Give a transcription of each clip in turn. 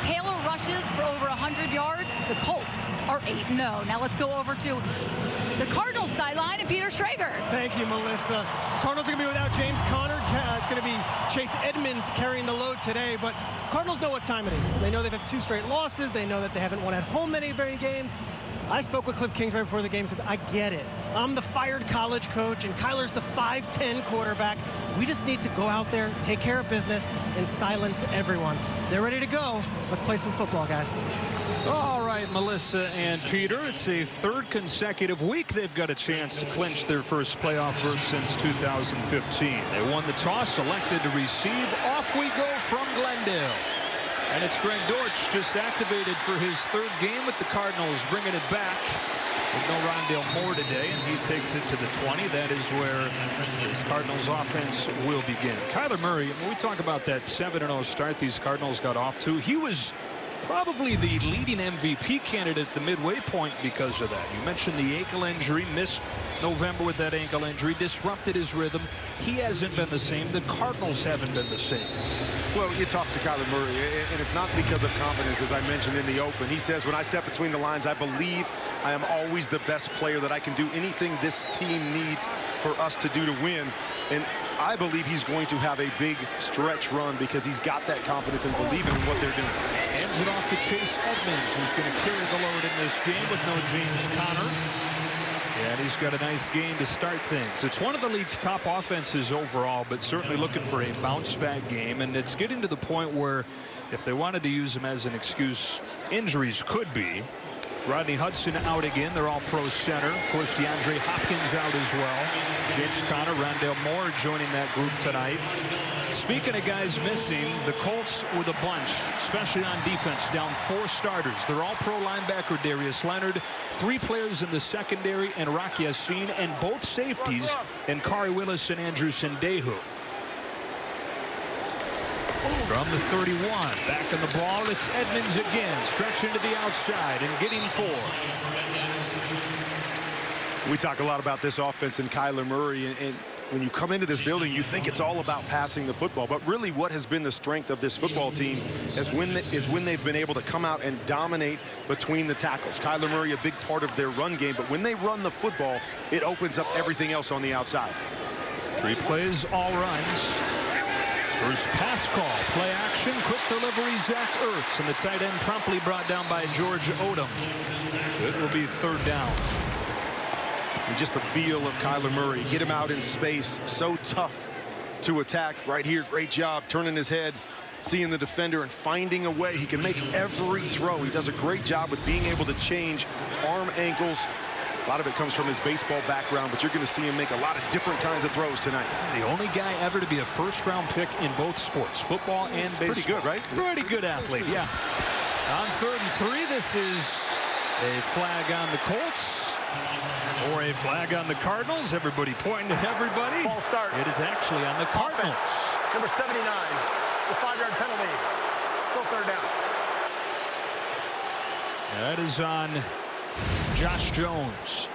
Taylor rushes for over 100 yards. The Colts are 8-0. Now let's go over to the Cardinals sideline and Peter Schrager. Thank you, Melissa. Cardinals are going to be without James Conner. It's going to be Chase Edmonds carrying the load today, but Cardinals know what time it is. They know they've had 2 straight losses. They know that they haven't won at home many games. I spoke with Cliff Kingsbury before the game. Says, I get it. I'm the fired college coach, and Kyler's the 5'10 quarterback. We just need to go out there, take care of business, and silence everyone. They're ready to go. Let's play some football, guys. All right, Melissa and Peter, it's a 3rd consecutive week they've got a chance to clinch their first playoff berth since 2015. They won the toss, elected to receive. Off we go from Glendale. And it's Greg Dortch just activated for his 3rd game with the Cardinals, bringing it back. With no Rondale Moore today, and he takes it to the 20. That is where this Cardinals offense will begin. Kyler Murray, when we talk about that 7-0 start these Cardinals got off to, he was probably the leading MVP candidate at the midway point because of that. You mentioned the ankle injury, missed November with that ankle injury, disrupted his rhythm. He hasn't been the same. The Cardinals haven't been the same. Well, you talk to Kyler Murray, and it's not because of confidence, as I mentioned in the open. He says, when I step between the lines, I believe I am always the best player, that I can do anything this team needs for us to do to win. And I believe he's going to have a big stretch run because he's got that confidence and believing in what they're doing. Hands it off to Chase Edmonds, who's going to carry the load in this game with no James Conner. And he's got a nice game to start things. It's one of the league's top offenses overall, but certainly looking for a bounce-back game. And it's getting to the point where if they wanted to use him as an excuse, injuries could be. Rodney Hudson out again. They're all pro center. Of course, DeAndre Hopkins out as well. James Conner, Rondale Moore joining that group tonight. Speaking of guys missing, the Colts with a bunch, especially on defense, down 4 starters. They're all pro linebacker Darius Leonard, 3 players in the secondary, and Rock Yassin, and both safeties, and Kari Willis and Andrew Sendejo. From the 31, back on the ball, it's Edmonds again, stretching to the outside and getting 4. We talk a lot about this offense and Kyler Murray, and when you come into this building, you think it's all about passing the football. But really what has been the strength of this football team is when they've been able to come out and dominate between the tackles. Kyler Murray, a big part of their run game, but when they run the football, it opens up everything else on the outside. 3 plays, all runs. First pass call, play action, quick delivery, Zach Ertz, and the tight end promptly brought down by George Odom. It will be 3rd down. And just the feel of Kyler Murray, get him out in space, so tough to attack. Right here, great job turning his head, seeing the defender and finding a way. He can make every throw. He does a great job with being able to change arm angles. A lot of it comes from his baseball background, but you're going to see him make a lot of different kinds of throws tonight. The only guy ever to be a 1st-round pick in both sports, football and baseball. Pretty good, right? Pretty good athlete, yeah. On 3rd and 3, this is a flag on the Colts. Or a flag on the Cardinals. Everybody pointing to everybody. Ball start. It is actually on the Cardinals. Offense. Number 79. It's a 5-yard penalty. Still 3rd down. That is on Josh Jones.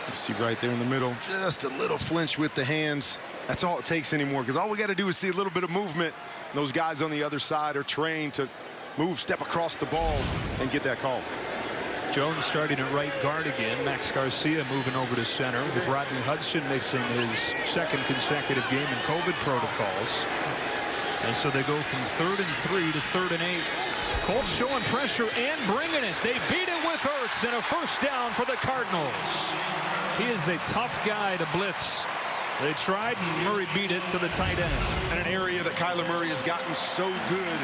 You see right there in the middle, just a little flinch with the hands. That's all it takes anymore, because all we got to do is see a little bit of movement. And those guys on the other side are trained to move, step across the ball, and get that call. Jones starting at right guard again. Max Garcia moving over to center, with Rodney Hudson mixing his 2nd consecutive game in COVID protocols. And so they go from 3rd and 3 to 3rd and 8. Colts showing pressure and bringing it. They beat it with Ertz, and a 1st down for the Cardinals. He is a tough guy to blitz. They tried, and Murray beat it to the tight end. And an area that Kyler Murray has gotten so good.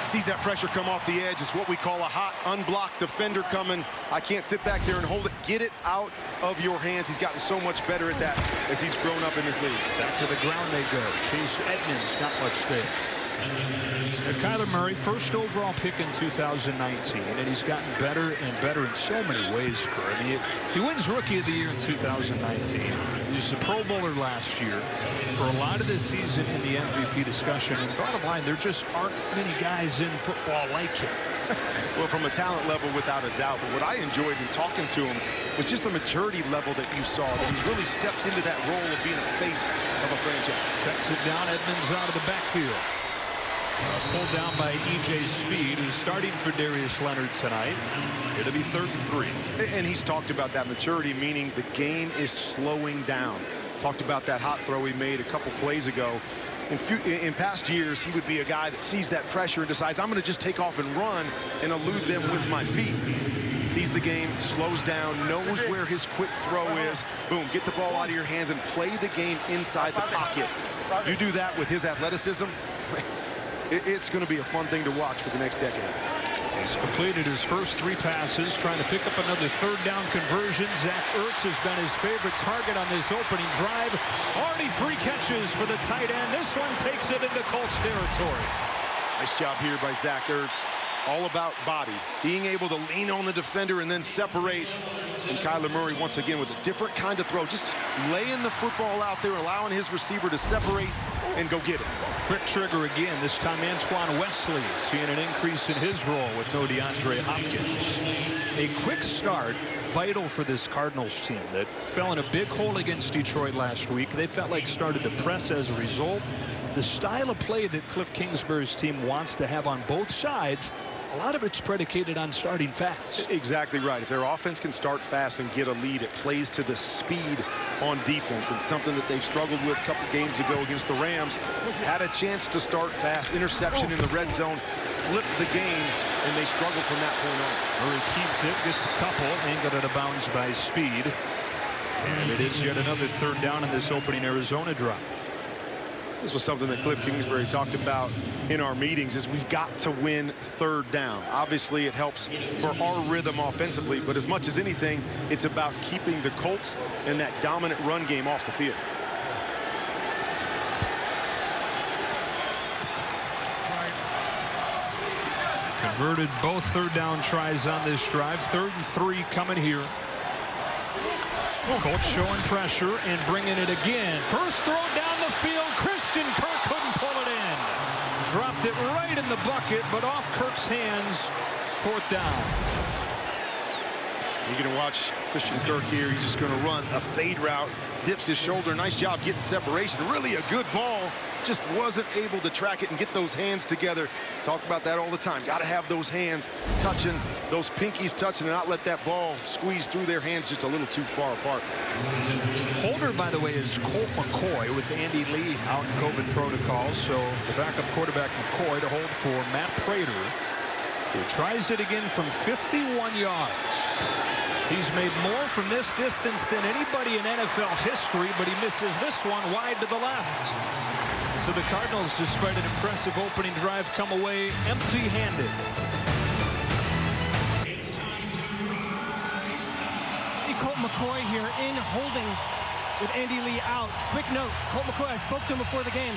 Sees that pressure come off the edge. It's what we call a hot, unblocked defender coming. I can't sit back there and hold it. Get it out of your hands. He's gotten so much better at that as he's grown up in this league. Back to the ground they go. Chase Edmonds, not much there. Kyler Murray, 1st overall pick in 2019, and he's gotten better and better in so many ways. He wins Rookie of the Year in 2019. He was a Pro Bowler last year. For a lot of this season in the MVP discussion, and bottom line, there just aren't many guys in football like him. Well, from a talent level, without a doubt. But what I enjoyed in talking to him was just the maturity level that you saw, that he's really stepped into that role of being a face of a franchise. Checks it down, Edmonds out of the backfield. Pulled down by E.J. Speed, who's starting for Darius Leonard tonight. It'll be 3rd and 3. And he's talked about that maturity, meaning the game is slowing down. Talked about that hot throw he made a couple plays ago. In past years, he would be a guy that sees that pressure and decides, I'm going to just take off and run and elude them with my feet. Sees the game, slows down, knows where his quick throw is. Boom, get the ball out of your hands and play the game inside the pocket. You do that with his athleticism, it's going to be a fun thing to watch for the next decade. He's completed his first 3 passes, trying to pick up another 3rd down conversion. Zach Ertz has been his favorite target on this opening drive. Already 3 catches for the tight end. This one takes it into Colts territory. Nice job here by Zach Ertz. All about body, being able to lean on the defender and then separate. And Kyler Murray, once again, with a different kind of throw, just laying the football out there, allowing his receiver to separate and go get it. Quick trigger again. This time Antoine Wesley seeing an increase in his role with no DeAndre Hopkins. A quick start, vital for this Cardinals team that fell in a big hole against Detroit last week. They felt like started to press as a result. The style of play that Cliff Kingsbury's team wants to have on both sides, a lot of it's predicated on starting fast. Exactly right. If their offense can start fast and get a lead, it plays to the speed on defense. And something that they've struggled with a couple games ago against the Rams. Had a chance to start fast. Interception in the red zone. Flipped the game, and they struggle from that point on. Murray keeps it, gets a couple, and got it out of bounds by Speed. And it is yet another 3rd down in this opening Arizona drive. This was something that Cliff Kingsbury talked about in our meetings, is we've got to win 3rd down. Obviously, it helps for our rhythm offensively, but as much as anything, it's about keeping the Colts and that dominant run game off the field. Converted both 3rd down tries on this drive. 3rd and 3 coming here. Colts showing pressure and bringing it again. First throw down the field. Christian Kirk couldn't pull it in. Dropped it right in the bucket, but off Kirk's hands. 4th down. You're going to watch Christian Kirk here. He's just going to run a fade route. Dips his shoulder. Nice job getting separation. Really a good ball. Just wasn't able to track it and get those hands together. Talk about that all the time. Got to have those hands touching, those pinkies touching, and not let that ball squeeze through their hands just a little too far apart. Holder, by the way, is Colt McCoy with Andy Lee out in COVID protocols. So the backup quarterback McCoy to hold for Matt Prater, who tries it again from 51 yards. He's made more from this distance than anybody in NFL history, but he misses this one wide to the left. So the Cardinals, despite an impressive opening drive, come away empty-handed. Colt McCoy here in holding with Andy Lee out. Quick note, Colt McCoy, I spoke to him before the game.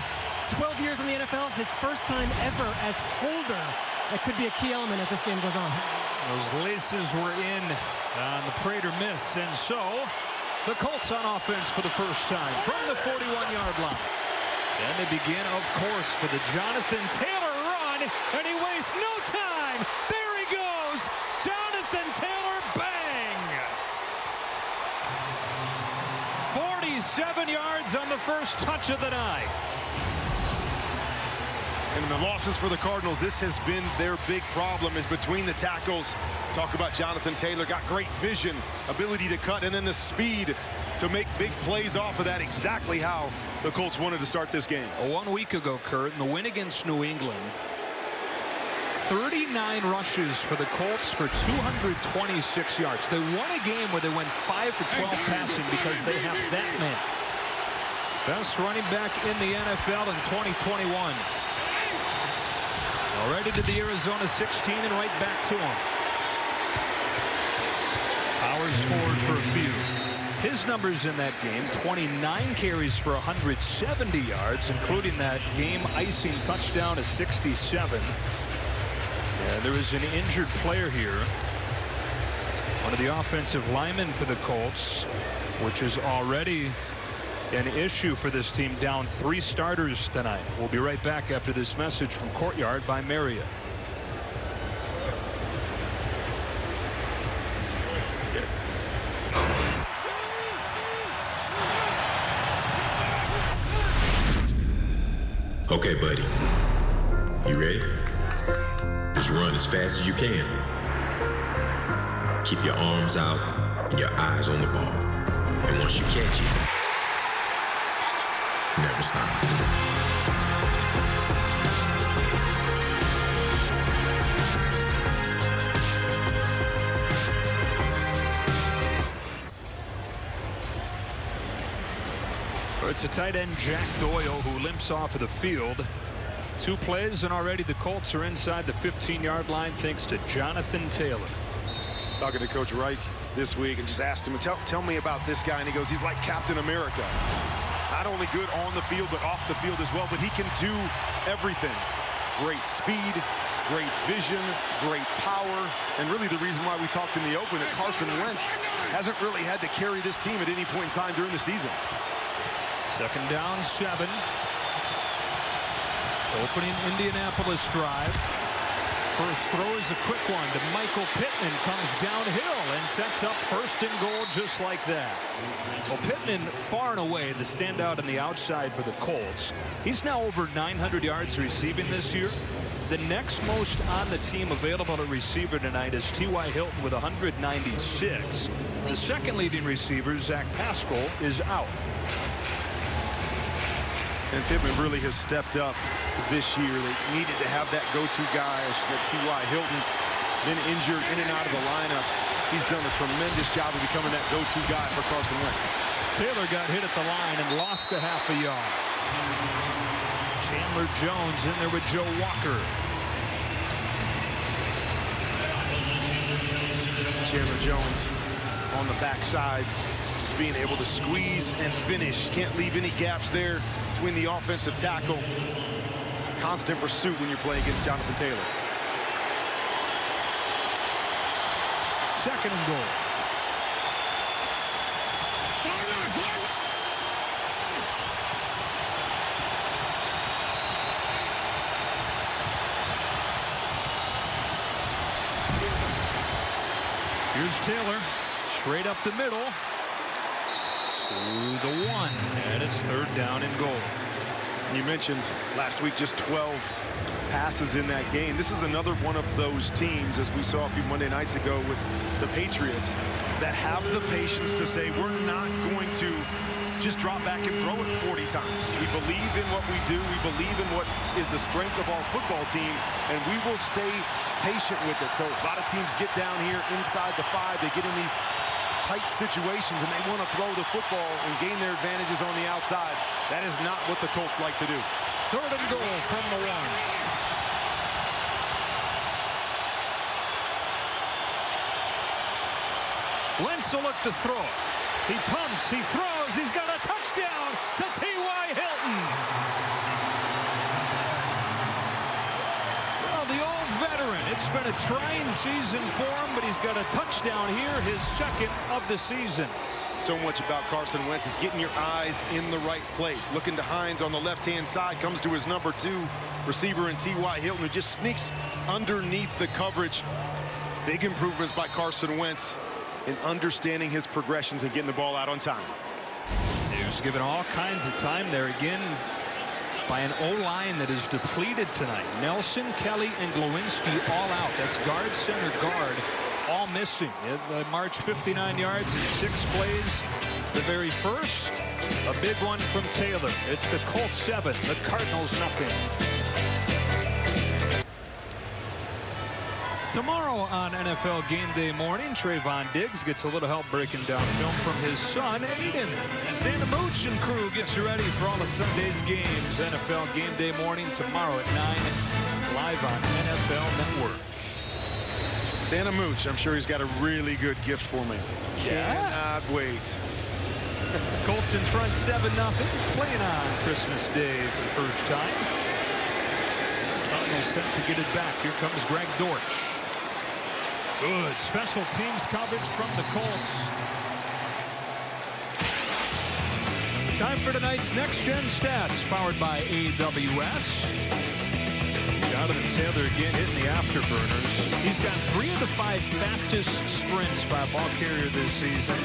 12 years in the NFL, his first time ever as holder. That could be a key element as this game goes on. Those laces were in on the Prater miss, and so the Colts on offense for the first time from the 41-yard line. And they begin, of course, with a Jonathan Taylor run, and he wastes no time. There he goes, Jonathan Taylor, bang! 47 yards on the first touch of the night. And the losses for the Cardinals, this has been their big problem, is between the tackles. Talk about Jonathan Taylor, got great vision, ability to cut, and then the speed to make big plays off of that. Exactly how the Colts wanted to start this game. 1 week ago, Kurt, in the win against New England, 39 rushes for the Colts for 226 yards. They won a game where they went 5 for 12 passing because they have that many. Best running back in the NFL in 2021. Already to the Arizona 16 and right back to him. Powers forward for a few. His numbers in that game, 29 carries for 170 yards, including that game-icing touchdown of 67. Yeah, there is an injured player here. One of the offensive linemen for the Colts, which is already an issue for this team, down 3 starters tonight. We'll be right back after this message from Courtyard by Marriott. Okay, buddy. You ready? Just run as fast as you can. Keep your arms out and your eyes on the ball. And once you catch it, never stop. It's a tight end, Jack Doyle, who limps off of the field. 2 plays, and already the Colts are inside the 15-yard line thanks to Jonathan Taylor. Talking to Coach Reich this week and just asked him, tell me about this guy, and he goes, he's like Captain America. Not only good on the field, but off the field as well, but he can do everything. Great speed, great vision, great power, and really the reason why we talked in the open that Carson Wentz hasn't really had to carry this team at any point in time during the season. 2nd down, 7. Opening Indianapolis drive. First throw is a quick one to Michael Pittman. Comes downhill and sets up 1st and goal just like that. Well, Pittman, far and away the standout on the outside for the Colts. He's now over 900 yards receiving this year. The next most on the team available at receiver tonight is T.Y. Hilton with 196. The second leading receiver, Zach Pascal, is out. And Pittman really has stepped up this year. They needed to have that go-to guy. As you said, T.Y. Hilton, been injured in and out of the lineup. He's done a tremendous job of becoming that go-to guy for Carson Wentz. Taylor got hit at the line and lost a half a yard. Chandler Jones in there with Joe Walker. Chandler Jones on the backside, just being able to squeeze and finish. Can't leave any gaps there between the offensive tackle. Constant pursuit when you're playing against Jonathan Taylor. 2nd and goal. Here's Taylor, straight up the middle to the 1, and it's 3rd down and goal. You mentioned last week just 12 passes in that game. This is another one of those teams, as we saw a few Monday nights ago with the Patriots, that have the patience to say, we're not going to just drop back and throw it 40 times. We believe in what we do. We believe in what is the strength of our football team, and we will stay patient with it. So a lot of teams get down here inside the 5. They get in these tight situations, and they want to throw the football and gain their advantages on the outside. That is not what the Colts like to do. 3rd and goal from the 1. Wentz will look to throw. He pumps, he throws, he's got a touchdown to T.Y. Hilton. Well, the old veteran, it's been a trying season for him, but he's got a touchdown here, his 2nd of the season. So much about Carson Wentz is getting your eyes in the right place. Looking to Hines on the left-hand side, comes to his number 2 receiver in T.Y. Hilton, who just sneaks underneath the coverage. Big improvements by Carson Wentz in understanding his progressions and getting the ball out on time. He was given all kinds of time there again by an O-line that is depleted tonight. Nelson, Kelly, and Glowinski all out. That's guard, center, guard, all missing. They marched 59 yards in 6 plays. The very first, a big one from Taylor. It's the Colts 7, the Cardinals nothing. Tomorrow on NFL Game Day morning, Trayvon Diggs gets a little help breaking down film from his son, Aiden. Santa Mooch and crew gets you ready for all of Sunday's games. NFL Game Day morning tomorrow at 9, live on NFL Network. Santa Mooch, I'm sure he's got a really good gift for me. Yeah. Cannot wait. Colts in front 7-0, playing on Christmas Day for the first time. Cardinals set to get it back. Here comes Greg Dortch. Good special teams coverage from the Colts. Time for tonight's Next Gen Stats, powered by AWS. Got it. Taylor again hitting the afterburners. He's got 3 of the 5 fastest sprints by a ball carrier this season.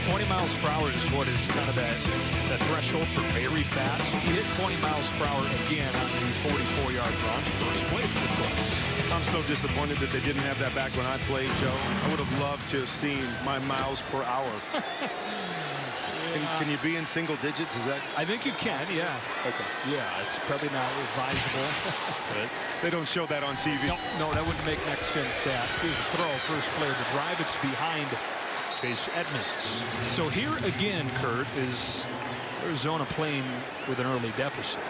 20 miles per hour is what is kind of that threshold for very fast. He hit 20 miles per hour again on the 44-yard run. First play for the Colts. I'm so disappointed that they didn't have that back when I played, Joe. I would have loved to have seen my miles per hour. Can you be in single digits? Is that? I think you can, yeah. Okay. Yeah, it's probably not advisable. But they don't show that on TV. No, that wouldn't make next-gen stats. Here's a throw, first play of the drive. It's behind Chase Edmonds. So here again, Kurt, is Arizona playing with an early deficit.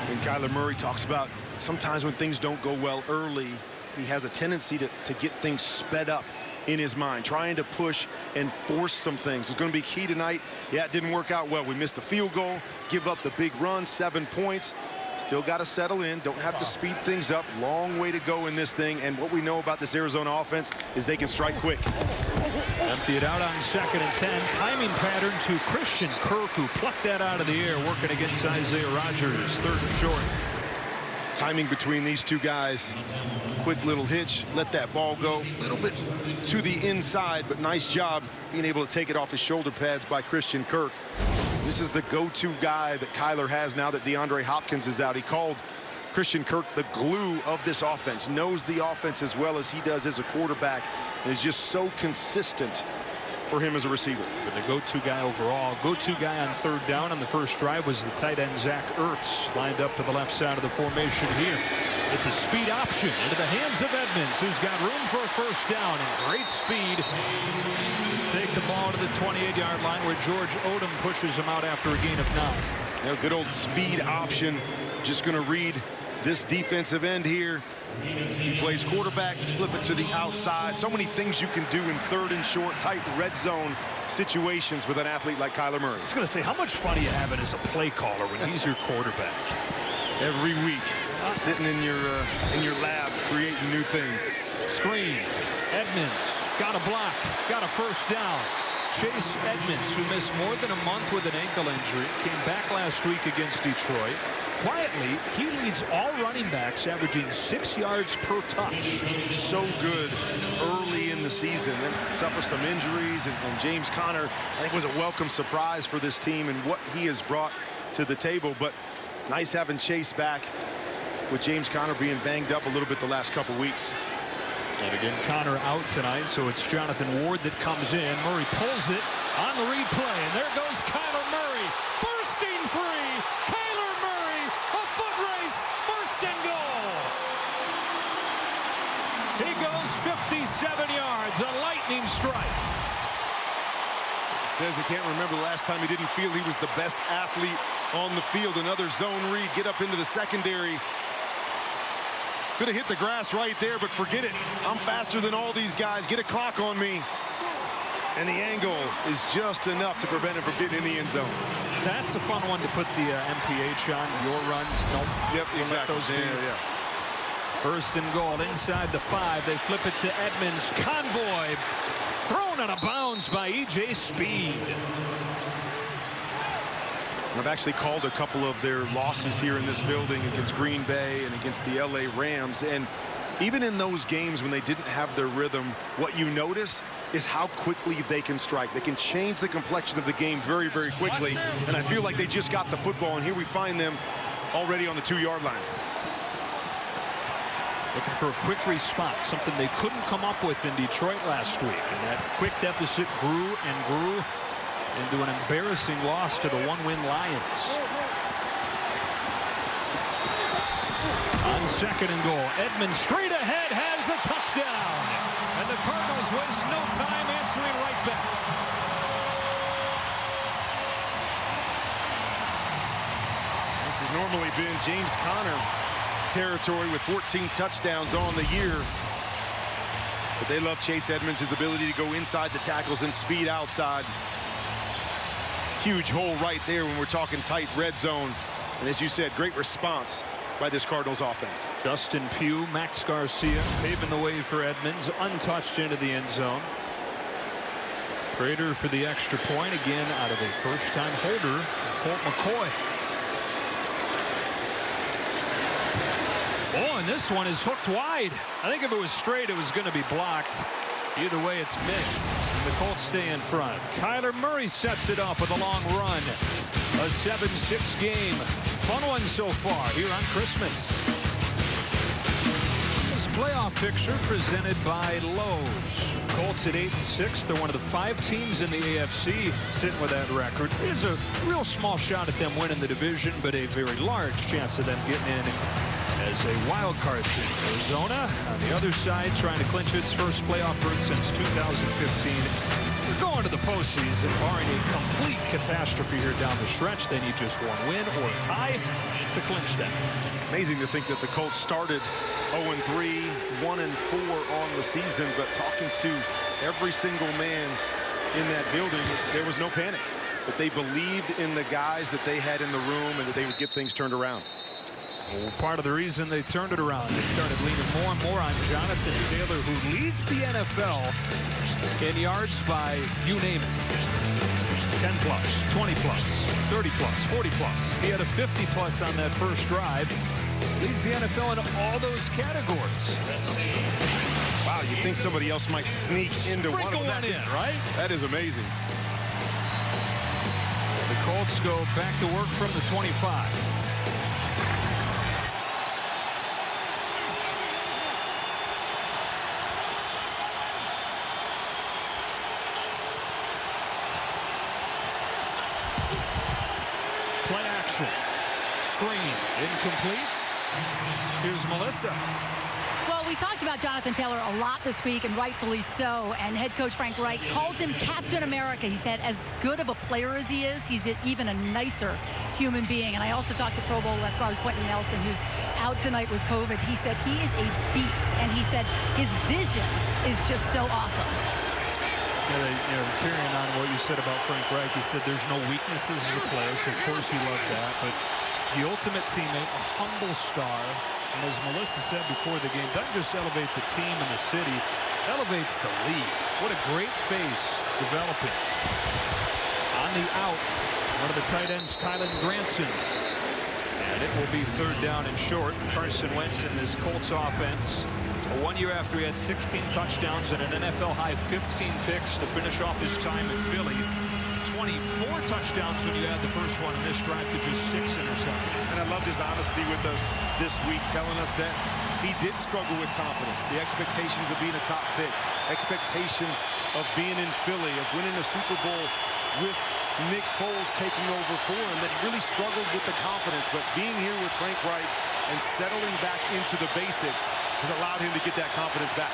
And Kyler Murray talks about sometimes when things don't go well early, he has a tendency to get things sped up in his mind, trying to push and force some things. It's going to be key tonight. Yeah, it didn't work out well. We missed the field goal, give up the big run, 7 points. Still got to settle in. Don't have to speed things up. Long way to go in this thing. And what we know about this Arizona offense is they can strike quick. Empty it out on 2nd and 10. Timing pattern to Christian Kirk, who plucked that out of the air, working against Isaiah Rodgers. 3rd and short. Timing between these two guys. Quick little hitch, let that ball go a little bit to the inside, but nice job being able to take it off his shoulder pads by Christian Kirk. This is the go-to guy that Kyler has now that DeAndre Hopkins is out. He called Christian Kirk the glue of this offense, knows the offense as well as he does as a quarterback, and is just so consistent for him as a receiver. But the go-to guy overall, go-to guy on 3rd down on the first drive was the tight end Zach Ertz, lined up to the left side of the formation here. It's a speed option into the hands of Edmonds, who's got room for a first down and great speed. Take the ball to the 28-yard line where George Odom pushes him out after a gain of 9. You know, good old speed option. Just going to read this defensive end here. He plays quarterback, flip it to the outside. So many things you can do in 3rd and short, tight red zone situations with an athlete like Kyler Murray. I was going to say, how much fun are you having as a play caller when he's your quarterback? Every week, sitting in your lab, creating new things. Screen. Edmonds got a block, got a first down. Chase Edmonds, who missed more than a month with an ankle injury, came back last week against Detroit. Quietly, he leads all running backs, averaging 6 yards per touch. So good early in the season. Then suffered some injuries, and James Conner, I think, was a welcome surprise for this team and what he has brought to the table. But nice having Chase back with James Conner being banged up a little bit the last couple weeks. And again, Conner out tonight, so it's Jonathan Ward that comes in. Murray pulls it on the replay, and there goes Kyler Murray, bursting free. Kyler Murray, a foot race, 1st and goal. He goes 57 yards, a lightning strike. Says he can't remember the last time he didn't feel he was the best athlete on the field. Another zone read, get up into the secondary. Could have hit the grass right there, but forget it. I'm faster than all these guys. Get a clock on me. And the angle is just enough to prevent him from getting in the end zone. That's a fun one to put the MPH on. Your runs. Nope. Yep, exactly. Yeah. 1st and goal inside the 5. They flip it to Edmonds. Convoy thrown out of bounds by E.J. Speed. I've actually called a couple of their losses here in this building against Green Bay and against the LA Rams. And even in those games when they didn't have their rhythm, what you notice is how quickly they can strike. They can change the complexion of the game very, very quickly. And I feel like they just got the football, and here we find them already on the 2-yard line. Looking for a quick response, something they couldn't come up with in Detroit last week. And that quick deficit grew and grew into an embarrassing loss to the 1-win Lions. On 2nd and goal, Edmonds straight ahead has a touchdown. And the Cardinals waste no time answering right back. This has normally been James Conner territory with 14 touchdowns on the year. But they love Chase Edmonds, his ability to go inside the tackles and speed outside. Huge hole right there when we're talking tight red zone. And as you said, great response by this Cardinals offense. Justin Pugh, Max Garcia paving the way for Edmonds, untouched into the end zone. Prater for the extra point, again out of a first-time holder, Colt McCoy. Boy, and this one is hooked wide. I think if it was straight, it was going to be blocked. Either way, it's missed. And the Colts stay in front. Kyler Murray sets it up with a long run. A 7-6 game. Fun one so far here on Christmas. This playoff picture presented by Lowe's. Colts at 8-6. They're one of the 5 teams in the AFC sitting with that record. There's a real small shot at them winning the division, but a very large chance of them getting in as a wild card team. Arizona on the other side trying to clinch its first playoff berth since 2015. They're going to the postseason, barring a complete catastrophe here down the stretch. They need just one win or tie to clinch that. Amazing to think that the Colts started 0-3, 1-4 on the season, but talking to every single man in that building, there was no panic. That they believed in the guys that they had in the room and that they would get things turned around. Well, part of the reason they turned it around, they started leaning more and more on Jonathan Taylor, who leads the NFL in yards by, you name it, 10 plus, 20 plus, 30 plus, 40 plus. He had a 50 plus on that first drive. Leads the NFL in all those categories. Wow, you think somebody else might sneak into one of them? One in, right? That is amazing. The Colts go back to work from the 25. Play action. Screen. Incomplete. Here's Melissa. Well, we talked about Jonathan Taylor a lot this week, and rightfully so. And head coach Frank Reich calls him Captain America. He said as good of a player as he is, he's even a nicer human being. And I also talked to Pro Bowl left guard Quentin Nelson, who's out tonight with COVID. He said he is a beast, and he said his vision is just so awesome. Carrying on what you said about Frank Reich, he said there's no weaknesses as a player, so of course he loved that. But the ultimate teammate, a humble star, and as Melissa said before the game, doesn't just elevate the team and the city, elevates the league. What a great face developing. On the out, one of the tight ends, Kylan Granson. And it will be 3rd down and short. Carson Wentz in this Colts offense. 1 year after he had 16 touchdowns and an NFL high 15 picks to finish off his time in Philly. 24 touchdowns when you add the first one in this drive to just 6 interceptions. And I loved his honesty with us this week, telling us that he did struggle with confidence. The expectations of being a top pick, expectations of being in Philly, of winning a Super Bowl with Nick Foles taking over for him, that he really struggled with the confidence. But being here with Frank Reich and settling back into the basics has allowed him to get that confidence back.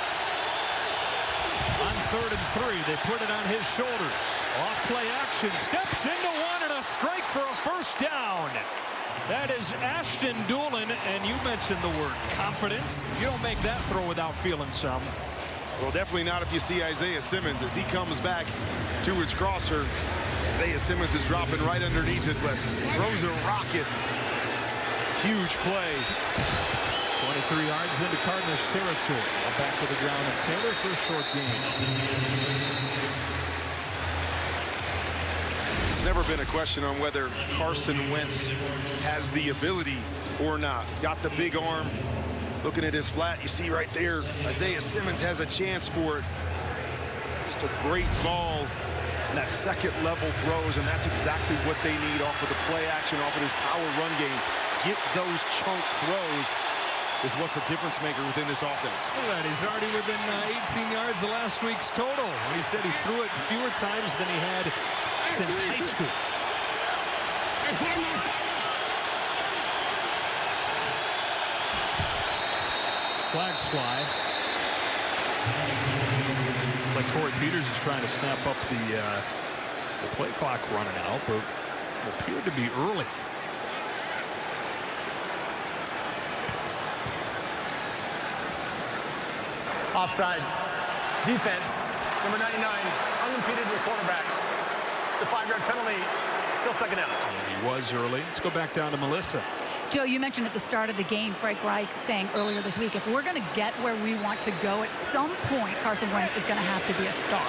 On 3rd and 3, they put it on his shoulders. Off play action, steps into one and a strike for a first down. That is Ashton Doolin, and you mentioned the word confidence. You don't make that throw without feeling some. Well, definitely not if you see Isaiah Simmons as he comes back to his crosser. Isaiah Simmons is dropping right underneath it, but throws a rocket. Huge play. 23 yards into Cardinals territory. Back to the ground, and Taylor for a short gain. It's never been a question on whether Carson Wentz has the ability or not. Got the big arm. Looking at his flat, you see right there, Isaiah Simmons has a chance for it. Just a great ball. And that second level throws, and that's exactly what they need off of the play action, off of his power run game. Get those chunk throws is what's a difference maker within this offense. Look at that, he's already within 18 yards of last week's total. And he said he threw it fewer times than he had since high school. Flags fly. Like Corey Peters is trying to snap up the play clock running out, but it appeared to be early. Offside. Defense. Number 99. Unimpeded to the quarterback. It's a 5-yard penalty. Still 2nd down. And he was early. Let's go back down to Melissa. Joe, you mentioned at the start of the game, Frank Reich saying earlier this week, if we're going to get where we want to go, at some point, Carson Wentz is going to have to be a star.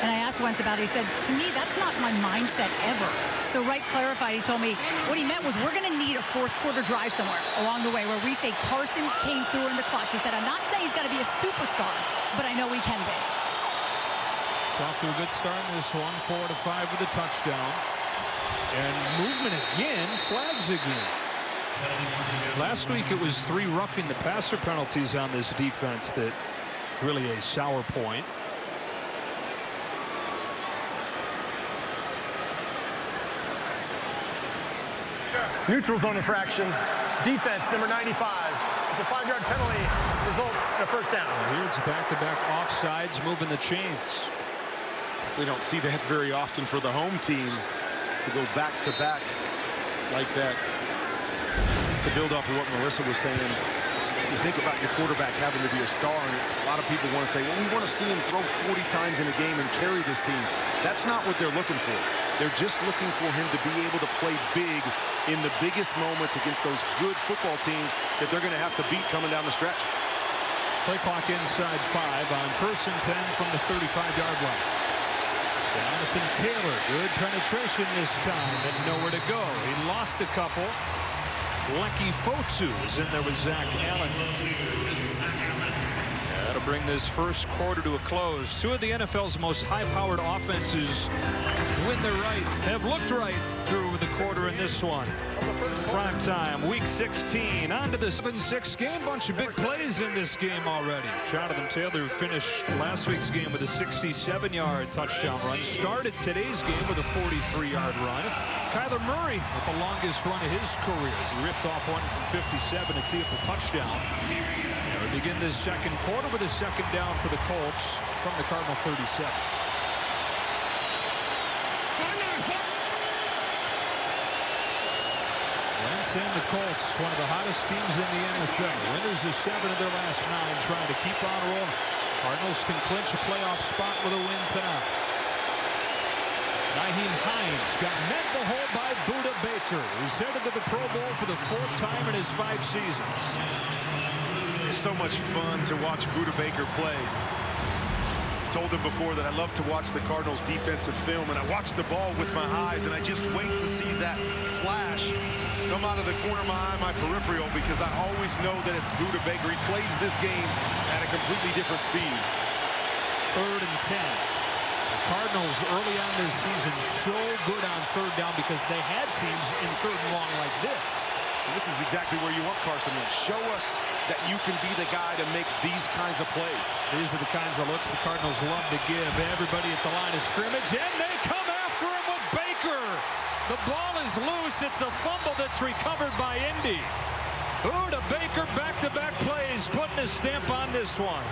And I asked Wentz about it. He said, to me, that's not my mindset ever. So Reich clarified. He told me what he meant was we're going to need a fourth quarter drive somewhere along the way where we say Carson came through in the clutch. He said, I'm not saying he's got to be a superstar, but I know he can be. It's off to a good start in this one, 4-5 with a touchdown. And movement again, flags again. Last week it was 3 roughing the passer penalties on this defense that was really a sour point. Neutral zone infraction. Defense, number 95. It's a 5-yard penalty. Results in a first down. Here it's back-to-back offsides, moving the chains. We don't see that very often for the home team to go back-to-back like that. To build off of what Melissa was saying, you think about your quarterback having to be a star, and a lot of people want to say, well, we want to see him throw 40 times in a game and carry this team. That's not what they're looking for. They're just looking for him to be able to play big in the biggest moments against those good football teams that they're going to have to beat coming down the stretch. Play clock inside 5 on 1st and 10 from the 35-yard line. Jonathan Taylor, good penetration this time, and nowhere to go. He lost a couple. Lecky Fotu is in there with Zach Allen. That'll bring this first quarter to a close. 2 of the NFL's most high-powered offenses, when they're right, have looked right through the quarter in this one. Prime time, week 16. On to the 7-6 game. Bunch of big plays in this game already. Jonathan Taylor finished last week's game with a 67-yard touchdown run. Started today's game with a 43-yard run. Kyler Murray with the longest run of his career as he ripped off one from 57 to tee up the touchdown. We begin this second quarter with a second down for the Colts from the Cardinal 37. And the Colts, one of the hottest teams in the NFL. Winners of 7 of their last 9, trying to keep on rolling. Cardinals can clinch a playoff spot with a win tonight. Nyheim Hines got met in the hole by Budda Baker, who's headed to the Pro Bowl for the 4th time in his 5 seasons. It's so much fun to watch Budda Baker play. Told him before that I love to watch the Cardinals defensive film, and I watch the ball with my eyes, and I just wait to see that flash come out of the corner of my eye, my peripheral, because I always know that it's Budda Baker. He plays this game at a completely different speed. 3rd and 10. The Cardinals early on this season so good on 3rd down because they had teams in 3rd and long like this. And this is exactly where you want Carson Wentz. Show us that you can be the guy to make these kinds of plays. These are the kinds of looks the Cardinals love to give everybody at the line of scrimmage, and they come after him with Baker. The ball is loose. It's a fumble that's recovered by Indy. Budda Baker back-to-back plays, putting a stamp on this one.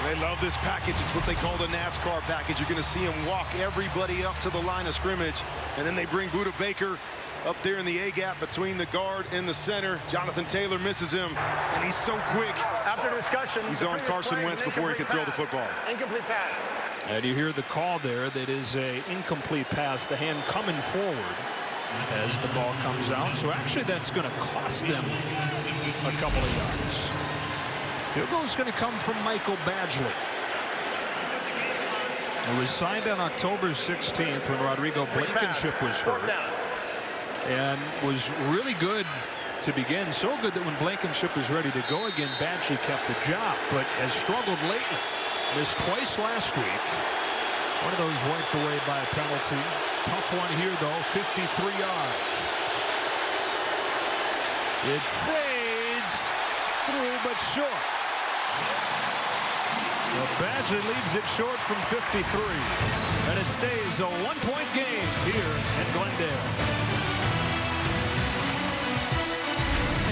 They love this package. It's what they call the NASCAR package. You're going to see him walk everybody up to the line of scrimmage, and then they bring Budda Baker up there in the A-gap between the guard and the center. Jonathan Taylor misses him, and he's so quick. After discussion, he's on Carson Wentz before he can throw the football. Incomplete pass. And you hear the call there that is a incomplete pass, the hand coming forward as the ball comes out. So actually that's going to cost them a couple of yards. Field goal is going to come from Michael Badgley. It was signed on October 16th when Rodrigo Blankenship was hurt. And was really good to begin. So good that when Blankenship was ready to go again, Badgley kept the job, but has struggled lately. Missed twice last week. One of those wiped away by a penalty. Tough one here, though. 53 yards. It fades through, but short. Well, Badgley leaves it short from 53. And it stays a one-point game here in Glendale.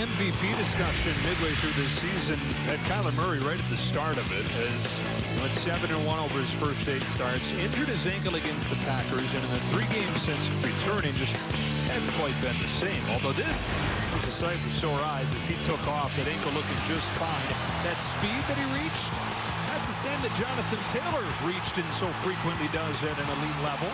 MVP discussion midway through this season. Had Kyler Murray right at the start of it, as went 7-1 over his first 8 starts. Injured his ankle against the Packers, and in the 3 games since returning, just hadn't quite been the same. Although this is a sight for sore eyes as he took off, that ankle looking just fine. That speed that he reached, that's the same that Jonathan Taylor reached and so frequently does at an elite level.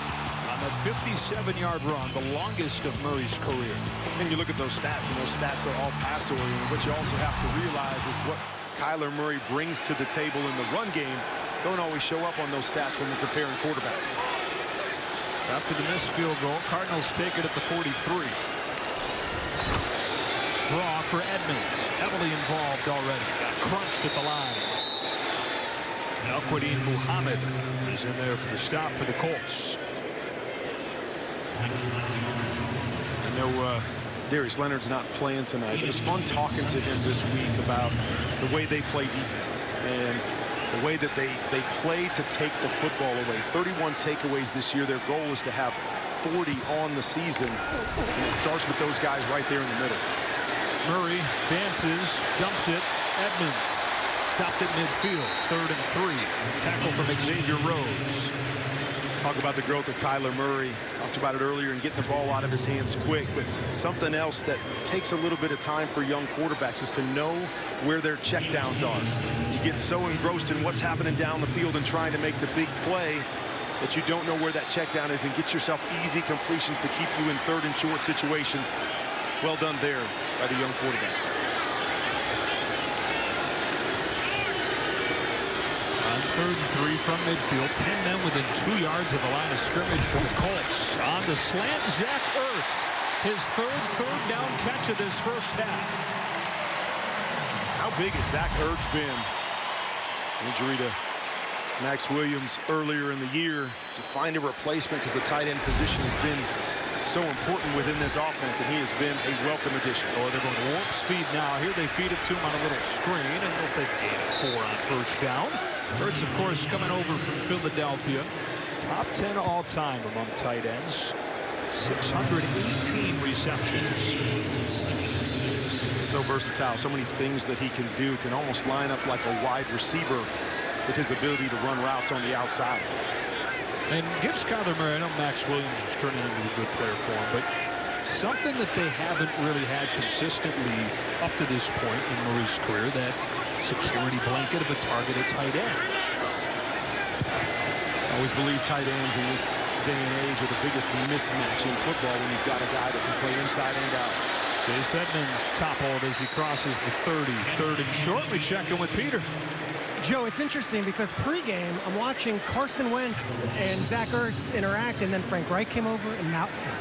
on that 57-yard run, the longest of Murray's career. And you look at those stats, and those stats are all pass-oriented. What you also have to realize is what Kyler Murray brings to the table in the run game don't always show up on those stats when we're comparing quarterbacks. After the missed field goal, Cardinals take it at the 43. Draw for Edmonds. Heavily involved already. Got crunched at the line. Al-Quadin Muhammad is in there for the stop for the Colts. I know Darius Leonard's not playing tonight, but it was fun talking to him this week about the way they play defense and the way that they play to take the football away. 31 takeaways this year. Their goal is to have 40 on the season, and it starts with those guys right there in the middle. Murray dances, dumps it. Edmonds stopped at midfield. 3rd and 3. Tackle from Xavier Rhodes. Talk about the growth of Kyler Murray. Talked about it earlier and getting the ball out of his hands quick. But something else that takes a little bit of time for young quarterbacks is to know where their checkdowns are. You get so engrossed in what's happening down the field and trying to make the big play that you don't know where that checkdown is and get yourself easy completions to keep you in 3rd and short situations. Well done there by the young quarterback. On 3rd and 3 from midfield. 10 men within 2 yards of the line of scrimmage for the Colts. On the slant, Zach Ertz. His 3rd down catch of this first half. How big has Zach Ertz been? Injury to Max Williams earlier in the year to find a replacement because the tight end position has been so important within this offense, and he has been a welcome addition. Oh, they're going warp speed now. Here they feed it to him on a little screen, and they'll take a gain of 4 on 1st down. Ertz, of course, coming over from Philadelphia. Top 10 all-time among tight ends. 618 receptions. So versatile. So many things that he can do. Can almost line up like a wide receiver with his ability to run routes on the outside. And gives Kyler Murray, I know Max Williams is turning into a good player for him, but something that they haven't really had consistently up to this point in Murray's career, that security blanket of a targeted tight end. I always believe tight ends in this day and age are the biggest mismatch in football when you've got a guy that can play inside and out. Chase Edmonds toppled as he crosses the 30. 3rd and short. We check in with Peter. Joe, it's interesting because pregame, I'm watching Carson Wentz and Zach Ertz interact, and then Frank Reich came over, and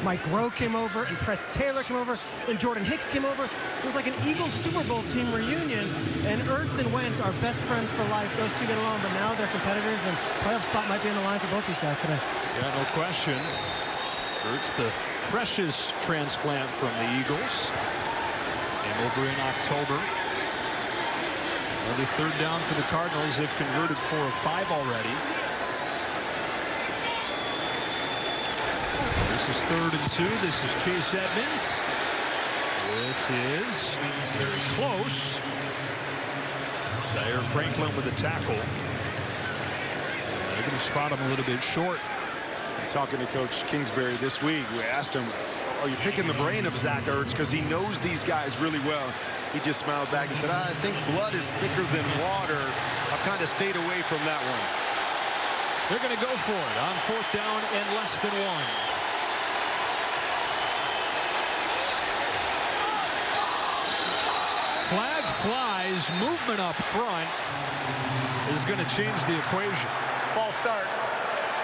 Mike Groh came over, and Press Taylor came over, and Jordan Hicks came over. It was like an Eagles Super Bowl team reunion, and Ertz and Wentz are best friends for life. Those two get along, but now they're competitors, and playoff spot might be on the line for both these guys today. Yeah, no question. Ertz, the freshest transplant from the Eagles. Came over in October. Another 3rd down for the Cardinals. They've converted 4 of 5 already. This is 3rd and 2. This is Chase Edmonds. This is very close. Zaire Franklin with the tackle. They're going to spot him a little bit short. Talking to Coach Kingsbury this week, we asked him, are you picking the brain of Zach Ertz? Because he knows these guys really well. He just smiled back and said, I think blood is thicker than water. I've kind of stayed away from that one. They're going to go for it on 4th down and less than 1. Flag flies. Movement up front is going to change the equation. False start.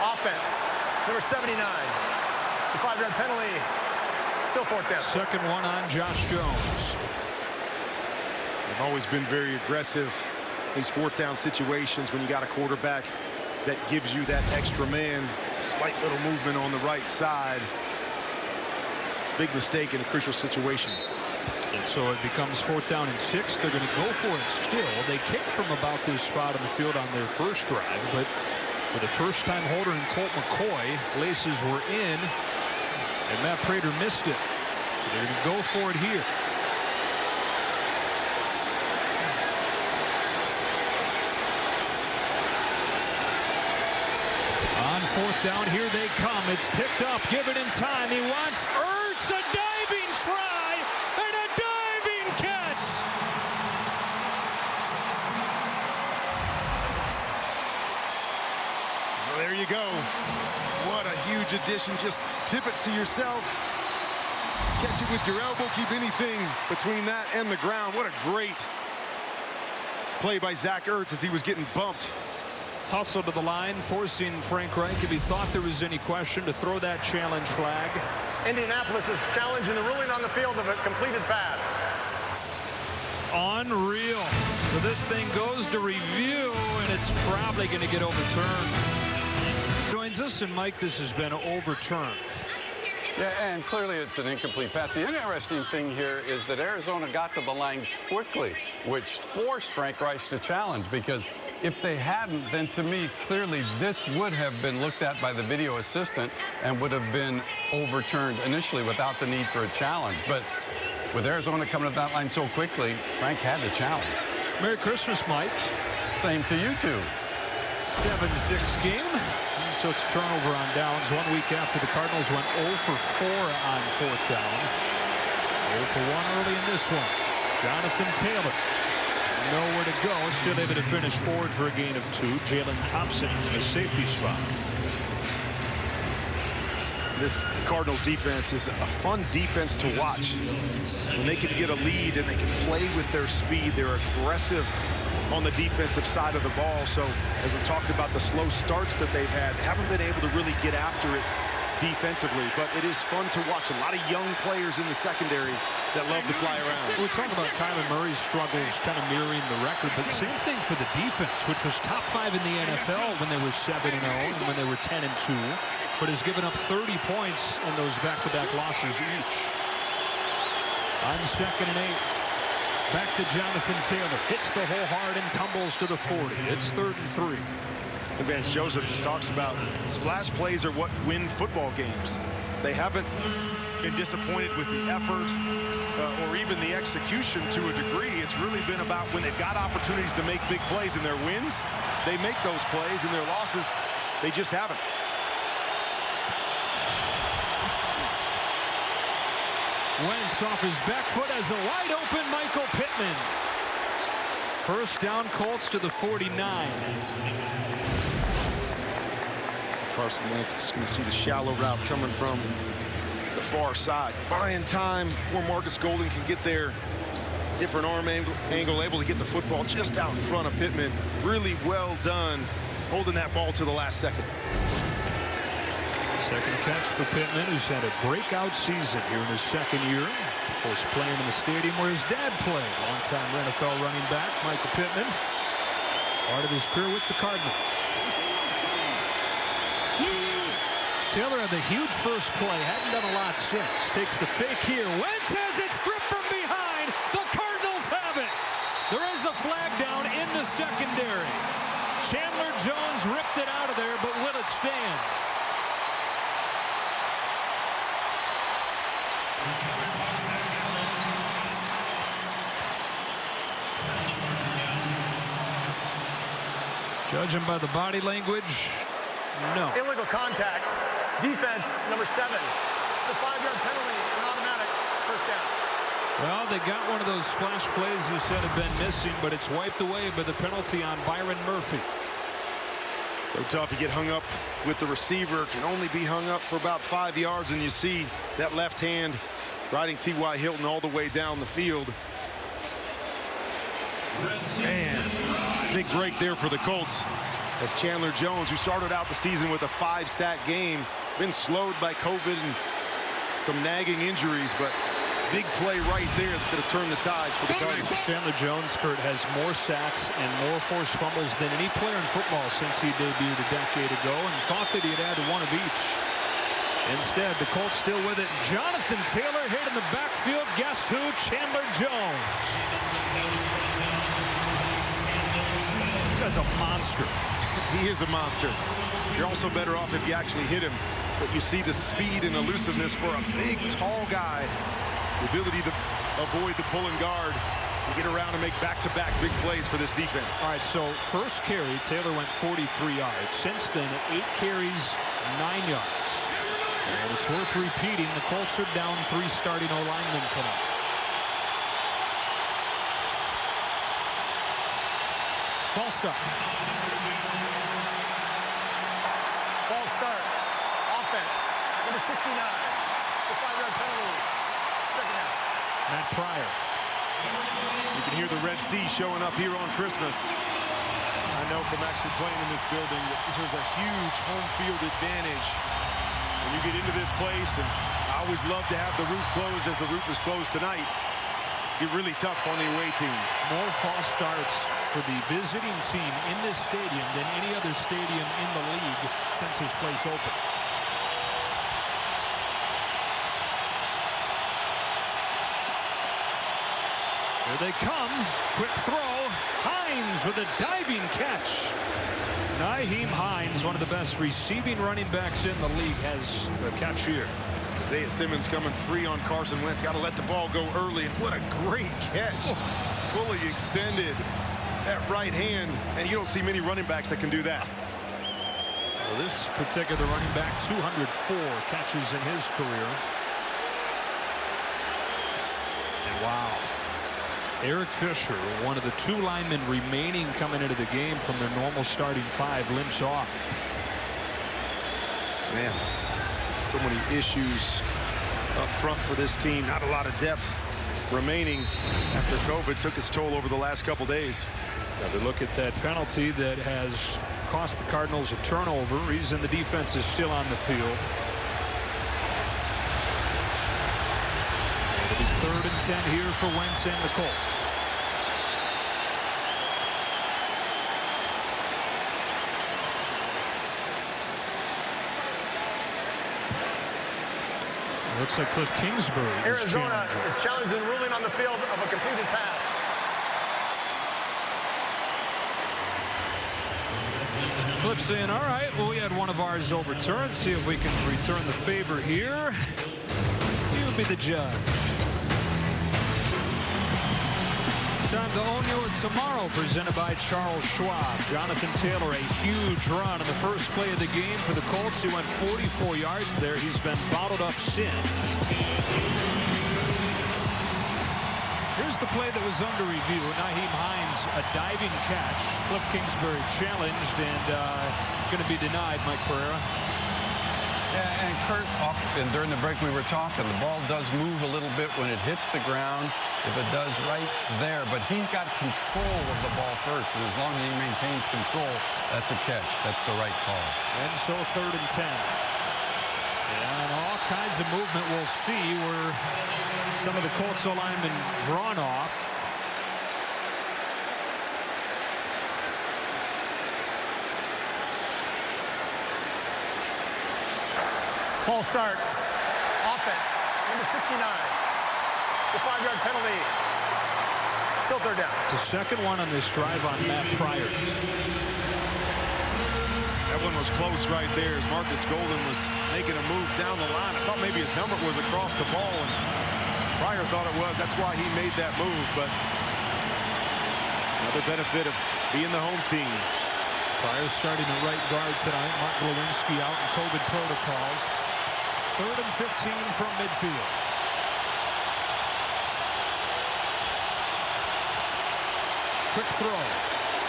Offense. Number 79. It's a 5-yard penalty. Still 4th down. 2nd one on Josh Jones. They've always been very aggressive. These 4th down situations when you got a quarterback that gives you that extra man. Slight little movement on the right side. Big mistake in a crucial situation. And so it becomes 4th down and 6. They're going to go for it still. They kicked from about this spot on the field on their first drive, but with a first-time holder in Colt McCoy, laces were in, and Matt Prater missed it. They're going to go for it here. On 4th down, here they come. It's picked up, given him time. He wants Ertz, a diving try, and a diving catch. Well, there There you go. What a huge addition. Just tip it to yourself. Catch it with your elbow. Keep anything between that and the ground. What a great play by Zach Ertz as he was getting bumped. Hustle to the line, forcing Frank Reich, if he thought there was any question, to throw that challenge flag. Indianapolis is challenging the ruling on the field of a completed pass. Unreal. So this thing goes to review, and it's probably going to get overturned. Joins us, and Mike, this has been overturned. Yeah, and clearly it's an incomplete pass. The interesting thing here is that Arizona got to the line quickly, which forced Frank Reich to challenge, because if they hadn't, then to me, clearly this would have been looked at by the video assistant and would have been overturned initially without the need for a challenge. But with Arizona coming to that line so quickly, Frank had to challenge. Merry Christmas, Mike. Same to you two. 7-6 game. So it's turnover on downs 1 week after the Cardinals went 0 for 4 on 4th down. 0 for 1 early in this one. Jonathan Taylor, nowhere to go. Still able to finish forward for a gain of 2. Jalen Thompson in a safety spot. This Cardinals defense is a fun defense to watch. When they can get a lead and they can play with their speed, they're aggressive on the defensive side of the ball. So as we've talked about the slow starts that they've had, they haven't been able to really get after it defensively. But it is fun to watch. A lot of young players in the secondary that love to fly around. We talk about Kyler Murray's struggles kind of mirroring the record, but same thing for the defense, which was top 5 in the NFL when they were 7-0 and when they were 10-2, but has given up 30 points in those back-to-back losses each. On 2nd and 8. Back to Jonathan Taylor. Hits the hole hard and tumbles to the 40. It's 3rd and 3. Vance Joseph talks about splash plays are what win football games. They haven't been disappointed with the effort or even the execution to a degree. It's really been about when they've got opportunities to make big plays. In their wins, they make those plays. In their losses, they just haven't. Wentz off his back foot as a wide-open Michael Pittman. First down, Colts to the 49. Carson Wentz is going to see the shallow route coming from the far side. Buying time before Marcus Golden can get there. Different arm angle, able to get the football just out in front of Pittman. Really well done, holding that ball to the last second. Second catch for Pittman, who's had a breakout season here in his 2nd year. Of course, playing in the stadium where his dad played. Longtime NFL running back, Michael Pittman. Part of his career with the Cardinals. Taylor had the huge first play. Hadn't done a lot since. Takes the fake here. Wentz has it stripped from behind. The Cardinals have it. There is a flag down in the secondary. Chandler Jones ripped it out of there, but will it stand? Judging by the body language, no. Illegal contact. Defense, number 7. It's a 5-yard penalty, an automatic first down. Well, they got one of those splash plays you said have been missing, but it's wiped away by the penalty on Byron Murphy. So tough to get hung up with the receiver. Can only be hung up for about 5 yards, and you see that left hand riding T.Y. Hilton all the way down the field. Man, big break there for the Colts as Chandler Jones, who started out the season with a 5-sack game, been slowed by COVID and some nagging injuries, but big play right there that could have turned the tides for the Cardinals. Chandler Jones, Kurt, has more sacks and more forced fumbles than any player in football since he debuted a decade ago, and thought that he had one of each. Instead, the Colts still with it. Jonathan Taylor hit in the backfield. Guess who? Chandler Jones. That's a monster. He is a monster. You're also better off if you actually hit him. But you see the speed and elusiveness for a big, tall guy. The ability to avoid the pulling guard and get around and make back-to-back big plays for this defense. All right, so first carry, Taylor went 43 yards. Since then, 8 carries, 9 yards. And it's worth repeating. The Colts are down 3 starting O-linemen tonight. False start. 69. The 5-yard penalty. Second down. Matt Pryor. You can hear the Red Sea showing up here on Christmas. I know from actually playing in this building that this was a huge home field advantage. When you get into this place, and I always love to have the roof closed as the roof is closed tonight. Get really tough on the away team. More false starts for the visiting team in this stadium than any other stadium in the league since this place opened. Here they come. Quick throw. Hines with a diving catch. Nyheim Hines, one of the best receiving running backs in the league, has a catch here. Isaiah Simmons coming free on Carson Wentz. Got to let the ball go early. And what a great catch. Fully extended that right hand. And you don't see many running backs that can do that. Well, this particular running back, 204 catches in his career. And wow. Eric Fisher, one of the 2 linemen remaining coming into the game from their normal starting 5, limps off. Man, so many issues up front for this team. Not a lot of depth remaining after COVID took its toll over the last couple days. Now they look at that penalty that has cost the Cardinals a turnover. Reason the defense is still on the field. It'll be 3rd and 10 here for Wentz and the Colts. Looks like Cliff Kingsbury. Arizona is challenged in ruling on the field of a completed pass. Cliff saying, all right, well, we had one of ours overturned. See if we can return the favor here. You'll be the judge. Time to own you tomorrow, presented by Charles Schwab. Jonathan Taylor, a huge run on the first play of the game for the Colts. He went 44 yards there. He's been bottled up since. Here's the play that was under review. Nyheim Hines, a diving catch. Cliff Kingsbury challenged and going to be denied, Mike Pereira. Yeah, and Kurt, and during the break we were talking, the ball does move a little bit when it hits the ground, if it does right there. But he's got control of the ball first, and as long as he maintains control, that's a catch. That's the right call. And so 3rd and 10. And all kinds of movement we'll see where some of the Colts linemen drawn off. False start. Offense. Number 69. The 5-yard penalty. Still 3rd down. It's the second one on this drive on Matt Pryor. That one was close right there as Marcus Golden was making a move down the line. I thought maybe his helmet was across the ball, and Pryor thought it was. That's why he made that move. But another benefit of being the home team. Pryor starting at right guard tonight. Mark Glowinski out in COVID protocols. 3rd and 15 from midfield. Quick throw.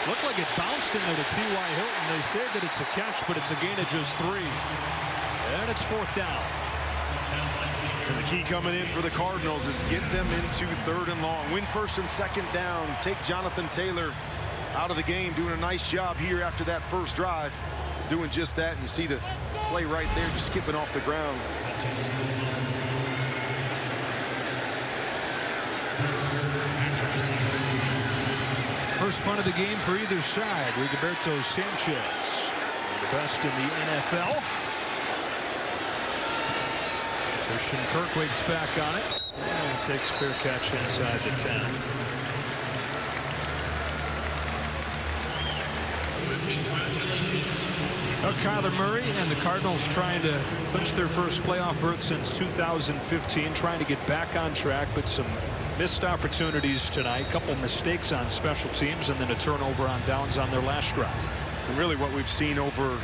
Looked like it bounced in there to T.Y. Hilton. They say that it's a catch, but it's a gain of just 3. And it's 4th down. And the key coming in for the Cardinals is get them into 3rd and long. Win 1st and 2nd down. Take Jonathan Taylor out of the game, doing a nice job here after that first drive. Doing just that, and you see the play right there, just skipping off the ground. First punt of the game for either side. Rigoberto Sanchez, the best in the NFL. Christian Kirkwake's back on it. And takes a fair catch inside the 10. Kyler Murray and the Cardinals trying to clinch their first playoff berth since 2015, trying to get back on track, but some missed opportunities tonight. A couple mistakes on special teams and then a turnover on downs on their last drive. And really what we've seen over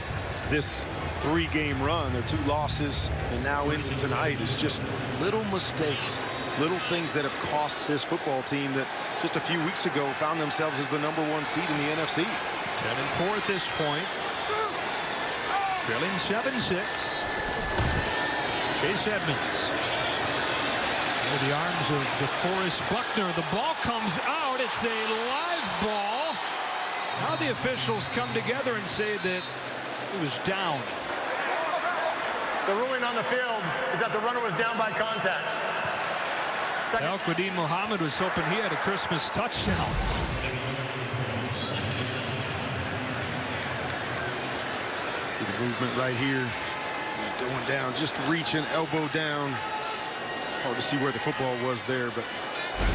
this 3-game run, their 2 losses and now into tonight, is just little mistakes, little things that have cost this football team that just a few weeks ago found themselves as the #1 seed in the NFC. 10-4 at this point. Trailing 7-6. Chase Edmonds. Into the arms of DeForest Buckner. The ball comes out. It's a live ball. Now the officials come together and say that it was down. The ruling on the field is that the runner was down by contact. Al-Quadin Muhammad was hoping he had a Christmas touchdown. See the movement right here. He's going down, just reaching, elbow down. Hard to see where the football was there, but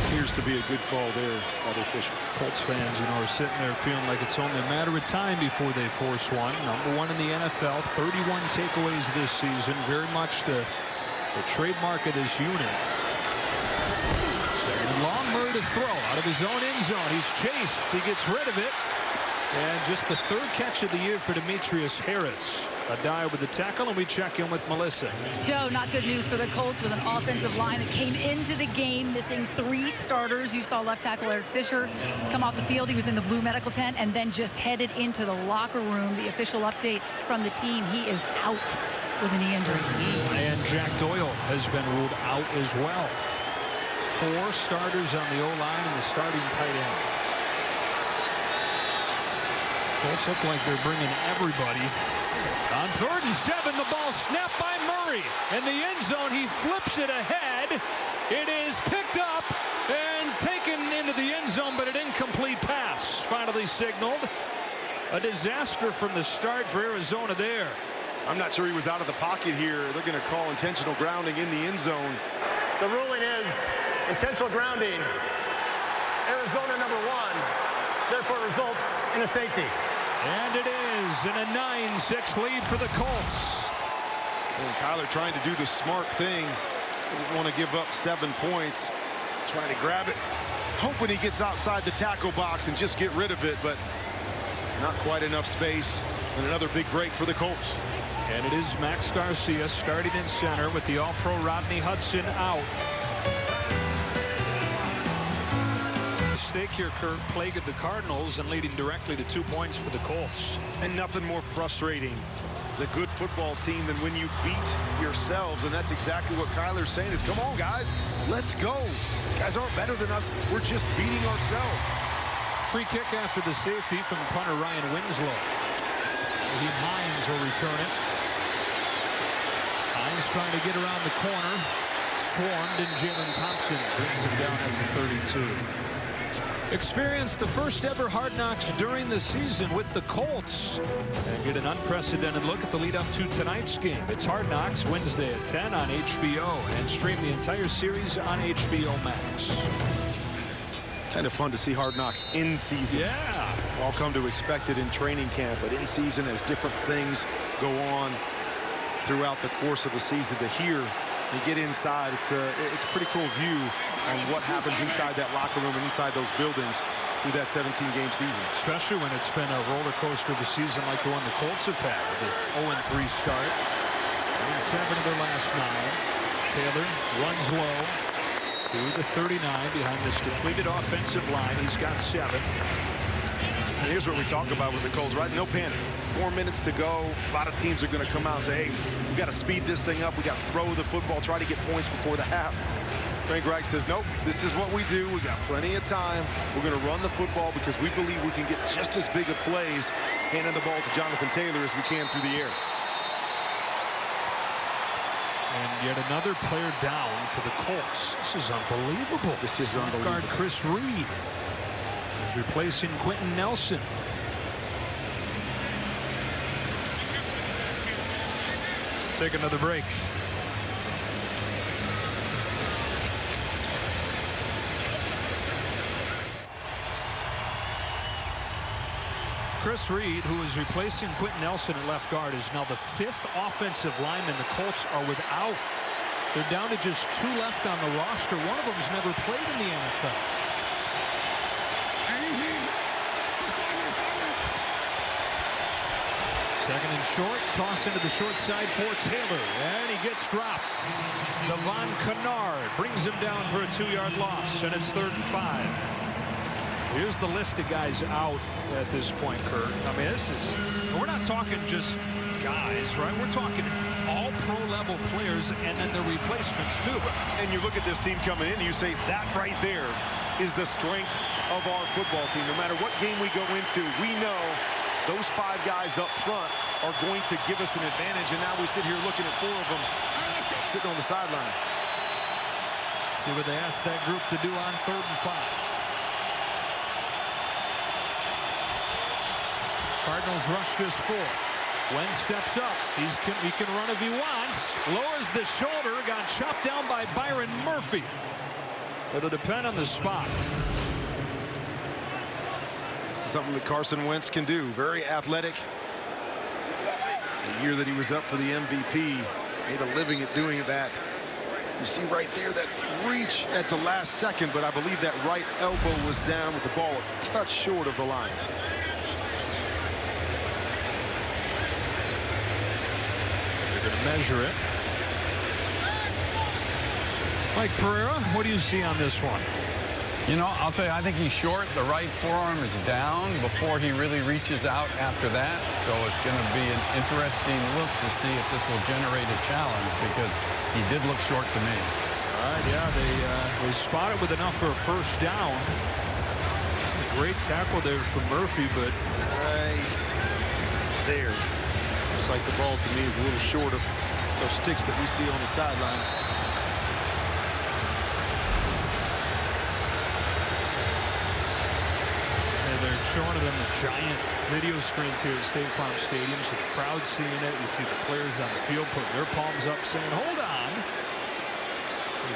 appears to be a good call there by the officials. Colts fans, you know, are sitting there feeling like it's only a matter of time before they force one. #1 in the NFL, 31 takeaways this season. Very much the trademark of this unit. Second and long, Murray to throw out of his own end zone. He's chased. He gets rid of it. And just the 3rd catch of the year for Demetrius Harris. A dive with the tackle, and we check in with Melissa. Joe, not good news for the Colts with an offensive line that came into the game missing 3 starters. You saw left tackle Eric Fisher come off the field. He was in the blue medical tent and then just headed into the locker room. The official update from the team, he is out with a knee injury. And Jack Doyle has been ruled out as well. 4 starters on the O-line and the starting tight end. Colts look like they're bringing everybody. On 3rd and 7, the ball snapped by Murray. In the end zone, he flips it ahead. It is picked up and taken into the end zone, but an incomplete pass finally signaled. A disaster from the start for Arizona there. I'm not sure he was out of the pocket here. They're going to call intentional grounding in the end zone. The ruling is intentional grounding. Arizona #1, therefore results in a safety. And it is in a 9-6 lead for the Colts. And Kyler trying to do the smart thing. Doesn't want to give up 7 points. Trying to grab it. Hoping he gets outside the tackle box and just get rid of it, but not quite enough space. And another big break for the Colts. And it is Max Garcia starting in center with the All-Pro Rodney Hudson out. Mistake here, Kurt, plagued the Cardinals and leading directly to 2 points for the Colts. And nothing more frustrating as a good football team than when you beat yourselves. And that's exactly what Kyler's saying is, come on, guys, let's go. These guys aren't better than us. We're just beating ourselves. Free kick after the safety from punter Ryan Winslow. Raheem Hines will return it. Hines trying to get around the corner. Swarmed, and Jalen Thompson brings him down at the 32. Experience the first ever Hard Knocks during the season with the Colts and get an unprecedented look at the lead up to tonight's game. It's Hard Knocks Wednesday at 10 on HBO and stream the entire series on HBO Max. Kind of fun to see Hard Knocks in season. Yeah. All come to expect it in training camp, but in season as different things go on throughout the course of the season. To hear and get inside, it's a pretty cool view on what happens inside that locker room and inside those buildings through that 17-game season. Especially when it's been a roller coaster of a season like the one the Colts have had. The 0-3 start. In 7 of their last 9. Taylor runs low to the 39 behind this depleted offensive line. He's got 7. And here's what we talk about with the Colts, right? No panic. 4 minutes to go. A lot of teams are going to come out and say, hey, we got to speed this thing up. We got to throw the football, try to get points before the half. Frank Reich says, nope, this is what we do. We got plenty of time. We're going to run the football because we believe we can get just as big of plays handing the ball to Jonathan Taylor as we can through the air. And yet another player down for the Colts. This is unbelievable. This is unbelievable. Guard Chris Reed is replacing Quentin Nelson. Take another break. Chris Reed, who is replacing Quentin Nelson at left guard, is now the 5th offensive lineman the Colts are without. They're down to just 2 left on the roster. One of them's never played in the NFL. Second and short, toss into the short side for Taylor, and he gets dropped. Devon Kennard brings him down for a 2-yard loss, and it's 3rd and 5. Here's the list of guys out at this point, Kurt. I mean, we're not talking just guys, right? We're talking all pro-level players and then the replacements too. And you look at this team coming in, and you say that right there is the strength of our football team. No matter what game we go into, we know those 5 guys up front are going to give us an advantage. And now we sit here looking at 4 of them sitting on the sideline. See what they asked that group to do on 3rd and 5. Cardinals rush just 4. Wentz steps up. He can run if he wants. Lowers the shoulder. Got chopped down by Byron Murphy. It'll depend on the spot. This is something that Carson Wentz can do. Very athletic. The year that he was up for the MVP, made a living at doing that. You see right there that reach at the last second, but I believe that right elbow was down with the ball a touch short of the line. They're going to measure it. Mike Pereira, what do you see on this one? You know, I'll tell you, I think he's short. The right forearm is down before he really reaches out after that. So it's going to be an interesting look to see if this will generate a challenge, because he did look short to me. All right, yeah, they spot it with enough for a first down. A great tackle there from Murphy, but Right there. Looks like the ball to me is a little short of those sticks that we see on the sideline. they're showing it on the giant video screens here at State Farm Stadium, so the crowd's seeing it. You see the players on the field putting their palms up saying, hold on.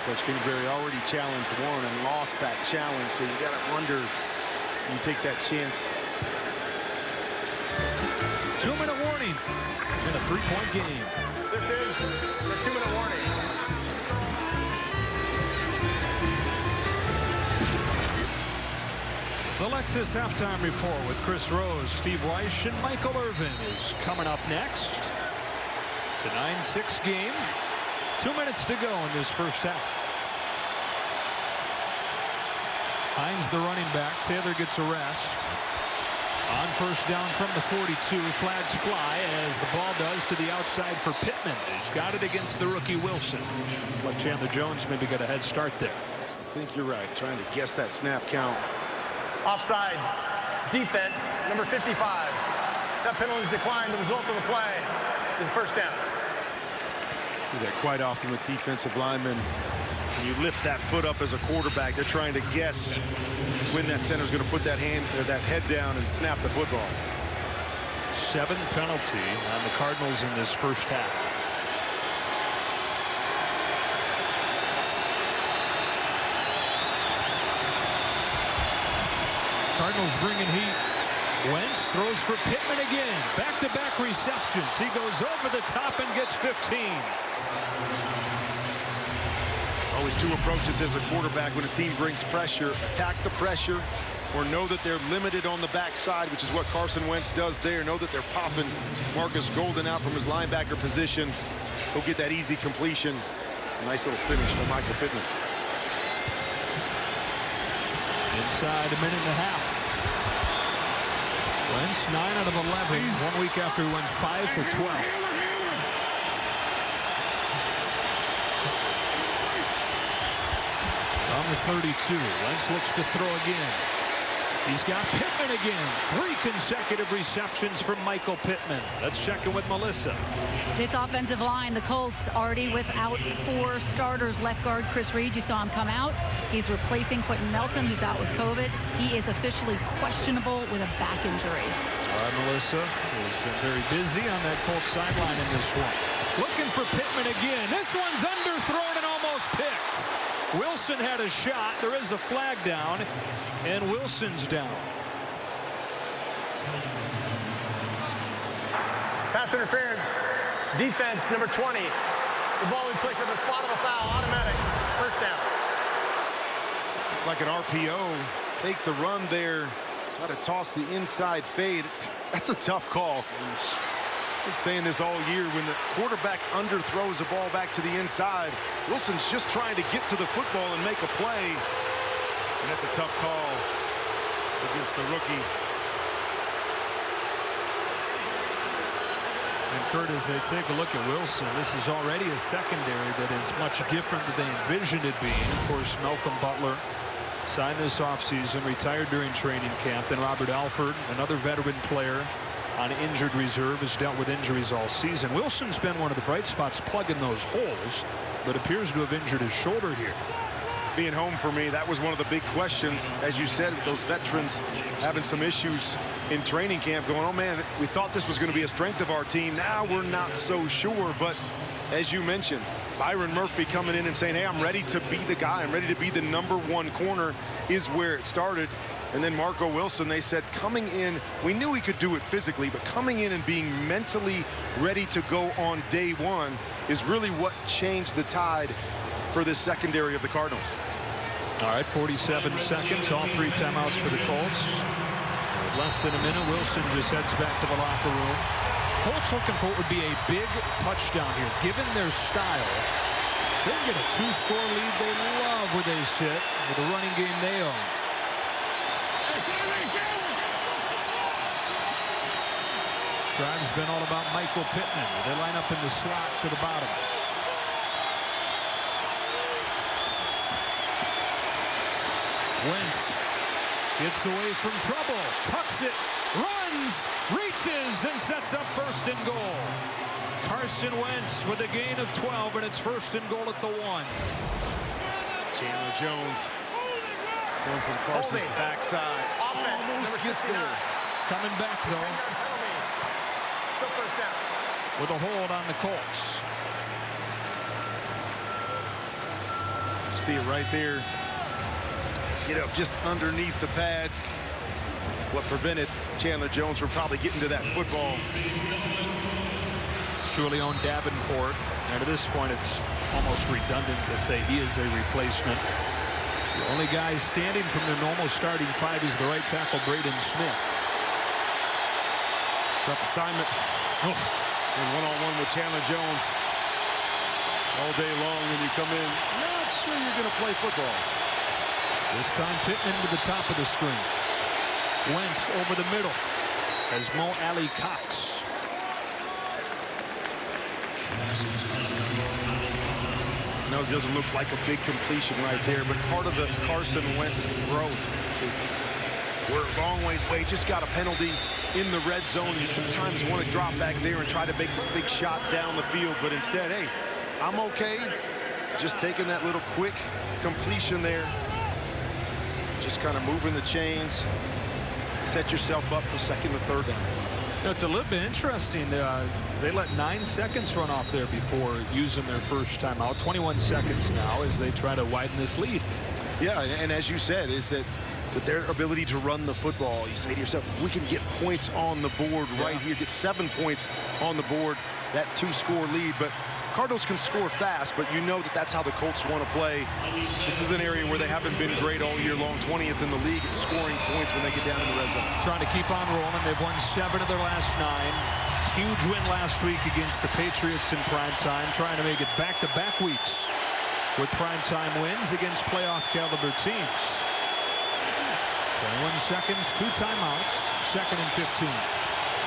Coach Kingsbury already challenged one and lost that challenge, so you got to wonder, you take that chance. 2-minute warning in a 3-point game. This is the 2-minute warning. The Lexus Halftime Report with Chris Rose, Steve Weish, and Michael Irvin is coming up next. It's a 9-6 game. 2 minutes to go in this first half. Hines, the running back. Taylor gets a rest. On first down from the 42, flags fly as the ball does to the outside for Pittman. He's got it against the rookie Wilson. But Chandler Jones maybe got a head start there. I think you're right, trying to guess that snap count. Offside defense, number 55. That penalty is declined. The result of the play is a first down. See that quite often with defensive linemen. When you lift that foot up as a quarterback, they're trying to guess when that center is going to put that hand or that head down and snap the football. 7th penalty on the Cardinals in this first half. Cardinals bringing heat. Wentz throws for Pittman again. Back-to-back receptions. He goes over the top and gets 15. Always two approaches as a quarterback when a team brings pressure. Attack the pressure or know that they're limited on the backside, which is what Carson Wentz does there. Know that they're popping Marcus Golden out from his linebacker position. He'll get that easy completion. Nice little finish from Michael Pittman. Inside a minute and a half. Wentz 9 out of 11. 1 week after he went 5 for 12. On the 32, Wentz looks to throw again. He's got Pittman again. 3 consecutive receptions from Michael Pittman. Let's check in with Melissa. This offensive line, the Colts already without 4 starters. Left guard Chris Reed, you saw him come out. He's replacing Quentin Nelson, who's out with COVID. He is officially questionable with a back injury. All right, Melissa, who's been very busy on that Colts sideline in this one. Looking for Pittman again. This one's underthrown and almost picked. Wilson had a shot. There is a flag down, and Wilson's down. Pass interference. Defense, number 20. The ball we placed at the spot of a foul. Automatic. First down. Like an RPO. Fake the run there. Try to toss the inside fade. That's a tough call. I've been saying this all year. When the quarterback underthrows a ball back to the inside, Wilson's just trying to get to the football and make a play. And that's a tough call against the rookie. And Kurt, as they take a look at Wilson, this is already a secondary that is much different than they envisioned it being. Of course, Malcolm Butler signed this offseason, retired during training camp. Then Robert Alford, another veteran player on injured reserve, has dealt with injuries all season. Wilson's been one of the bright spots plugging those holes, but appears to have injured his shoulder here. Being home for me, that was one of the big questions. As you said, with those veterans having some issues in training camp, going, oh man, we thought this was going to be a strength of our team. Now we're not so sure. But as you mentioned, Byron Murphy coming in and saying, hey, I'm ready to be the guy. I'm ready to be the #1 corner is where it started. And then Marco Wilson, they said, coming in, we knew he could do it physically, but coming in and being mentally ready to go on day one is really what changed the tide for this secondary of the Cardinals. All right, 47 seconds, all 3 timeouts for the Colts. Less than a minute, Wilson just heads back to the locker room. Colts looking for what would be a big touchdown here. Given their style, if they can get a 2-score lead, they love where they sit with the running game they own. Drive's been all about Michael Pittman. They line up in the slot to the bottom. Wentz gets away from trouble, tucks it, runs, reaches, and sets up 1st and goal. Carson Wentz with a gain of 12, and it's 1st and goal at the 1. Chandler Jones going from Carson's backside. Almost gets there. Coming back, though. Still 1st down. With a hold on the Colts. See it right there. Get up just underneath the pads. What prevented Chandler Jones from probably getting to that football. Julian Davenport. And at this point, it's almost redundant to say he is a replacement. The only guy standing from their normal starting 5 is the right tackle, Braden Smith. Tough assignment. Oh. And one-on-one with Chandler Jones. All day long when you come in, not sure you're going to play football. This time Pittman to the top of the screen. Wentz over the middle as Mo Ali Cox. No, it doesn't look like a big completion right there, but part of the Carson Wentz growth is we're a long ways away. Just got a penalty in the red zone. You sometimes want to drop back there and try to make the big shot down the field, but instead, hey, I'm okay. Just taking that little quick completion there. Just kind of moving the chains. Set yourself up for 2nd or 3rd down. You know, it's a little bit interesting. They let 9 seconds run off there before using their first timeout. 21 seconds now as they try to widen this lead. Yeah, and as you said, is that with their ability to run the football, you say to yourself, we can get points on the board right here, get 7 points on the board, that 2-score lead. But Cardinals can score fast, but you know that that's how the Colts want to play. This is an area where they haven't been great all year long. 20th in the league at scoring points when they get down in the red zone. Trying to keep on rolling. They've won 7 of their last 9. Huge win last week against the Patriots in primetime. Trying to make it back-to-back weeks with primetime wins against playoff caliber teams. 21 seconds, 2 timeouts, 2nd and 15.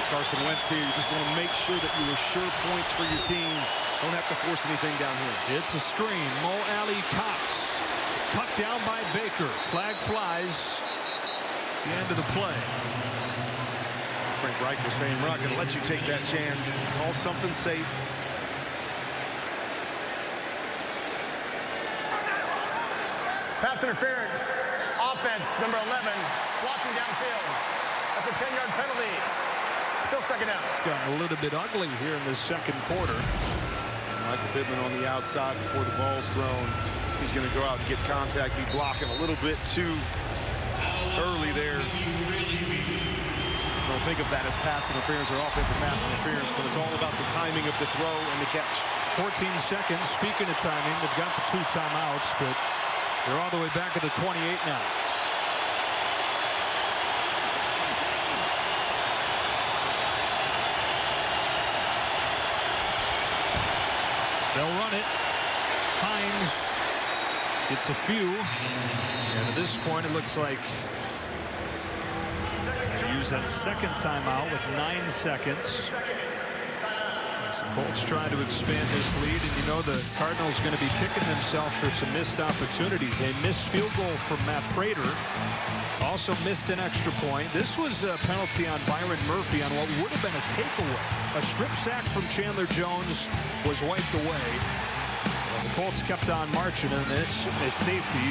Carson Wentz here, you just want to make sure that you assure points for your team. Don't have to force anything down here. It's a screen. Mo Ali Cox cut down by Baker. Flag flies. The end of the play. Frank Reich was saying, we're not going to let you take that chance. Call something safe. Pass interference. Offense, number 11, blocking downfield. That's a 10-yard penalty. Still 2nd down. It's gotten a little bit ugly here in the 2nd quarter. Michael Pittman on the outside before the ball's thrown. He's going to go out and get contact, be blocking a little bit too early there. Don't think of that as pass interference or offensive pass interference, but it's all about the timing of the throw and the catch. 14 seconds. Speaking of timing, they've got the 2 timeouts, but they're all the way back at the 28 now. They'll run it. Hines gets a few. And at this point, it looks like they use that 2nd timeout with 9 seconds. Colts trying to expand this lead, and you know the Cardinals are going to be kicking themselves for some missed opportunities. A missed field goal from Matt Prater. Also missed an extra point. This was a penalty on Byron Murphy on what would have been a takeaway. A strip sack from Chandler Jones was wiped away. Well, the Colts kept on marching, and this a safety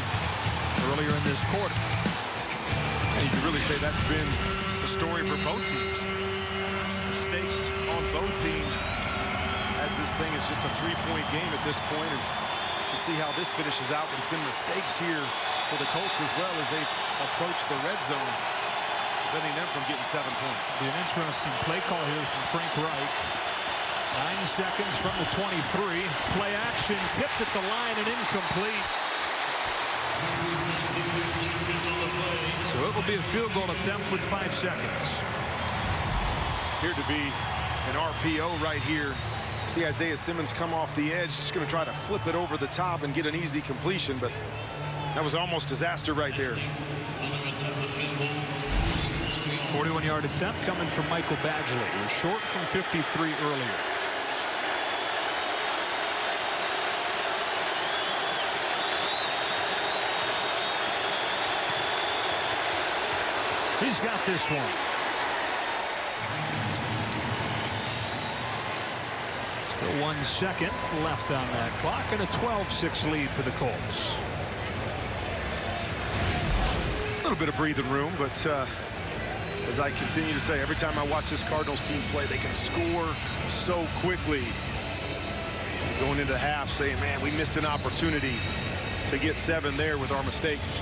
earlier in this quarter. And you can really say that's been the story for both teams. Mistakes on both teams, as this thing is just a three-point game at this point, and to see how this finishes out. But it's been mistakes here for the Colts as well as they've approached the red zone, preventing them from getting 7 points. Be an interesting play call here from Frank Reich. 9 seconds from the 23. Play action tipped at the line and incomplete. So it will be a field goal attempt with 5 seconds. Appeared to be an RPO right here. See Isaiah Simmons come off the edge, just going to try to flip it over the top and get an easy completion, but that was almost disaster right there. 41-yard attempt coming from Michael Badgley. He was short from 53 earlier. He's got this one. Still 1 second left on that clock, and a 12-6 lead for the Colts. A little bit of breathing room, but as I continue to say, every time I watch this Cardinals team play, they can score so quickly. Going into half saying, man, we missed an opportunity to get 7 there with our mistakes.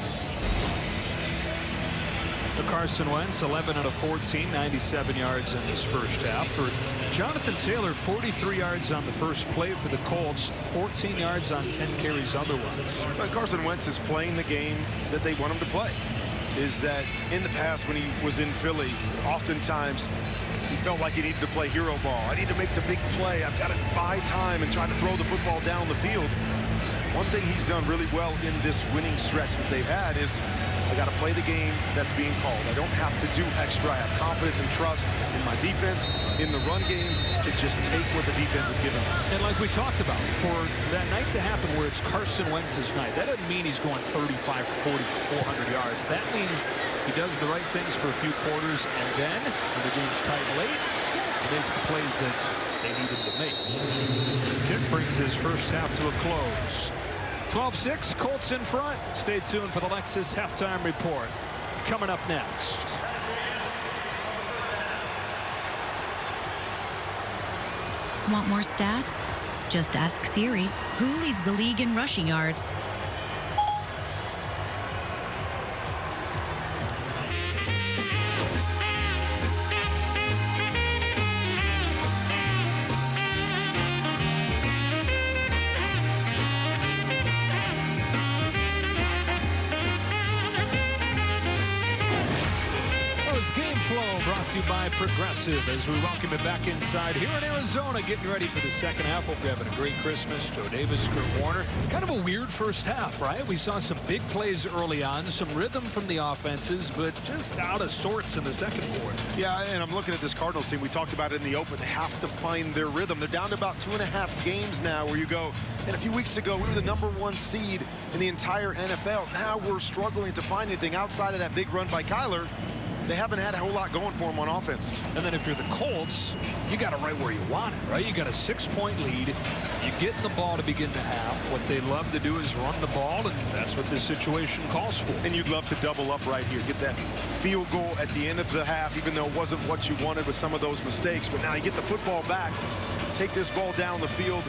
Carson Wentz, 11 out of 14, 97 yards in this first half. For Jonathan Taylor, 43 yards on the first play for the Colts, 14 yards on 10 carries otherwise. But Carson Wentz is playing the game that they want him to play. Is that in the past when he was in Philly, oftentimes he felt like he needed to play hero ball. I need to make the big play. I've got to buy time and try to throw the football down the field. One thing he's done really well in this winning stretch that they've had is I got to play the game that's being called. I don't have to do extra. I have confidence and trust in my defense, in the run game, to just take what the defense is giving me. And like we talked about, for that night to happen where it's Carson Wentz's night, that doesn't mean he's going 35 for 40 for 400 yards. That means he does the right things for a few quarters, and then when the game's tight late, he makes the plays that they need him to make. This kick brings his first half to a close. 12-6, Colts in front. Stay tuned for the Lexus halftime report. Coming up next. Want more stats? Just ask Siri. Who leads the league in rushing yards? Brought to you by Progressive as we welcome it back inside here in Arizona, getting ready for the second half. Hope you're having a great Christmas. Joe Davis, Kurt Warner. Kind of a weird first half, right? We saw some big plays early on, some rhythm from the offenses, but just out of sorts in the second quarter. Yeah, and I'm looking at this Cardinals team. We talked about it in the open. They have to find their rhythm. They're down to about 2.5 games now where you go, and a few weeks ago, we were the #1 seed in the entire NFL. Now we're struggling to find anything outside of that big run by Kyler. They haven't had a whole lot going for them on offense. And then if you're the Colts, you got it right where you want it, right? You got a 6-point lead. You get the ball to begin the half. What they love to do is run the ball, and that's what this situation calls for. And you'd love to double up right here. Get that field goal at the end of the half, even though it wasn't what you wanted with some of those mistakes. But now you get the football back, take this ball down the field,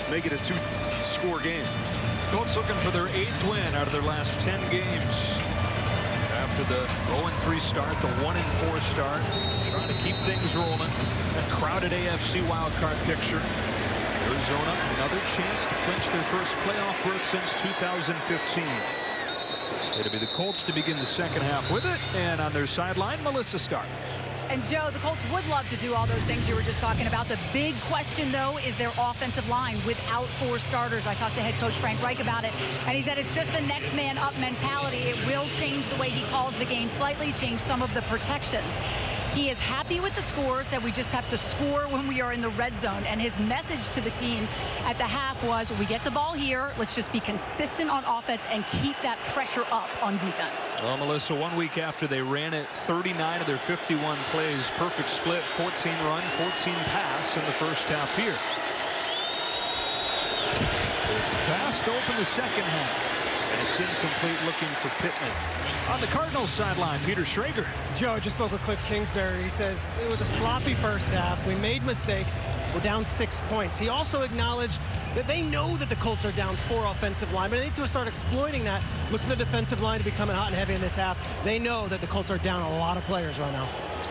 make it a 2-score game. Colts looking for their 8th win out of their last 10 games. After the 0-3 start, the 1-4 start, trying to keep things rolling. A crowded AFC wildcard picture. Arizona, another chance to clinch their first playoff berth since 2015. It'll be the Colts to begin the second half with it, and on their sideline, Melissa Stark. And Joe, the Colts would love to do all those things you were just talking about. The big question, though, is their offensive line without 4 starters. I talked to head coach Frank Reich about it, and he said it's just the next man up mentality. It will change the way he calls the game slightly, change some of the protections. He is happy with the score, said we just have to score when we are in the red zone. And his message to the team at the half was, we get the ball here, let's just be consistent on offense and keep that pressure up on defense. Well, Melissa, 1 week after they ran it, 39 of their 51 plays, perfect split, 14 run, 14 pass in the first half here. It's passed open the second half, and it's incomplete, looking for Pittman. On the Cardinals sideline, Peter Schrager. Joe, I just spoke with Cliff Kingsbury. He says it was a sloppy first half. We made mistakes. We're down 6 points. He also acknowledged that they know that the Colts are down 4 offensive linemen. They need to start exploiting that. Look for the defensive line to be coming hot and heavy in this half. They know that the Colts are down a lot of players right now.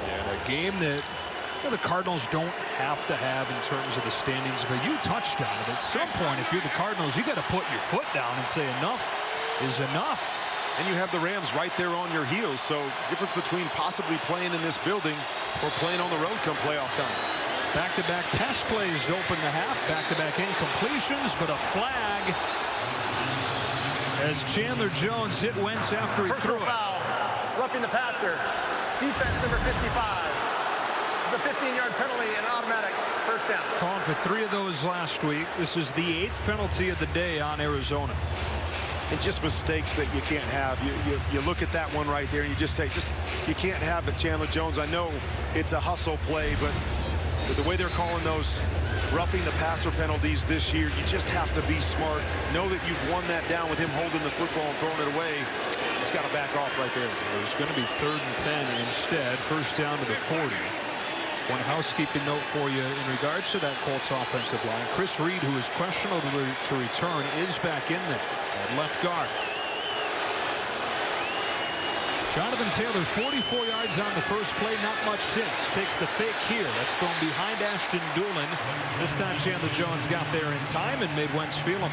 Yeah, a game that the Cardinals don't have to have in terms of the standings, but you touched on it. At some point, if you're the Cardinals, you got to put your foot down and say enough is enough. And you have the Rams right there on your heels. So difference between possibly playing in this building or playing on the road come playoff time. Back-to-back pass plays to open the half. Back-to-back incompletions, but a flag as Chandler Jones hit Wentz after he threw it. Foul. Roughing the passer. Defense number 55. It's a 15-yard penalty and automatic first down. Calling for 3 of those last week. This is the 8th penalty of the day on Arizona. And just mistakes that you can't have. You look at that one right there and you just say, you can't have it, Chandler Jones. I know it's a hustle play, but the way they're calling those roughing the passer penalties this year, you just have to be smart. Know that you've won that down with him holding the football and throwing it away. He's got to back off right there. It was going to be 3rd and 10 instead. First down to the 40. One housekeeping note for you in regards to that Colts offensive line. Chris Reed, who is questionable to return, is back in there at left guard. Jonathan Taylor, 44 yards on the first play, not much since. Takes the fake here. That's thrown behind Ashton Doolin. This time Chandler Jones got there in time and made Wentz feel him.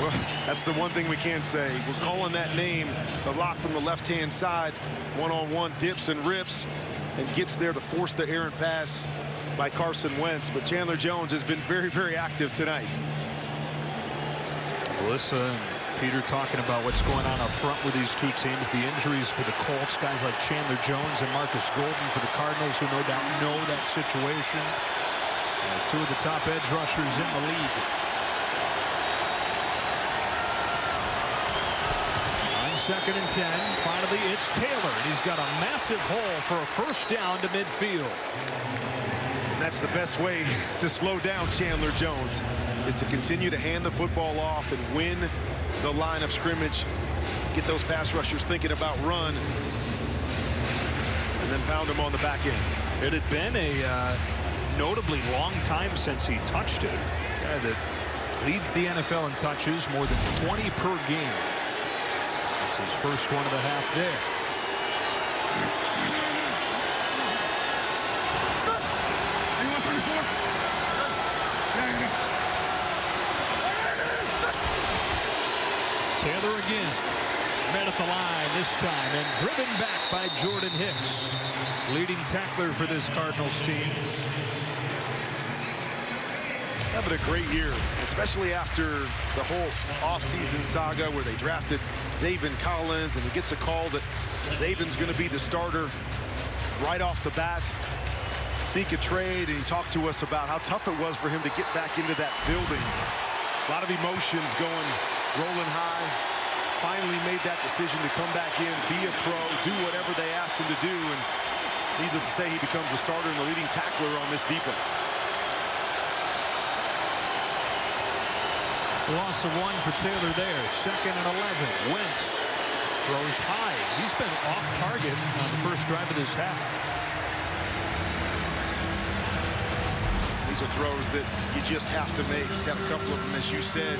Well, that's the one thing we can't say. We're calling that name a lot from the left-hand side. One-on-one dips and rips and gets there to force the errant pass by Carson Wentz. But Chandler Jones has been very, very active tonight. Melissa and Peter talking about what's going on up front with these two teams. The injuries for the Colts, guys like Chandler Jones and Marcus Golden for the Cardinals, who no doubt know that situation. Two of the top edge rushers in the league. On 2nd and 10, finally it's Taylor. He's got a massive hole for a first down to midfield. And that's the best way to slow down Chandler Jones, is to continue to hand the football off and win the line of scrimmage. Get those pass rushers thinking about run, and then pound them on the back end. It had been a notably long time since he touched it. A guy that leads the NFL in touches, more than 20 per game. That's his first one of the half there. Taylor again, met at the line this time and driven back by Jordan Hicks, leading tackler for this Cardinals team. Having a great year, especially after the whole offseason saga where they drafted Zaven Collins, and he gets a call that Zaven's going to be the starter right off the bat. Seek a trade, and he talked to us about how tough it was for him to get back into that building. A lot of emotions going, rolling high. Finally made that decision to come back in, be a pro, do whatever they asked him to do, and needless to say, he becomes the starter and the leading tackler on this defense. Loss of 1 for Taylor there. 2nd and 11. Wentz throws high. He's been off target on the first drive of this half. These are throws that you just have to make. He's had a couple of them, as you said.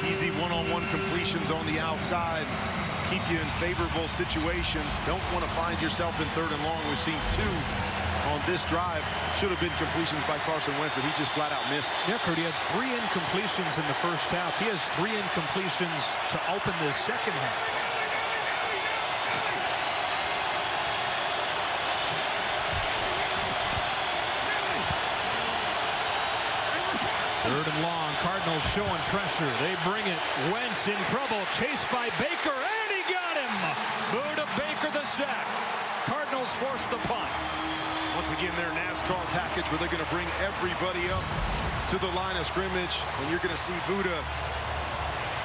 Easy one-on-one completions on the outside. Keep you in favorable situations. Don't want to find yourself in 3rd and long. We've seen 2 on this drive. Should have been completions by Carson Wentz that he just flat out missed. Yeah, Kurt, he had 3 incompletions in the first half. He has 3 incompletions to open this second half. Third and long. Cardinals showing pressure. They bring it. Wentz in trouble. Chased by Baker, and he got him. Buda Baker the sack. force the punt. Once again, their NASCAR package where they're going to bring everybody up to the line of scrimmage. And you're going to see Buda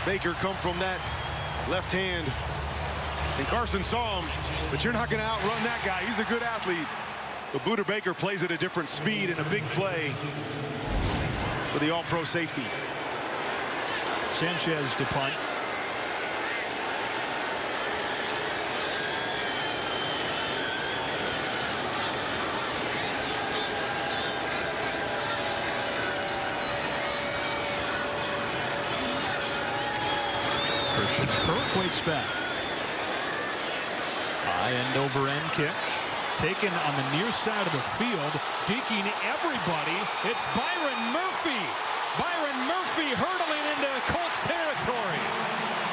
Baker come from that left hand. And Carson saw him, but you're not going to outrun that guy. He's a good athlete. But Buda Baker plays at a different speed and a big play for the all-pro safety. Sanchez to punt. Christian Kirk waits back. High end over end kick. Taken on the near side of the field. Deking everybody. It's Byron Murphy. Byron Murphy hurtling into Colts territory.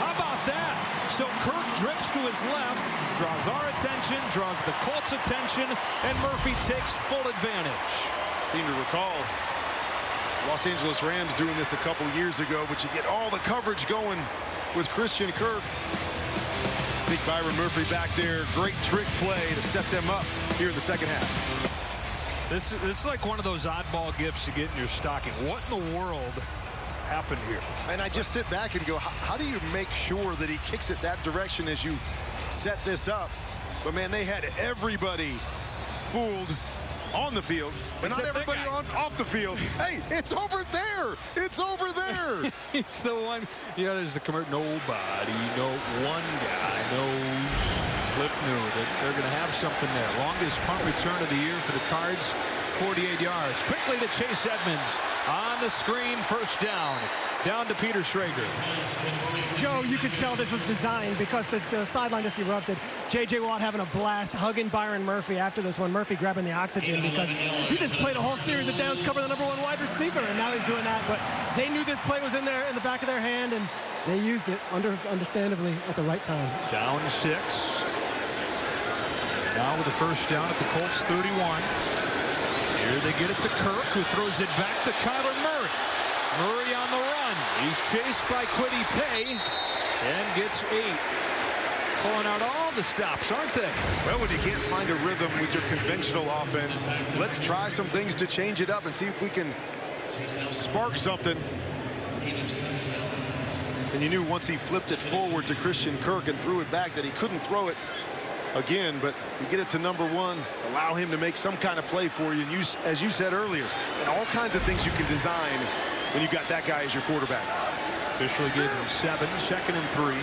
How about that? So Kirk drifts to his left, draws our attention, draws the Colts' attention, and Murphy takes full advantage. Seem to recall Los Angeles Rams doing this a couple years ago, but you get all the coverage going with Christian Kirk. Sneak Byron Murphy back there. Great trick play to set them up here in the second half. This is like one of those oddball gifts you get in your stocking. What in the world happened here? And I just sit back and go, how do you make sure that he kicks it that direction as you set this up? But, man, they had everybody fooled on the field, but not everybody off the field. Hey, it's over there. It's over there. It's the one. You know, there's the commercial. Nobody, no one guy knows. Cliff knew that they're going to have something there. Longest punt return of the year for the Cards, 48 yards. Quickly to Chase Edmonds. On the screen, first down. Down to Peter Schrager. Joe, you could tell this was designed because the sideline just erupted. J.J. Watt having a blast, hugging Byron Murphy after this one. Murphy grabbing the oxygen because he just played a whole series of downs, covering the #1 wide receiver, and now he's doing that. But they knew this play was in there in the back of their hand, and they used it understandably at the right time. Down 6. Now with the first down at the Colts 31. Here they get it to Kirk, who throws it back to Kyler Murray. Murray on the run. He's chased by Kwity Paye and gets 8. Pulling out all the stops, aren't they? Well, when you can't find a rhythm with your conventional offense, let's try some things to change it up and see if we can spark something. And you knew once he flipped it forward to Christian Kirk and threw it back that he couldn't throw it again, but you get it to #1, allow him to make some kind of play for you, and use, as you said earlier, and all kinds of things you can design when you got that guy as your quarterback. Officially gave him 7, 2nd and 3.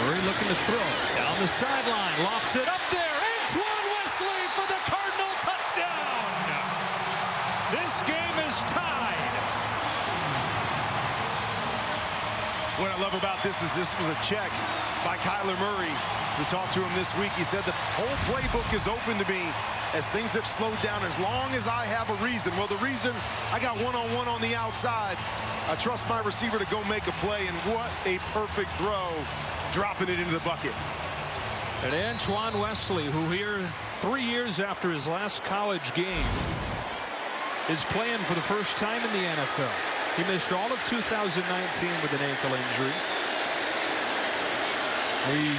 Murray looking to throw down the sideline, lofts it up there. Antoine Wesley for the Cardinal touchdown. This game is tied. What I love about this is this was a check by Kyler Murray. We talked to him this week. He said the whole playbook is open to me as things have slowed down as long as I have a reason. Well, the reason I got one-on-one on the outside. I trust my receiver to go make a play, and what a perfect throw, dropping it into the bucket. And Antoine Wesley, who here 3 years after his last college game is playing for the first time in the NFL. He missed all of 2019 with an ankle injury. He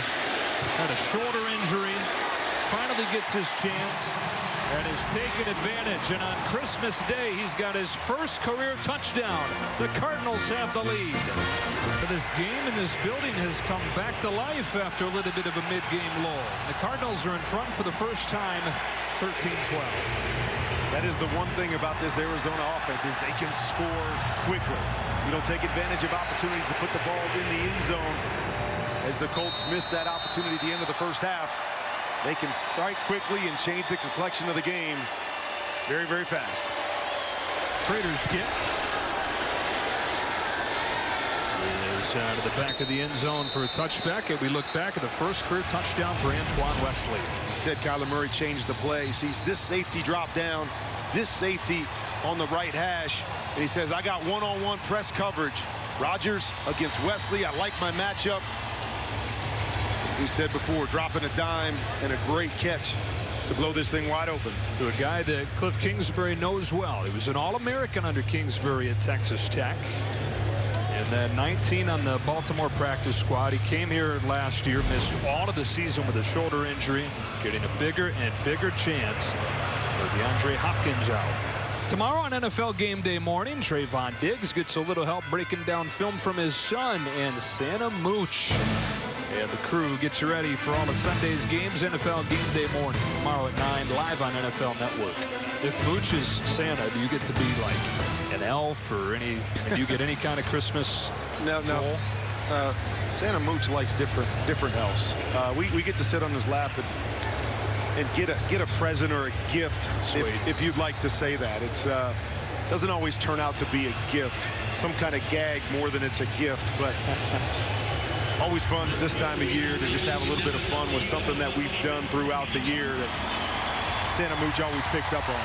had a shoulder injury, finally gets his chance, and has taken advantage. And on Christmas Day, he's got his first career touchdown. The Cardinals have the lead. So this game in this building has come back to life after a little bit of a mid-game lull. The Cardinals are in front for the first time, 13-12. That is the one thing about this Arizona offense is they can score quickly. You don't take advantage of opportunities to put the ball in the end zone. As the Colts missed that opportunity at the end of the first half, they can strike quickly and change the complexion of the game very, very fast. Prater's kick is out of the back of the end zone for a touchback, and we look back at the first career touchdown for Antoine Wesley. He said Kyler Murray changed the play. He sees this safety drop down, this safety on the right hash, and he says, I got one-on-one press coverage. Rodgers against Wesley, I like my matchup. As we said before, dropping a dime and a great catch to blow this thing wide open. To a guy that Cliff Kingsbury knows well. He was an All-American under Kingsbury at Texas Tech. And then 19 on the Baltimore practice squad. He came here last year, missed all of the season with a shoulder injury, getting a bigger and bigger chance for DeAndre Hopkins out. Tomorrow on NFL Game Day morning, Trayvon Diggs gets a little help breaking down film from his son and Santa Mooch. And the crew gets you ready for all of Sunday's games. NFL Game Day morning tomorrow at 9, live on NFL Network. If Mooch is Santa, do you get to be like an elf or any? Do you get any kind of Christmas? No. Santa Mooch likes different elves. We get to sit on his lap and get a present or a gift, if you'd like to say that. It's doesn't always turn out to be a gift. Some kind of gag more than it's a gift, but. Always fun this time of year to just have a little bit of fun with something that we've done throughout the year that Santa Mooch always picks up on.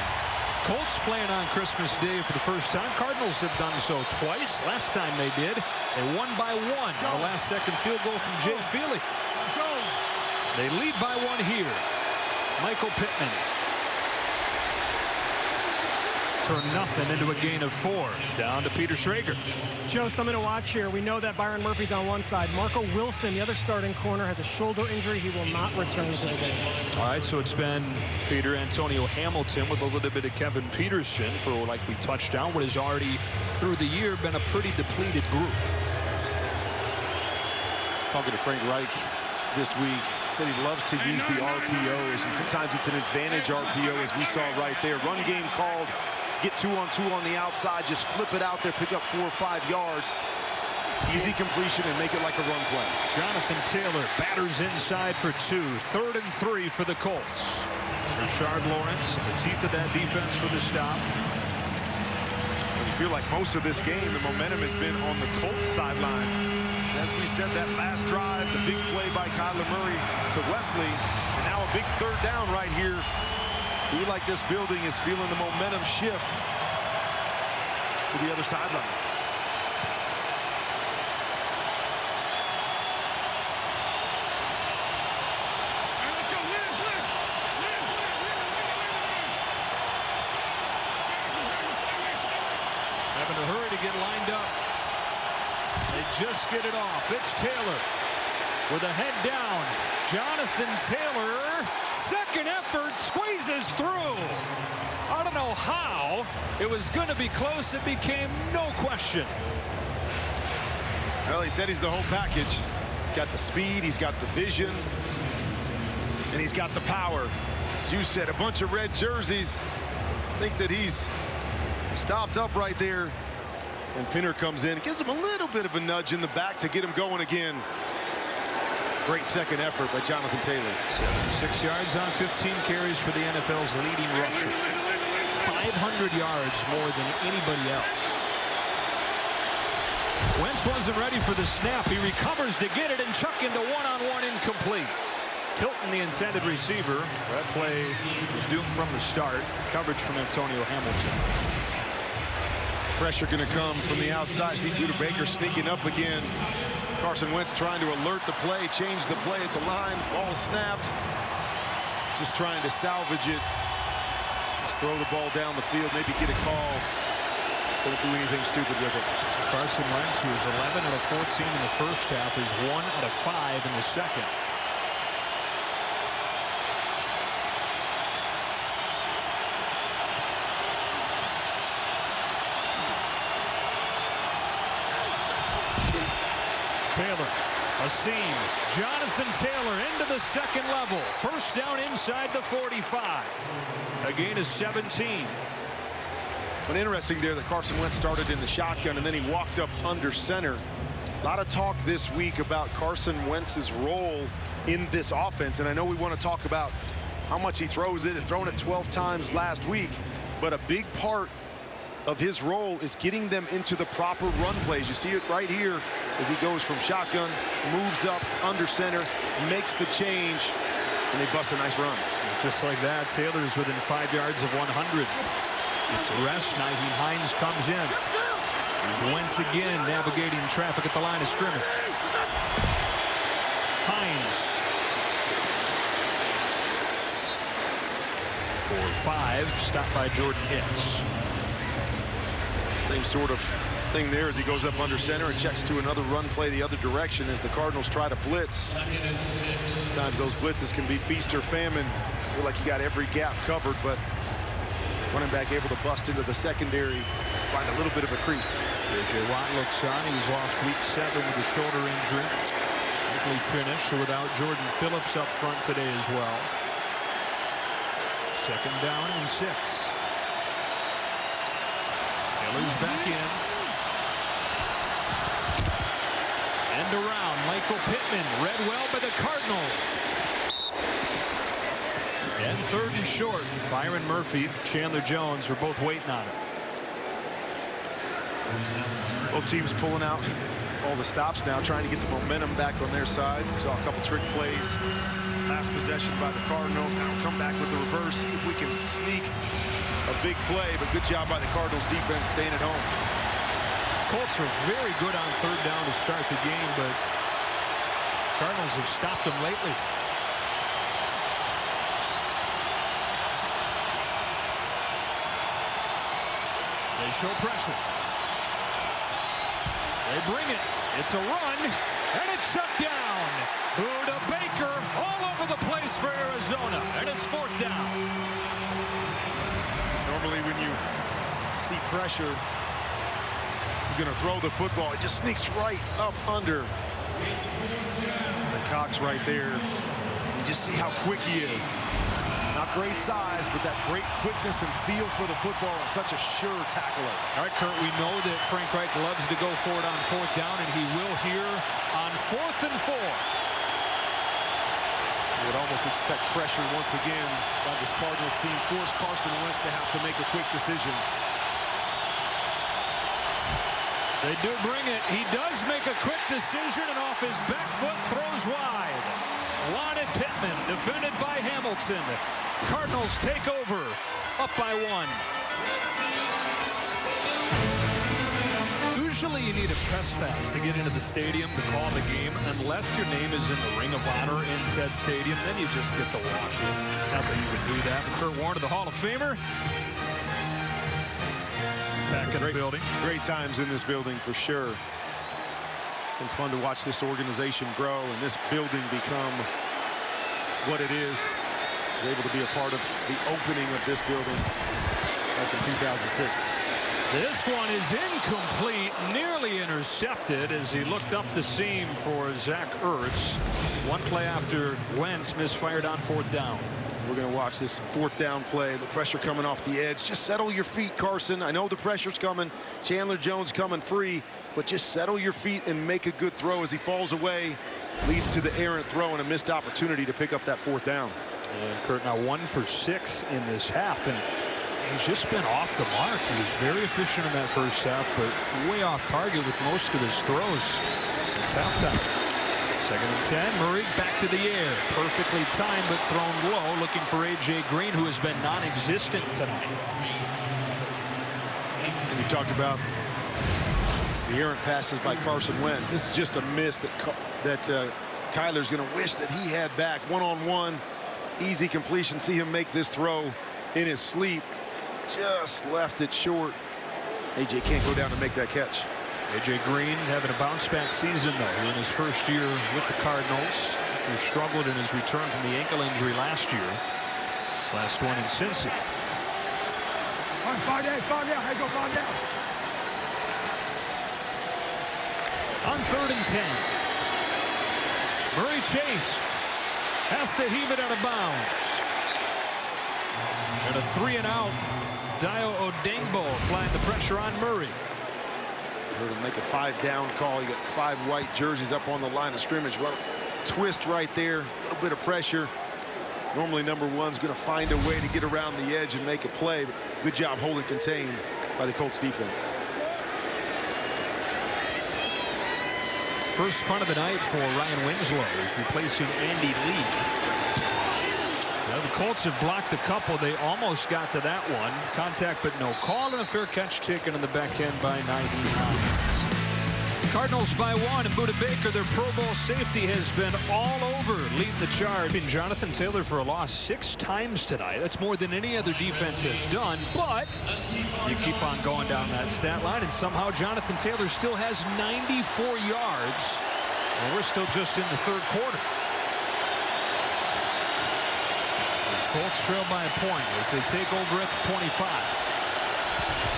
Colts playing on Christmas Day for the first time. Cardinals have done so twice. Last time they did, they won by 1 on a last-second field goal from Jay Feely. They lead by 1 here. Michael Pittman. Turn nothing into a gain of 4. Down to Peter Schrager. Joe, something to watch here. We know that Byron Murphy's on one side. Marco Wilson, the other starting corner, has a shoulder injury. He will not return to the game. All right, so it's been Peter Antonio Hamilton with a little bit of Kevin Peterson for, like we touched on, what has already, through the year, been a pretty depleted group. Talking to Frank Reich this week, said he loves to use the RPOs, and sometimes it's an advantage RPO, as we saw right there. Run game called. Get 2-on-2 on the outside, just flip it out there, pick up 4 or 5 yards. Easy completion and make it like a run play. Jonathan Taylor batters inside for 2. 3rd and 3 for the Colts. Rashard Lawrence in the teeth of that defense with a stop. You feel like most of this game, the momentum has been on the Colts sideline. As we said, that last drive, the big play by Kyler Murray to Wesley, and now a big 3rd down right here. Feel like this building is feeling the momentum shift to the other sideline. Having to hurry to get lined up. They just get it off. It's Taylor with a head down. Jonathan Taylor, second effort, squeezes through. I don't know how. It was going to be close. It became no question. Well, he said he's the whole package. He's got the speed, he's got the vision, and he's got the power. As you said, a bunch of red jerseys. I think that he's stopped up right there. And Pinner comes in, gives him a little bit of a nudge in the back to get him going again. Great second effort by Jonathan Taylor. 76 yards on 15 carries for the NFL's leading rusher. 500 yards more than anybody else. Wentz wasn't ready for the snap. He recovers to get it and chuck into one-on-one incomplete. Hilton, the intended receiver. That play was doomed from the start. Coverage from Antonio Hamilton. Pressure going to come from the outside. See Buda Baker sneaking up again. Carson Wentz trying to alert the play, change the play at the line. Ball snapped. Just trying to salvage it. Just throw the ball down the field, maybe get a call. Just don't do anything stupid with it. Carson Wentz, who was 11 out of 14 in the first half, is 1 out of 5 in the second. Taylor, a seam. Jonathan Taylor into the second level. First down inside the 45. A gain of 17. But interesting there that Carson Wentz started in the shotgun and then he walked up under center. A lot of talk this week about Carson Wentz's role in this offense. And I know we want to talk about how much he throws it and thrown it 12 times last week. But a big part of his role is getting them into the proper run plays. You see it right here as he goes from shotgun, moves up under center, makes the change, and they bust a nice run. Just like that, Taylor's within 5 yards of 100. It's a rest. Nyheim Hines comes in. Here's Wentz again navigating traffic at the line of scrimmage. Hines. for 5. Stopped by Jordan Hicks. Same sort of thing there as he goes up under center and checks to another run play the other direction as the Cardinals try to blitz. Sometimes those blitzes can be feast or famine. I feel like he got every gap covered, but running back able to bust into the secondary, find a little bit of a crease. J.J. Watt looks on. He was lost week 7 with a shoulder injury. Likely finish without Jordan Phillips up front today as well. 2nd down and 6. Taylor's back in. End around. Michael Pittman read well by the Cardinals. And 3rd and short. Byron Murphy, Chandler Jones were both waiting on it. Both teams pulling out all the stops now, trying to get the momentum back on their side. Saw a couple trick plays. Last possession by the Cardinals. Now come back with the reverse. See if we can sneak a big play, but good job by the Cardinals defense staying at home. Colts are very good on 3rd down to start the game, but Cardinals have stopped them lately. They show pressure. They bring it. It's a run, and it's shut down. Buda Baker all over the place for Arizona, and it's 4th down. Normally when you see pressure, you're going to throw the football. It just sneaks right up under the Cox right there. You just see how quick he is. Not great size, but that great quickness and feel for the football and such a sure tackler. All right, Kurt, we know that Frank Reich loves to go for it on 4th down, and he will here on 4th and 4. You would almost expect pressure once again by this Cardinals team. Force Carson Wentz to have to make a quick decision. They do bring it. He does make a quick decision, and off his back foot throws wide. Wanted Pittman, defended by Hamilton. Cardinals take over, up by 1. Usually you need a press pass to get into the stadium to call the game, unless your name is in the Ring of Honor in said stadium. Then you just get to walk in. Not that you would do that. But Kurt Warner, the Hall of Famer, back in the building. Great times in this building for sure. And fun to watch this organization grow and this building become what it is. I was able to be a part of the opening of this building back in 2006. This one is incomplete, nearly intercepted as he looked up the seam for Zach Ertz. One play after Wentz misfired on 4th down. We're going to watch this 4th down play. The pressure coming off the edge. Just settle your feet, Carson. I know the pressure's coming. Chandler Jones coming free, but just settle your feet and make a good throw as he falls away. Leads to the errant throw and a missed opportunity to pick up that 4th down. And Kurt now 1 for 6 in this half, and he's just been off the mark. He was very efficient in that first half, but way off target with most of his throws since halftime. 2nd and 10. Murray back to the air. Perfectly timed, but thrown low. Looking for A.J. Green, who has been non-existent tonight. And you talked about the errant passes by Carson Wentz. This is just a miss that Kyler's going to wish that he had back. One-on-one, easy completion. See him make this throw in his sleep. Just left it short. A.J. can't go down and make that catch. A.J. Green having a bounce-back season, though, in his first year with the Cardinals. He struggled in his return from the ankle injury last year. His last one in Cincy. On 3rd and 10. Murray chased. Has to heave it out of bounds. And a 3-and-out. Dio Odengbo applying the pressure on Murray. To make a 5-down call. You got 5 white jerseys up on the line of scrimmage. Well, twist right there. A little bit of pressure. Normally number 1's going to find a way to get around the edge and make a play. But good job holding contained by the Colts defense. First punt of the night for Ryan Winslow, who's replacing Andy Lee. Well, the Colts have blocked a couple. They almost got to that one. Contact but no call, and a fair catch taken in the back end by Naheem Hines. Cardinals by 1, and Budda Baker, their Pro Bowl safety, has been all over leading the charge. Jonathan Taylor for a loss 6 times tonight. That's more than any other defense has done, but you keep on going down that stat line, and somehow Jonathan Taylor still has 94 yards, and we're still just in the third quarter. As Colts trail by a point as they take over at the 25.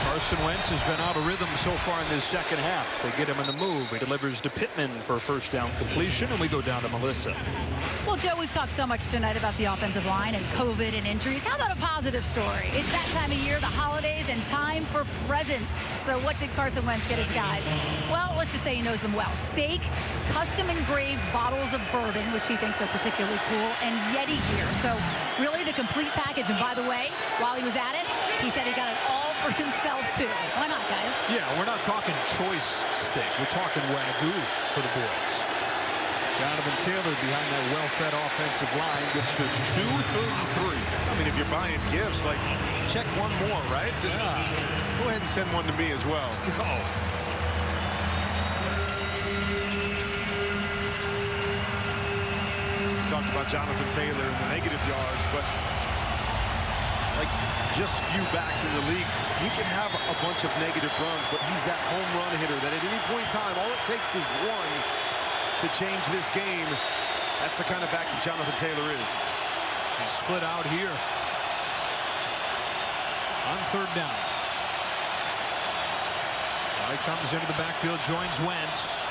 Carson Wentz has been out of rhythm so far in this second half. They get him in the move. He delivers to Pittman for a first down completion, and we go down to Melissa. Well, Joe, we've talked so much tonight about the offensive line and COVID and injuries. How about a positive story? It's that time of year, the holidays, and time for presents. So what did Carson Wentz get his guys? Well, let's just say he knows them well. Steak, custom engraved bottles of bourbon, which he thinks are particularly cool, and Yeti gear. So really the complete package. And by the way, while he was at it, he said he got it all for himself too. Why not, guys? Yeah, we're not talking choice steak. We're talking Wagyu for the boys. Jonathan Taylor behind that well-fed offensive line gets just 233. I mean, if you're buying gifts, like, check one more, right? Just go ahead and send one to me as well. Let's go. We talked about Jonathan Taylor and the negative yards, but like just a few backs in the league, he can have a bunch of negative runs, but he's that home run hitter that at any point in time, all it takes is one to change this game. That's the kind of back that Jonathan Taylor is. He's split out here on third down. Now he comes into the backfield, joins Wentz.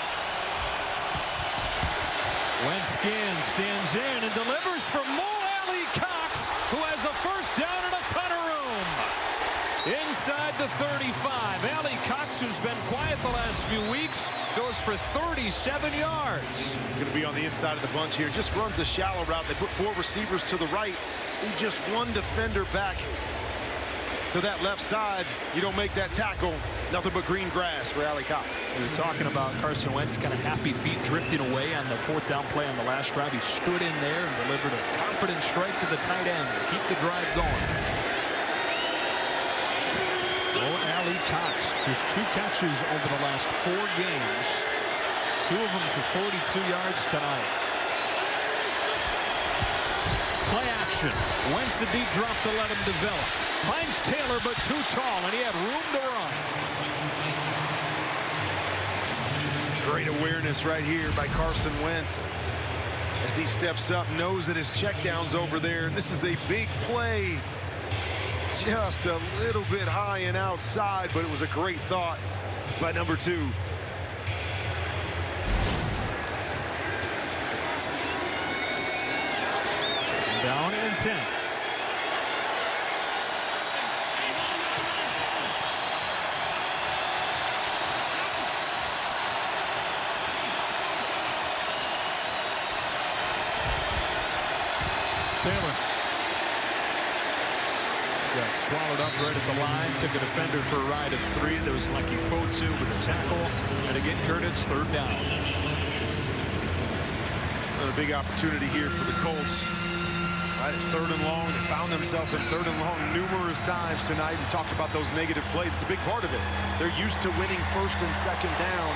Wentz stands in and delivers for Mo Alley Cox, who has a first down and a ton of room. Inside the 35. Alley Cox, who's been quiet the last few weeks, goes for 37 yards. Going to be on the inside of the bunch here. Just runs a shallow route. They put 4 receivers to the right. Leave just one defender back to that left side. You don't make that tackle. Nothing but green grass for Alley Cox. We were talking about Carson Wentz, kind of happy feet drifting away on the 4th down play on the last drive. He stood in there and delivered a confident strike to the tight end to keep the drive going. Alley Cox, just 2 catches over the last 4 games. 2 of them for 42 yards tonight. Play action. Wentz a deep drop to let him develop. Finds Taylor, but too tall, and he had room to run. Great awareness right here by Carson Wentz as he steps up, knows that his check down's over there. This is a big play. Just a little bit high and outside, but it was a great thought by number 2. Down and 10. Taylor got swallowed up right at the line, took a defender for a ride of 3. There was Lucky Fotu with a tackle, and again Curtis, 3rd down. Another big opportunity here for the Colts. Right, it's 3rd and long. They found themselves in 3rd and long numerous times tonight. We talked about those negative plays. It's a big part of it. They're used to winning 1st and 2nd down.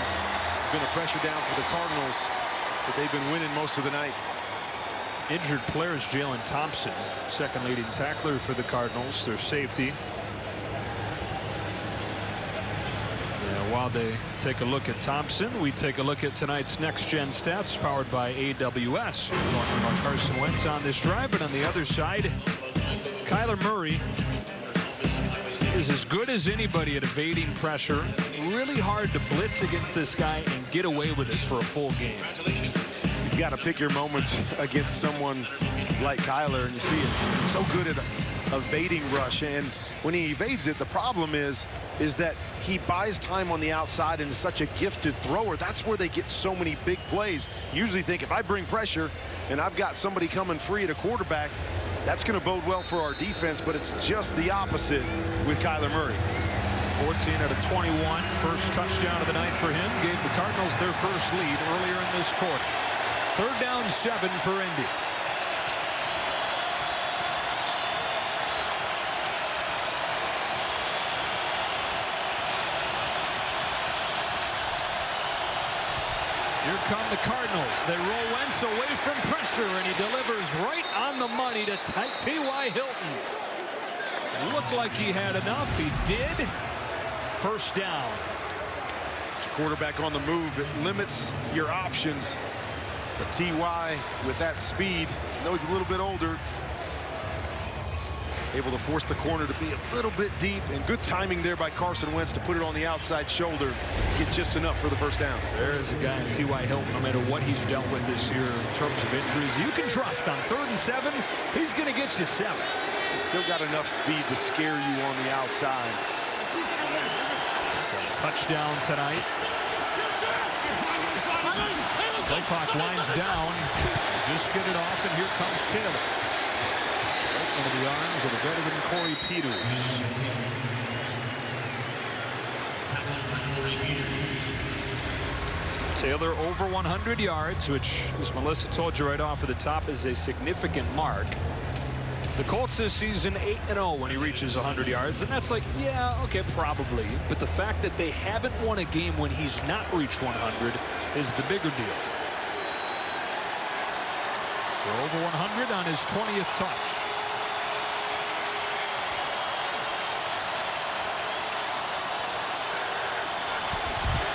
This has been a pressure down for the Cardinals, but they've been winning most of the night. Injured player is Jalen Thompson, 2nd leading tackler for the Cardinals, their safety. And while they take a look at Thompson, we take a look at tonight's Next Gen Stats powered by AWS. We're talking about Carson Wentz on this drive, but on the other side, Kyler Murray is as good as anybody at evading pressure. Really hard to blitz against this guy and get away with it for a full game. You got to pick your moments against someone like Kyler, and you see it. So good at evading rush, and when he evades it, the problem is that he buys time on the outside and is such a gifted thrower. That's where they get so many big plays. You usually think if I bring pressure and I've got somebody coming free at a quarterback, that's going to bode well for our defense, but it's just the opposite with Kyler Murray. 14 out of 21, first touchdown of the night for him, gave the Cardinals their first lead earlier in this quarter. 3rd down, 7 for Indy. Here come the Cardinals. They roll Wentz away from pressure, and he delivers right on the money to T.Y. Hilton. Looked like he had enough. He did. First down. Quarterback on the move, it limits your options. But T.Y. with that speed, knows he's a little bit older, able to force the corner to be a little bit deep, and good timing there by Carson Wentz to put it on the outside shoulder, get just enough for the first down. There's a guy in T.Y. Hilton, no matter what he's dealt with this year in terms of injuries, you can trust on 3rd and 7, he's going to get you 7. He's still got enough speed to scare you on the outside. Touchdown tonight. Play clock winds down. Just get it off, and here comes Taylor. Right into the arms of the veteran Corey Peters. Taylor over 100 yards, which, as Melissa told you right off at the top, is a significant mark. The Colts this season 8-0 when he reaches 100 yards, and that's like, yeah, okay, probably. But the fact that they haven't won a game when he's not reached 100 is the bigger deal. They're over 100 on his 20th touch.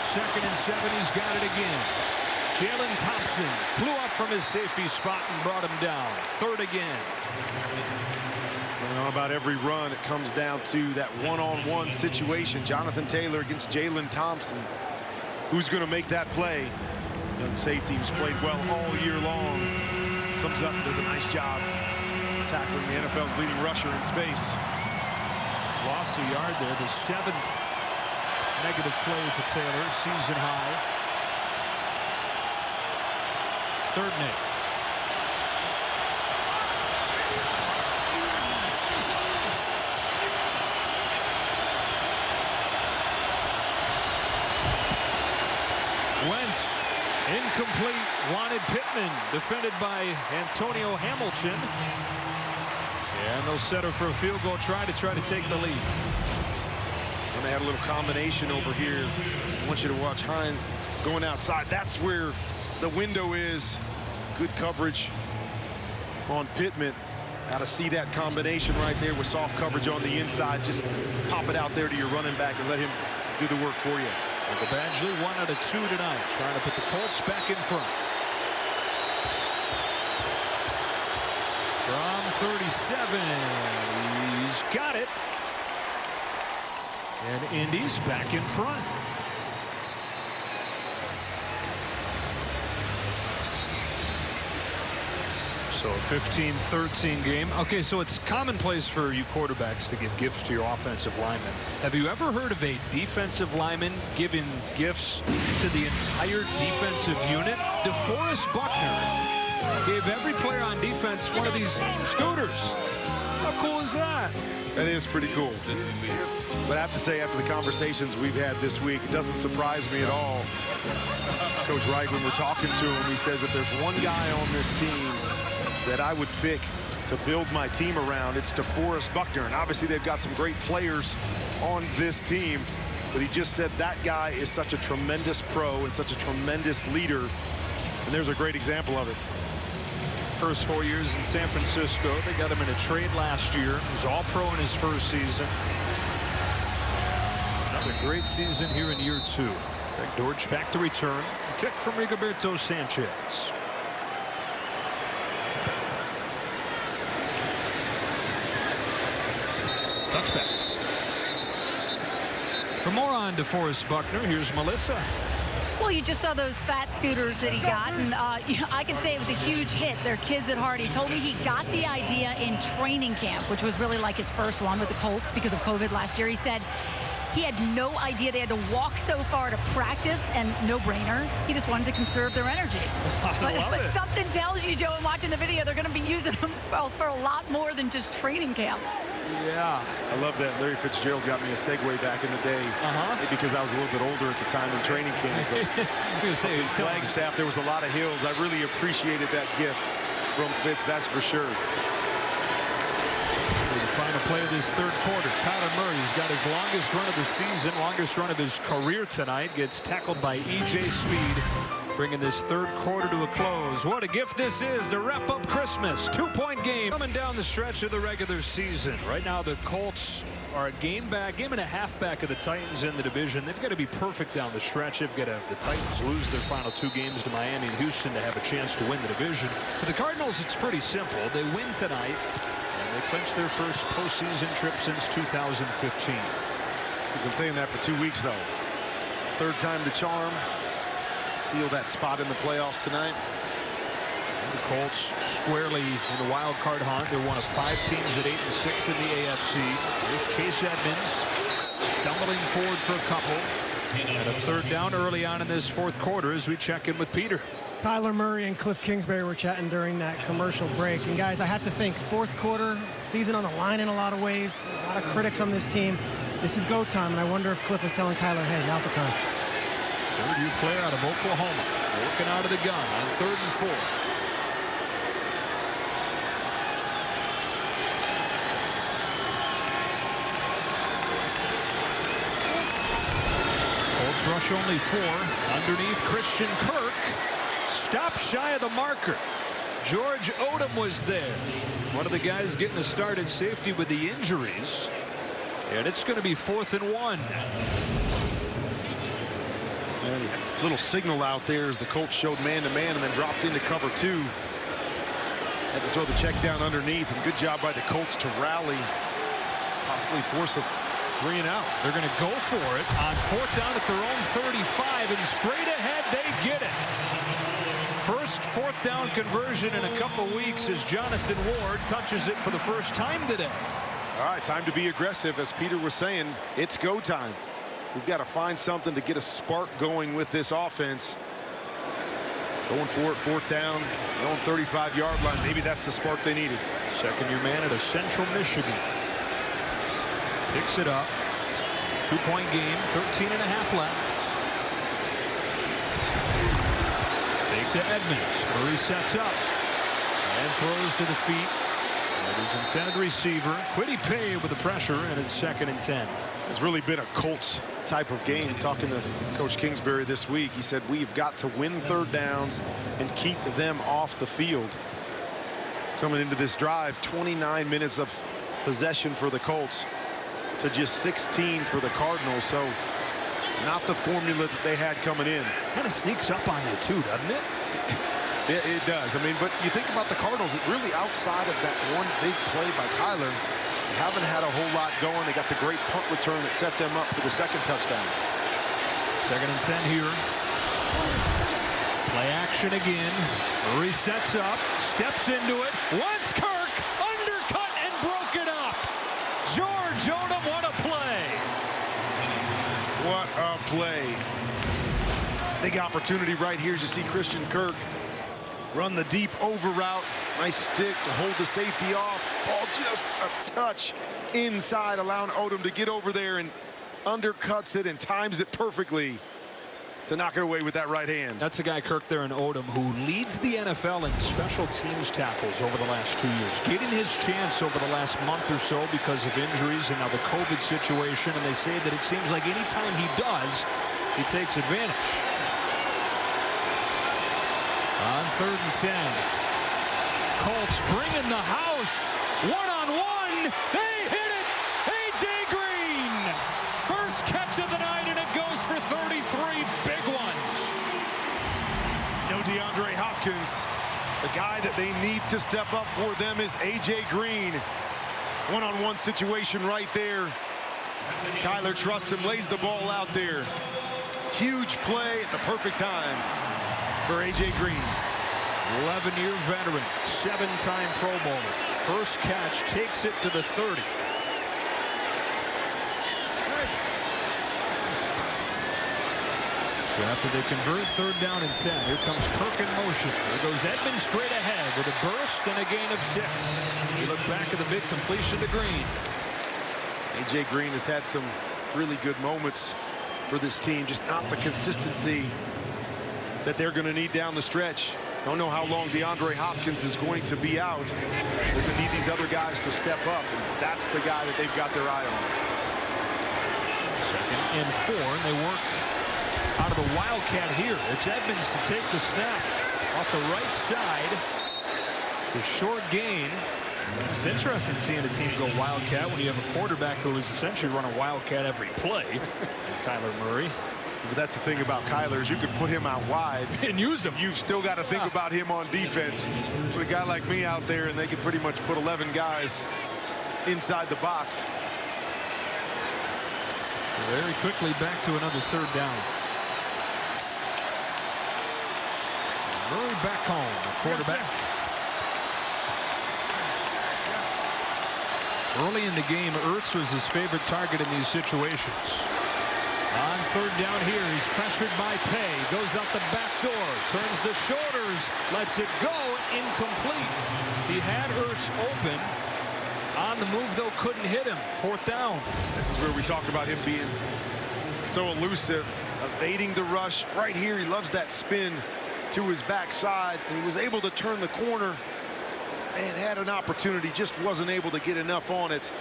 Second and 7, he's got it again. Jalen Thompson flew up from his safety spot and brought him down. 3rd again. You know, about every run, it comes down to that one-on-one situation. Jonathan Taylor against Jalen Thompson. Who's going to make that play? Young safety who's played well all year long. Comes up and does a nice job tackling the NFL's leading rusher in space. Lost a yard there. The 7th negative play for Taylor, season high. 3rd and 8. Wentz, incomplete, wanted Pittman, defended by Antonio Hamilton. And they'll set her for a field goal try to take the lead. And they had a little combination over here. I want you to watch Hines going outside. That's where the window is. Good coverage on Pittman. Got to see that combination right there with soft coverage on the inside. Just pop it out there to your running back and let him do the work for you. Well, Badgley 1 out of 2 tonight, trying to put the Colts back in front. From 37, he's got it. And Indy's back in front. So a 15-13 game. Okay, so it's commonplace for you quarterbacks to give gifts to your offensive linemen. Have you ever heard of a defensive lineman giving gifts to the entire defensive unit? DeForest Buckner gave every player on defense one of these scooters. How cool is that? That is pretty cool. But I have to say, after the conversations we've had this week, it doesn't surprise me at all. Coach Wright, when we're talking to him, he says if there's one guy on this team that I would pick to build my team around, it's DeForest Buckner. And obviously they've got some great players on this team, but he just said that guy is such a tremendous pro and such a tremendous leader, and there's a great example of it. First 4 years in San Francisco, they got him in a trade last year. He was all pro in his first season. Another great season here in year 2. Greg Dortch back to return. A kick from Rigoberto Sanchez. Touchback. For more on DeForest Buckner, here's Melissa. Well, you just saw those fat scooters that he got, and I can say it was a huge hit. They're kids at heart. He told me he got the idea in training camp, which was really like his first one with the Colts because of COVID last year. He said he had no idea they had to walk so far to practice, and no-brainer. He just wanted to conserve their energy. But something tells you, Joe, in watching the video, they're going to be using them for a lot more than just training camp. Yeah. I love that. Larry Fitzgerald got me a Segway back in the day. Maybe because I was a little bit older at the time in training camp. But his Flagstaff, there was a lot of hills. I really appreciated that gift from Fitz, that's for sure. The final play of this 3rd quarter. Kyler Murray's got his longest run of the season, longest run of his career tonight. Gets tackled by E.J. Speed bringing this third quarter to a close. What a gift this is to wrap up Christmas. 2-point game coming down the stretch of the regular season. Right now the Colts are a game and a half back of the Titans in the division. They've got to be perfect down the stretch. They've got to have the Titans lose their final 2 games to Miami and Houston to have a chance to win the division. For the Cardinals, it's pretty simple. They win tonight, and they clinch their first postseason trip since 2015. We've been saying that for 2 weeks, though. Third time the charm. Seal that spot in the playoffs tonight. The Colts squarely in the wild card hunt. They're one of 5 teams at 8-6 in the AFC. There's Chase Edmonds stumbling forward for a couple. And a third down early on in this fourth quarter as we check in with Peter. Kyler Murray and Cliff Kingsbury were chatting during that commercial break. And guys, I have to think fourth quarter, season on the line in a lot of ways. A lot of critics on this team. This is go time, and I wonder if Cliff is telling Kyler, hey, now's the time. Third-year player out of Oklahoma, working out of the gun on 3rd and 4. Colts rush only 4. Underneath Christian Kirk. Stop shy of the marker. George Odom was there. One of the guys getting a start at safety with the injuries. And it's going to be 4th and 1. Little signal out there as the Colts showed man-to-man and then dropped into cover 2. Had to throw the check down underneath, and good job by the Colts to rally, possibly force a 3 and out. They're going to go for it on 4th down at their own 35, and straight ahead they get it. First 4th down conversion in a couple weeks as Jonathan Ward touches it for the first time today. All right, time to be aggressive. As Peter was saying, it's go time. We've got to find something to get a spark going with this offense. Going for it, 4th down, on 35-yard line. Maybe that's the spark they needed. Second-year man out of Central Michigan. Picks it up. 2-point game, 13.5 left. Fake to Edmonds. Murray sets up and throws to the feet. His intended receiver, Kwity Paye with the pressure, and it's 2nd and 10. It's really been a Colts type of game. Talking to Coach Kingsbury this week, he said we've got to win 3rd downs and keep them off the field. Coming into this drive, 29 minutes of possession for the Colts to just 16 for the Cardinals. So not the formula that they had coming in. Kind of sneaks up on you too, doesn't it? It does. I mean, but you think about the Cardinals, really outside of that one big play by Kyler, they haven't had a whole lot going. They got the great punt return that set them up for the 2nd touchdown. 2nd and 10 here. Play action again. Murray sets up, steps into it, wants Kirk, undercut and broke it up. George Odom, what a play. What a play. Big opportunity right here as you see Christian Kirk run the deep over route. Nice stick to hold the safety off. Ball just a touch inside, allowing Odom to get over there and undercuts it and times it perfectly to knock it away with that right hand. That's the guy, Kirk, there in Odom, who leads the NFL in special teams tackles over the last 2 years. Getting his chance over the last month or so because of injuries and now the COVID situation, and they say that it seems like any time he does, he takes advantage. On 3rd and 10. Colts bringing the house. One-on-one. They hit it. A.J. Green. First catch of the night, and it goes for 33 big ones. No DeAndre Hopkins. The guy that they need to step up for them is A.J. Green. One-on-one situation right there. Kyler trusts him, lays the ball out there. Huge play at the perfect time for A.J. Green. 11-year veteran, 7-time Pro Bowler. First catch takes it to the 30. So after they convert 3rd down and 10, here comes Kirk in motion. There goes Edmonds straight ahead with a burst and a gain of 6. You look back at the big completion to Green. A.J. Green has had some really good moments for this team, just not the consistency that they're going to need down the stretch. Don't know how long DeAndre Hopkins is going to be out. They're going to need these other guys to step up, and that's the guy that they've got their eye on. 2nd and 4, and they work out of the Wildcat here. It's Edmonds to take the snap off the right side. It's a short gain. It's interesting seeing a team go Wildcat when you have a quarterback who is essentially running Wildcat every play. Kyler Murray. But that's the thing about Kyler is you can put him out wide and use him. You've still got to think about him on defense. Put a guy like me out there, and they can pretty much put 11 guys inside the box. Very quickly back to another third down. Murray back home, the quarterback. Early in the game, Ertz was his favorite target in these situations. On third down here, he's pressured by Pay. Goes out the back door, turns the shoulders, lets it go, incomplete. He had Ertz open. On the move, though, couldn't hit him. Fourth down. This is where we talk about him being so elusive, evading the rush. Right here, he loves that spin to his backside, and he was able to turn the corner and had an opportunity, just wasn't able to get enough on it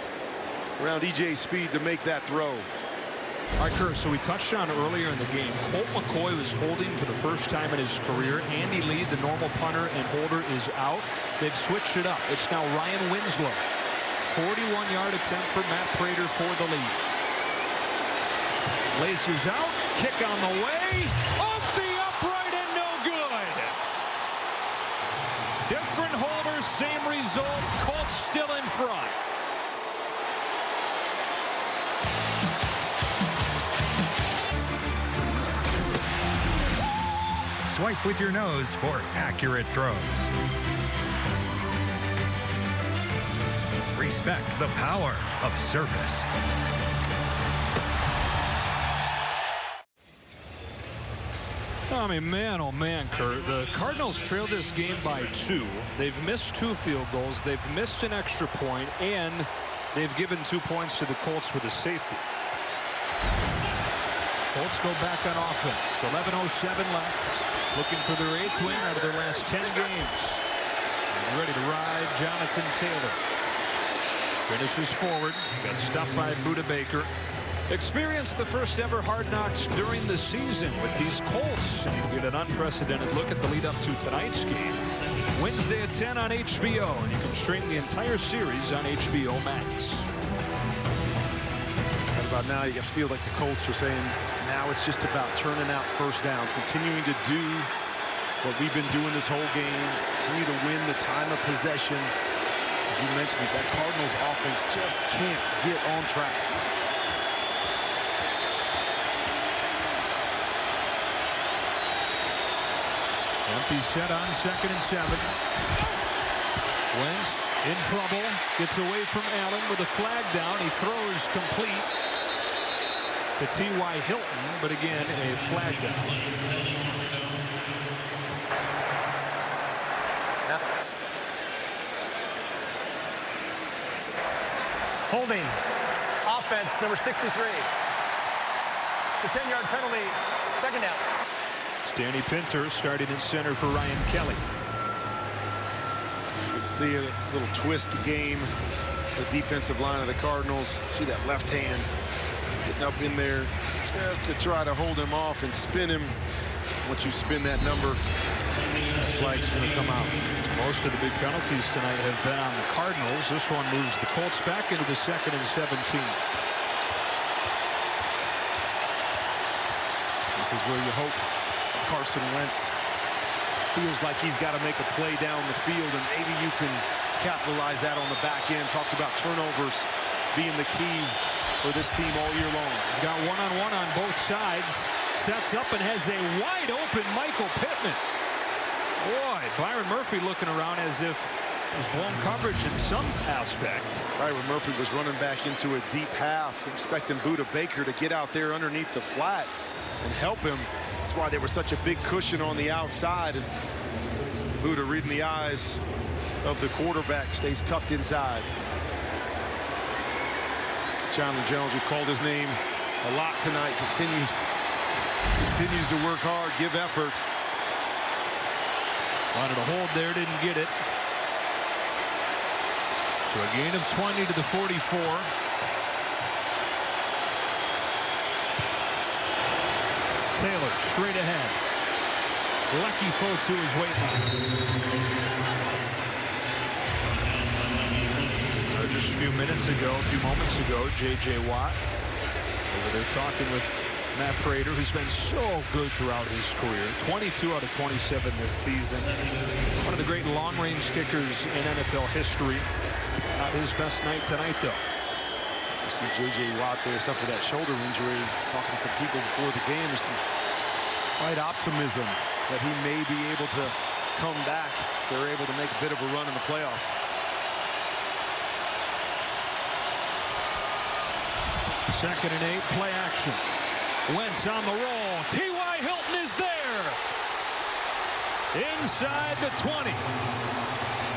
around EJ's speed to make that throw. All right, Kurt, so we touched on earlier in the game. Colt McCoy was holding for the first time in his career. Andy Lee, the normal punter and holder, is out. They've switched it up. It's now Ryan Winslow. 41-yard attempt for Matt Prater for the lead. Laces out, kick on the way, off the upright and no good. Different holder, same result. Colts still in front. Swipe with your nose for accurate throws. Respect the power of service. I mean, man, oh man, Kurt. The Cardinals trail this game by 2. They've missed 2 field goals. They've missed an extra point, and they've given 2 points to the Colts with a safety. Colts go back on offense. 11:07 left. Looking for their 8th win out of their last 10 games. And ready to ride Jonathan Taylor. Finishes forward. Got stopped by Budda Baker. Experience the first ever Hard Knocks during the season with these Colts. And you get an unprecedented look at the lead up to tonight's game. Wednesday at 10 on HBO. And you can stream the entire series on HBO Max. Right about now, you feel like the Colts are saying, now it's just about turning out first downs, continuing to do what we've been doing this whole game, continue to win the time of possession. As you mentioned, that Cardinals offense just can't get on track. Empty set on 2nd and 7. Wentz in trouble. Gets away from Allen with a flag down. He throws complete to T.Y. Hilton, but again, a flag down. Holding. Offense, number 63. It's a 10-yard penalty. 2nd down. It's Danny Pinter starting in center for Ryan Kelly. You can see a little twist game. The defensive line of the Cardinals. See that left hand getting up in there just to try to hold him off and spin him. Once you spin that number, that flag's going to come out. Most of the big penalties tonight have been on the Cardinals. This one moves the Colts back into the 2nd and 17. This is where you hope Carson Wentz feels like he's got to make a play down the field, and maybe you can capitalize that on the back end. Talked about turnovers being the key for this team all year long. He's got one-on-one on both sides. Sets up and has a wide-open Michael Pittman. Boy, Byron Murphy looking around as if he's blown coverage in some aspect. Byron Murphy was running back into a deep half, expecting Budda Baker to get out there underneath the flat and help him. That's why there was such a big cushion on the outside. And Budda, reading the eyes of the quarterback, stays tucked inside. Chandler Jones, we've called his name a lot tonight, continues to work hard, give effort. Wanted a hold there, didn't get it. So a gain of 20 to the 44. Taylor straight ahead. Lucky foe to his weight line. Just a few moments ago, J.J. Watt over there talking with Matt Prater, who's been so good throughout his career. 22 out of 27 this season. One of the great long-range kickers in NFL history. Not his best night tonight, though. So we see J.J. Watt there suffer that shoulder injury. Talking to some people before the game, there's some slight optimism that he may be able to come back if they're able to make a bit of a run in the playoffs. Second and 8, play action. Wentz on the roll. T.Y. Hilton is there. Inside the 20.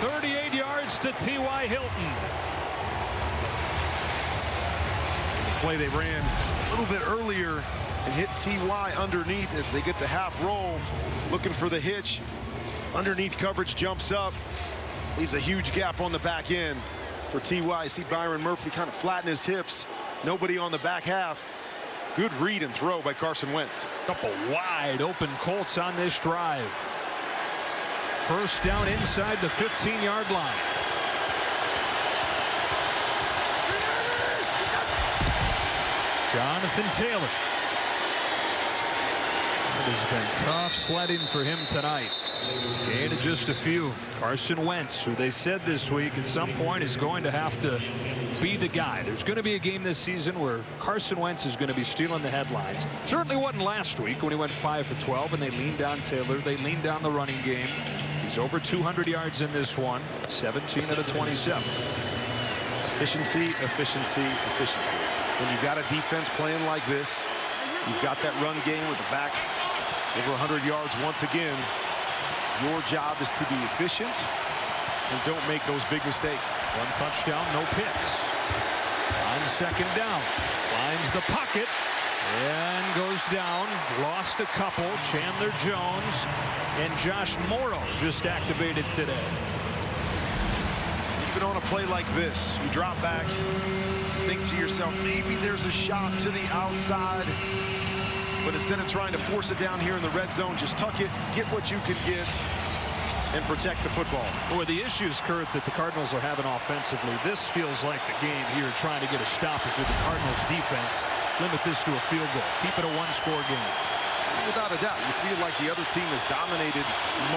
38 yards to T.Y. Hilton. The play they ran a little bit earlier and hit T.Y. underneath as they get the half roll, looking for the hitch. Underneath coverage jumps up, leaves a huge gap on the back end for T.Y. See Byron Murphy kind of flatten his hips. Nobody on the back half. Good read and throw by Carson Wentz. Couple wide open Colts on this drive. First down inside the 15-yard line. Jonathan Taylor. It has been tough sledding for him tonight. Gain of just a few. Carson Wentz, who they said this week at some point is going to have to be the guy. There's going to be a game this season where Carson Wentz is going to be stealing the headlines. Certainly wasn't last week when he went 5 for 12 and they leaned on Taylor. They leaned on the running game. He's over 200 yards in this one. 17 out of 27. Efficiency, efficiency, efficiency. When you've got a defense playing like this, you've got that run game with the back over 100 yards once again. Your job is to be efficient and don't make those big mistakes. One touchdown, no picks. On second down, lines the pocket and goes down. Lost a couple. Chandler Jones and Josh Morrow just activated today. Even on a play like this, you drop back, think to yourself, maybe there's a shot to the outside. But instead of trying to force it down here in the red zone, just tuck it, get what you can get, and protect the football. Well, the issues, Kurt, that the Cardinals are having offensively, this feels like the game here trying to get a stop if you're the Cardinals defense. Limit this to a field goal. Keep it a one-score game. Without a doubt, you feel like the other team has dominated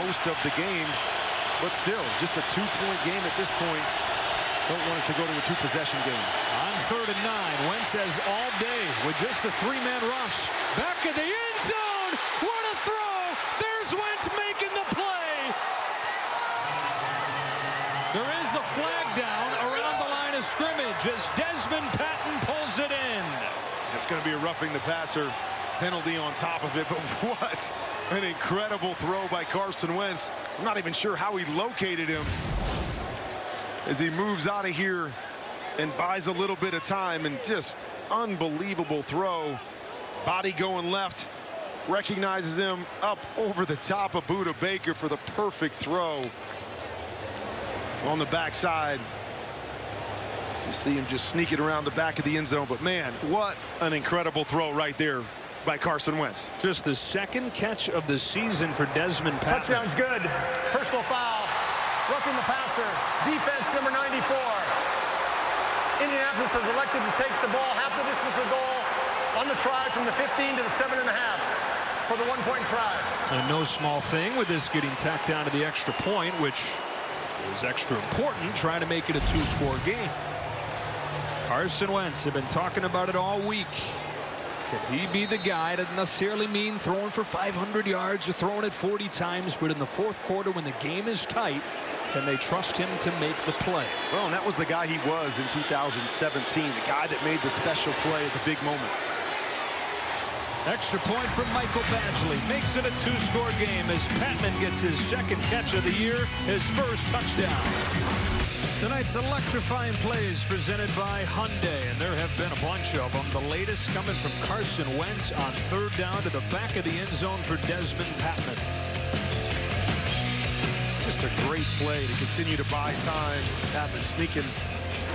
most of the game, but still, just a two-point game at this point. Don't want it to go to a two-possession game. On 3rd and 9, Wentz has all day with just a three-man rush. Back of the end zone. What a throw. There's Wentz making the play. There is a flag down around the line of scrimmage as Desmond Patton pulls it in. That's going to be a roughing the passer penalty on top of it, but what an incredible throw by Carson Wentz. I'm not even sure how he located him as he moves out of here and buys a little bit of time, and just unbelievable throw. Body going left, recognizes him up over the top of Budda Baker for the perfect throw on the backside. You see him just sneaking around the back of the end zone, but man, what an incredible throw right there by Carson Wentz. Just the second catch of the season for Desmond Patton. Touchdown's good. Personal foul. Roughing the passer. Defense number 94. Indianapolis has elected to take the ball half the distance of the goal on the try from the 15 to the 7.5 for the one-point try. And no small thing with this getting tacked down to the extra point, which is extra important, trying to make it a two-score game. Carson Wentz, have been talking about it all week. Can he be the guy? Doesn't necessarily mean throwing for 500 yards or throwing it 40 times, but in the fourth quarter when the game is tight, can they trust him to make the play? Well, and that was the guy he was in 2017, the guy that made the special play at the big moments. Extra point from Michael Badgley. Makes it a two-score game as Patman gets his second catch of the year, his first touchdown. Tonight's electrifying plays presented by Hyundai, and there have been a bunch of them. The latest coming from Carson Wentz on 3rd down to the back of the end zone for Desmond Patman. Just a great play to continue to buy time. Patman sneaking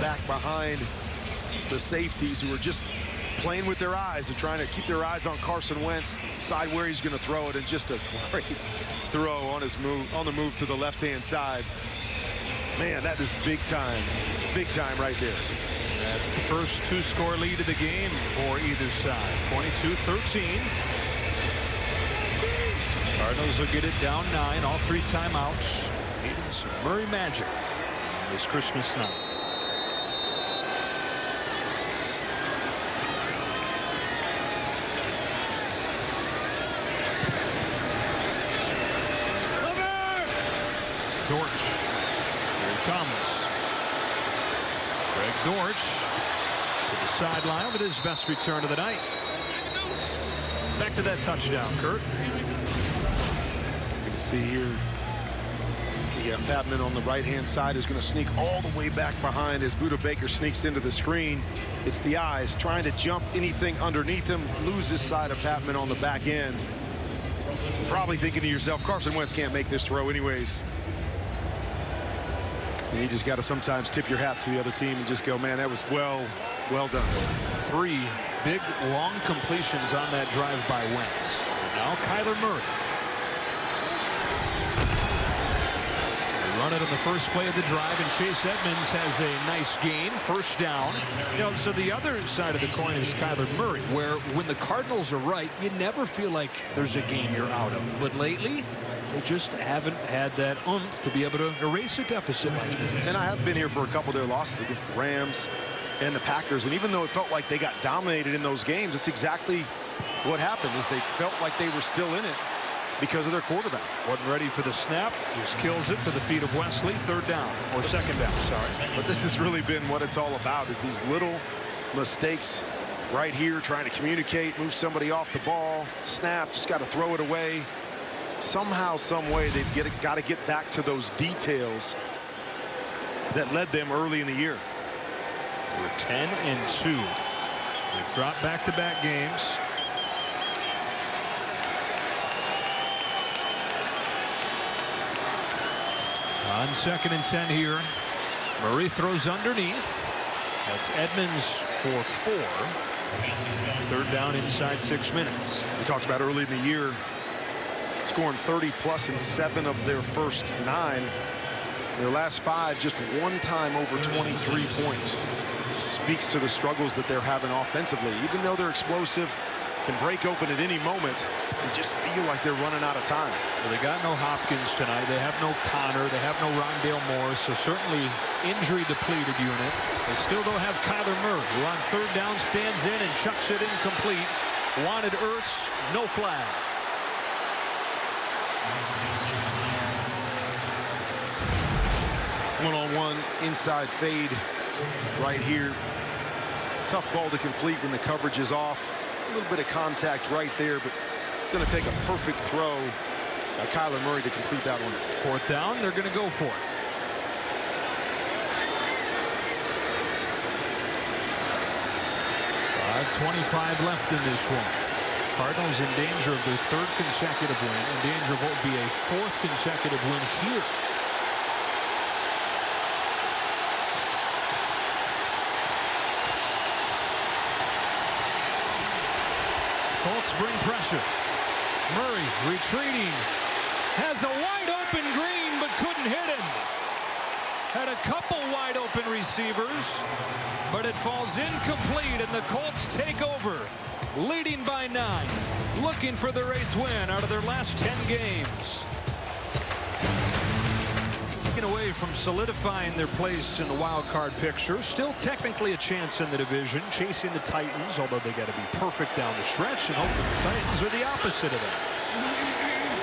back behind the safeties who were just playing with their eyes. They're trying to keep their eyes on Carson Wentz, decide where he's going to throw it, and just a great throw on the move to the left-hand side. Man, that is big time right there. That's the first two-score lead of the game for either side. 22-13. Cardinals will get it down 9, all 3 timeouts. Needing some Murray magic this Christmas night. Dortch. Here it comes. Greg Dortch to the sideline with his best return of the night. Back to that touchdown, Kurt. You can see here, you got Patman on the right-hand side who's going to sneak all the way back behind as Buda Baker sneaks into the screen. It's the eyes trying to jump anything underneath him, loses sight of Patman on the back end. Probably thinking to yourself, Carson Wentz can't make this throw anyways. And you just got to sometimes tip your hat to the other team and just go, man, that was well done. 3 big, long completions on that drive by Wentz. And now Kyler Murray. They run it on the first play of the drive, and Chase Edmonds has a nice gain, first down. You know, so the other side of the coin is Kyler Murray, where when the Cardinals are right, you never feel like there's a game you're out of. But lately, they just haven't had that oomph to be able to erase a deficit like this. And I have been here for a couple of their losses against the Rams and the Packers, and even though it felt like they got dominated in those games, it's exactly what happened, is they felt like they were still in it because of their quarterback. Wasn't ready for the snap, just kills it to the feet of Wesley, 3rd down, or 2nd down, sorry. But this has really been what it's all about, is these little mistakes right here, trying to communicate, move somebody off the ball, snap, just got to throw it away. Somehow, some way, they've got to get back to those details that led them early in the year. We're 10-2. They've dropped back-to-back games. On 2nd and 10 here. Murray throws underneath. That's Edmonds for 4. 3rd down inside 6 minutes. We talked about early in the year, scoring 30+ in 7 of their first 9. Their last 5, just one time over 23 points. Just speaks to the struggles that they're having offensively. Even though they're explosive, can break open at any moment, they just feel like they're running out of time. Well, they got no Hopkins tonight. They have no Connor. They have no Rondale Moore. So certainly injury-depleted unit. They still don't have Kyler Murray, who on 3rd down stands in and chucks it incomplete. Wanted Ertz, no flag. One-on-one inside fade right here. Tough ball to complete when the coverage is off. A little bit of contact right there, but going to take a perfect throw by Kyler Murray to complete that one. 4th down, they're going to go for it. 5:25 left in this one. Cardinals in danger of their 3rd consecutive win, in danger of what would be a 4th consecutive win here. Colts bring pressure. Murray retreating. Has a wide open Green, but couldn't hit him. Had a couple wide open receivers, but it falls incomplete, and the Colts take over, leading by 9, looking for their 8th win out of their last 10 games. Taken away from solidifying their place in the wild card picture. Still technically a chance in the division, chasing the Titans, although they got to be perfect down the stretch, and hope that the Titans are the opposite of that.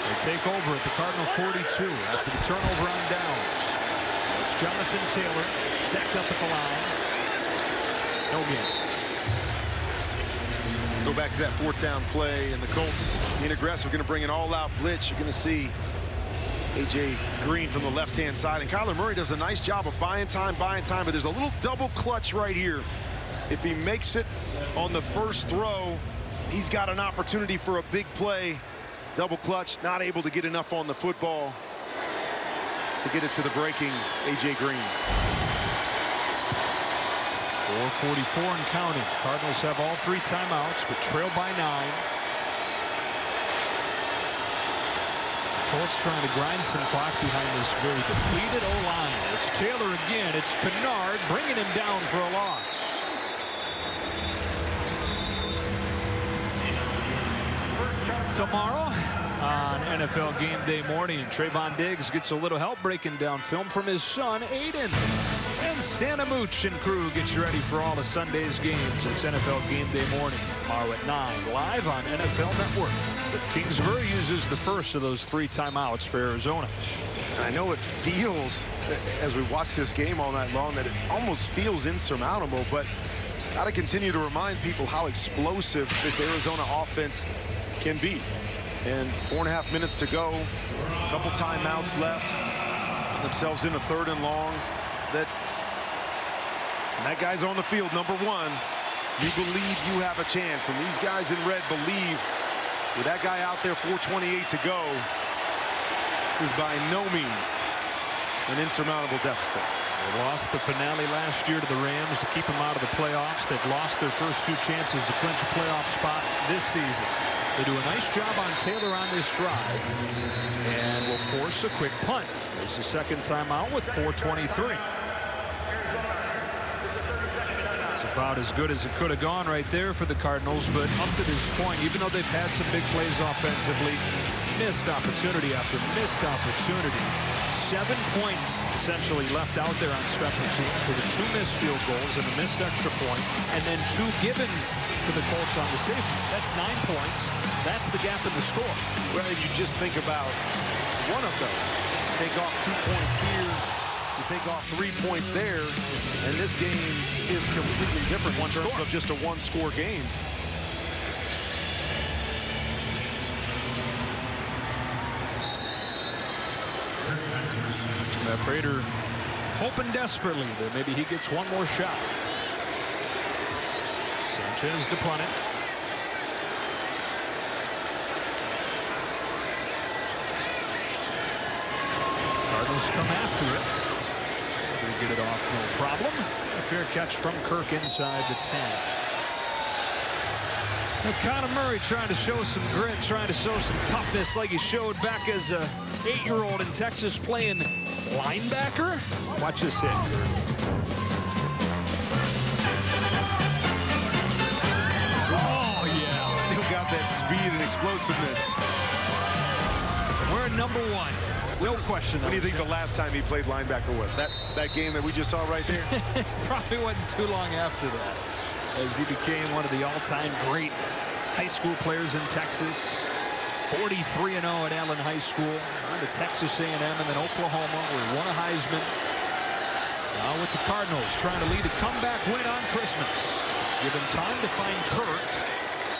They take over at the Cardinal 42 after the turnover on downs. It's Jonathan Taylor stacked up at the line. No gain. Go back to that 4th down play, and the Colts being aggressive, going to bring an all-out blitz. You're going to see A.J. Green from the left-hand side, and Kyler Murray does a nice job of buying time, but there's a little double clutch right here. If he makes it on the first throw, he's got an opportunity for a big play. Double clutch, not able to get enough on the football to get it to the breaking A.J. Green. 4:44 and counting. Cardinals have all 3 timeouts, but trail by 9. Colts trying to grind some clock behind this very depleted O-line. It's Taylor again. It's Kennard bringing him down for a loss. Tomorrow on NFL Game Day morning, Trayvon Diggs gets a little help breaking down film from his son, Aiden. And Santa Mooch and crew gets you ready for all of Sunday's games. It's NFL Game Day morning tomorrow at 9, live on NFL Network. But Kingsbury uses the first of those 3 timeouts for Arizona. I know it feels, as we watch this game all night long, that it almost feels insurmountable, but got to continue to remind people how explosive this Arizona offense can be. And 4.5 minutes to go, a couple timeouts left, themselves in a 3rd and long. That guy's on the field, number 1. You believe you have a chance, and these guys in red believe with that guy out there, 4:28 to go. This is by no means an insurmountable deficit. They lost the finale last year to the Rams to keep them out of the playoffs. They've lost their first 2 chances to clinch a playoff spot this season. They do a nice job on Taylor on this drive and will force a quick punt. There's the 2nd timeout with 4:23. It's about as good as it could have gone right there for the Cardinals, but up to this point, even though they've had some big plays offensively, missed opportunity after missed opportunity. 7 points essentially left out there on special teams with the 2 missed field goals and a missed extra point, and then 2 given to the Colts on the safety. That's 9 points. That's the gap in the score. Well, you just think about one of those. Take off 2 points here, you take off 3 points there, and this game is completely different in terms of just a 1-score game. Prater hoping desperately that maybe he gets one more shot. Sanchez to punt it. Cardinals come after it. They get it off, no problem. A fair catch from Kirk inside the 10. Now, Kyler Murray trying to show some grit, trying to show some toughness like he showed back as a 8-year-old in Texas playing linebacker. Watch this hit. Oh, yeah. Still got that speed and explosiveness. We're number 1. No question. What do you think the last time he played linebacker was? That game that we just saw right there? Probably wasn't too long after that, as he became one of the all-time great high school players in Texas. 43-0 at Allen High School, on to Texas A&M, and then Oklahoma, where he won a Heisman. Now with the Cardinals trying to lead a comeback win on Christmas. Given time to find Kirk.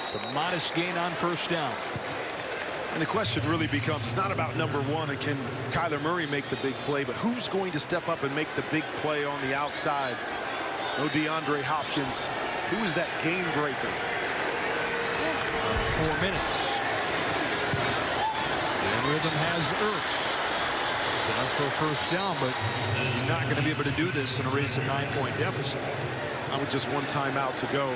It's a modest gain on 1st down. And the question really becomes, it's not about number 1 and can Kyler Murray make the big play, but who's going to step up and make the big play on the outside? No DeAndre Hopkins. Who is that game breaker? 4 minutes. Rhythm has Ertz. It's enough for a 1st down, but he's not going to be able to do this and erase a 9-point deficit. Now with just 1 timeout to go,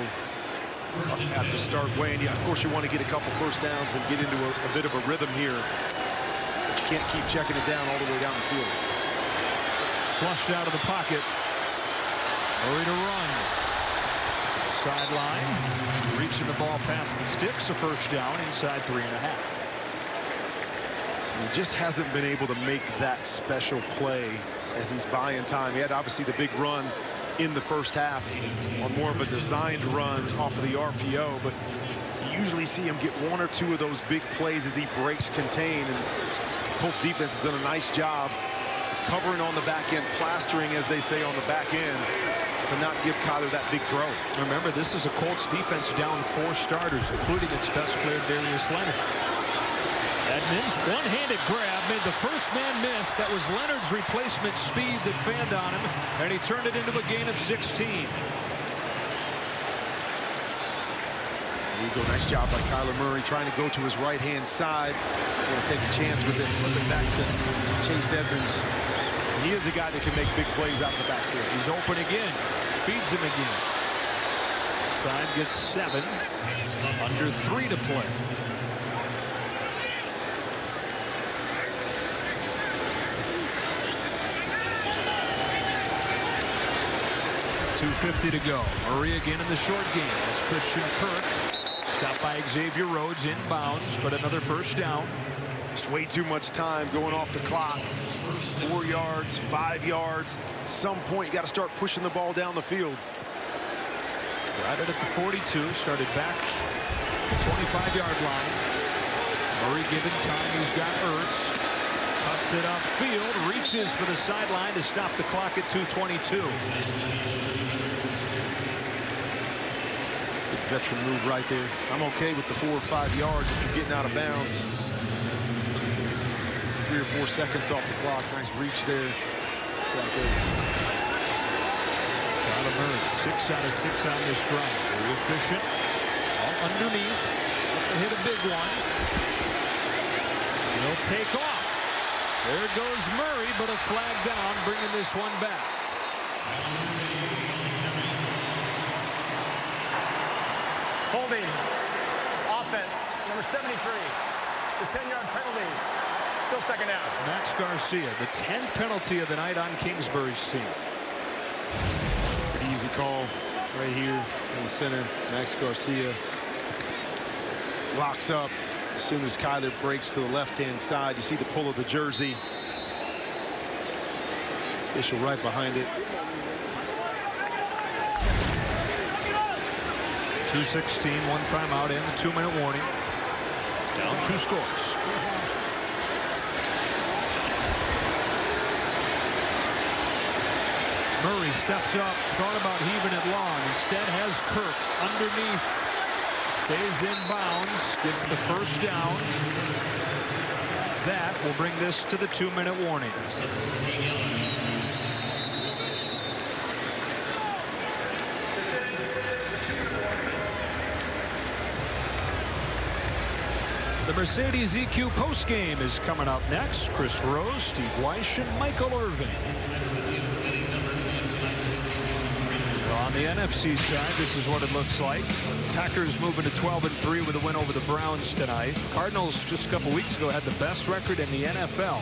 have to start weighing. Yeah, of course, you want to get a couple 1st downs and get into a bit of a rhythm here. But you can't keep checking it down all the way down the field. Flushed out of the pocket. Murray to run. Sideline. Reaching the ball past the sticks. A 1st down inside 3.5. He just hasn't been able to make that special play as he's buying time. He had obviously the big run in the 1st half on more of a designed run off of the RPO, but you usually see him get 1 or 2 of those big plays as he breaks contain, and Colts defense has done a nice job of covering on the back end, plastering, as they say, on the back end, to not give Kyler that big throw. Remember, this is a Colts defense down 4 starters, including its best player, Darius Leonard. Edmonds, one-handed grab, made the 1st man miss. That was Leonard's replacement speed that fanned on him, and he turned it into a gain of 16. Nice job by Kyler Murray, trying to go to his right-hand side. Going to take a chance with it, flip it back to Chase Edmonds. He is a guy that can make big plays out in the backfield. He's open again. feeds him again. This time gets 7. Under 3 to play. .250 to go. Murray again in the short game. It's Christian Kirk. Stopped by Xavier Rhodes inbounds, but another first down. Just way too much time going off the clock. 4 yards, 5 yards. At some point, you got to start pushing the ball down the field. Got it at the 42. Started back the 25-yard line. Murray given time. He's got Ertz. Cuts it upfield. Reaches for the sideline to stop the clock at 2:22. Good veteran move right there. I'm okay with the 4 or 5 yards if you're getting out of bounds. 3 or 4 seconds off the clock. Nice reach there. Exactly. Kyler Murray, 6 out of 6 on this drive. Very efficient. All underneath. To hit a big one. He'll take off. There goes Murray, but a flag down, bringing this one back. Holding. Offense. Number 73. It's a 10-yard penalty. Still second down. Max Garcia, the 10th penalty of the night on Kingsbury's team. Pretty easy call right here in the center. Max Garcia locks up. As soon as Kyler breaks to the left-hand side, you see the pull of the jersey. Official right behind it. 2:16, 1 timeout in, the 2-minute warning. Down 2 scores. Murray steps up, thought about heaving it long. Instead has Kirk underneath. Stays in bounds, gets the first down. That will bring this to the 2-minute warning. The Mercedes EQ postgame is coming up next. Chris Rose, Steve Weish, and Michael Irvin. On the NFC side, this is what it looks like. Packers moving to 12-3 with a win over the Browns tonight. Cardinals just a couple weeks ago had the best record in the NFL.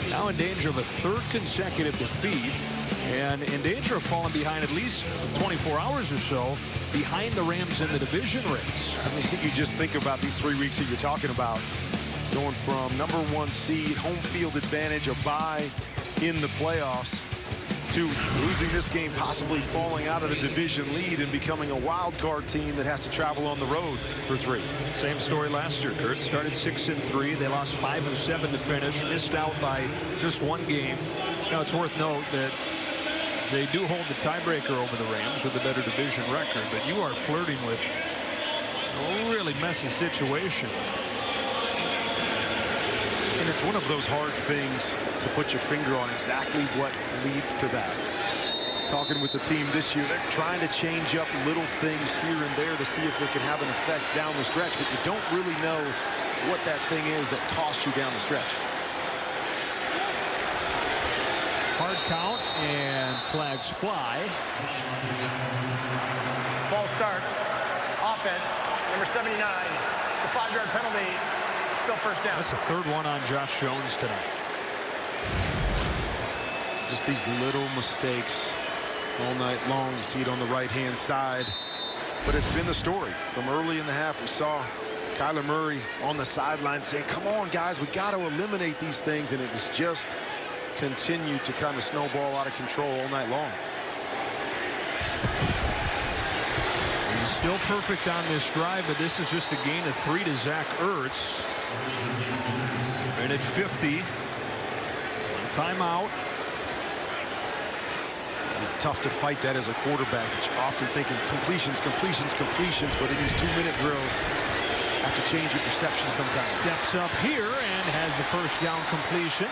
Now in danger of a 3rd consecutive defeat. And in danger of falling behind at least 24 hours or so behind the Rams in the division race. I mean, you just think about these 3 weeks that you're talking about. Going from #1 seed, home field advantage, a bye in the playoffs, to losing this game, possibly falling out of the division lead and becoming a wild card team that has to travel on the road for 3. Same story last year, Kurt. Started 6-3. They lost 5 of 7 to finish. Missed out by just 1 game. Now, it's worth note that they do hold the tiebreaker over the Rams with a better division record, but you are flirting with a really messy situation. And it's one of those hard things to put your finger on exactly what leads to that. Talking with the team this year, they're trying to change up little things here and there to see if they can have an effect down the stretch, but you don't really know what that thing is that costs you down the stretch. Hard count, and flags fly. False start. Offense. Number 79. It's a 5-yard penalty. Still first down. That's the 3rd one on Josh Jones tonight. Just these little mistakes all night long. You see it on the right-hand side. But it's been the story. From early in the half, we saw Kyler Murray on the sideline saying, come on, guys, we got to eliminate these things. And it was just continued to kind of snowball out of control all night long. He's still perfect on this drive, but this is just a gain of 3 to Zach Ertz. And at 50, timeout. It's tough to fight that as a quarterback. That you're often thinking completions, completions, completions, but in these 2-minute drills, have to change your perception sometimes. Steps up here and has the first down completion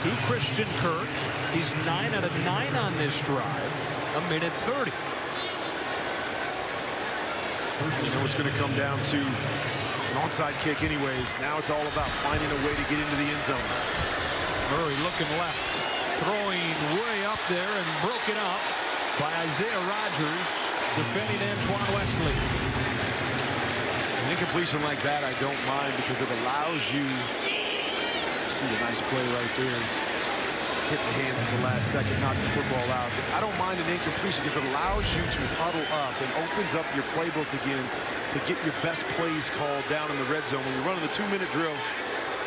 to Christian Kirk. He's 9 out of 9 on this drive. 1:30. You know it's going to come down to an onside kick anyways. Now it's all about finding a way to get into the end zone. Murray looking left, throwing way up there and broken up. by Isaiah Rodgers, defending Antoine Wesley. An incompletion like that I don't mind because it allows you, see a nice play right there, hit the hands at the last second, knock the football out. But I don't mind an incompletion because it allows you to huddle up and opens up your playbook again to get your best plays called down in the red zone. When you're running the 2-minute drill,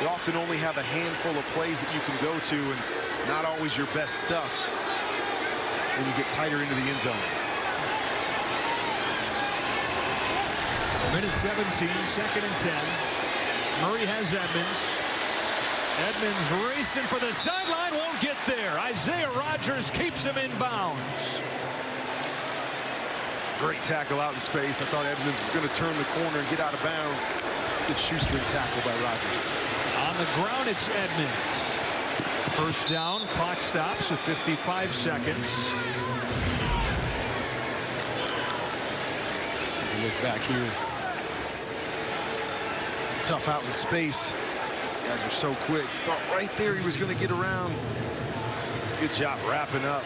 you often only have a handful of plays that you can go to and not always your best stuff when you get tighter into the end zone. Minute 17, 2nd and 10. Murray has Edmonds. Edmonds racing for the sideline, won't get there. Isaiah Rodgers keeps him in bounds. Great tackle out in space. I thought Edmonds was going to turn the corner and get out of bounds. Good shoestring tackle by Rodgers. On the ground, it's Edmonds. First down, clock stops at 55 seconds. Look back here. Tough out in space. You guys are so quick. Thought right there he was going to get around. Good job wrapping up.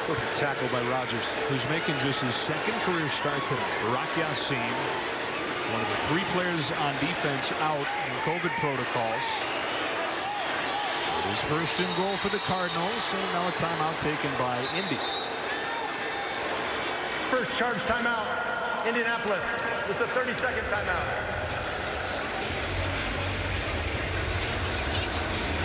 Perfect tackle by Rodgers. Who's making just his second career start tonight. Barak Yassin, one of the 3 players on defense out in COVID protocols. His first and goal for the Cardinals, and now a timeout taken by Indy. First charge timeout, Indianapolis. This is a 30-second timeout.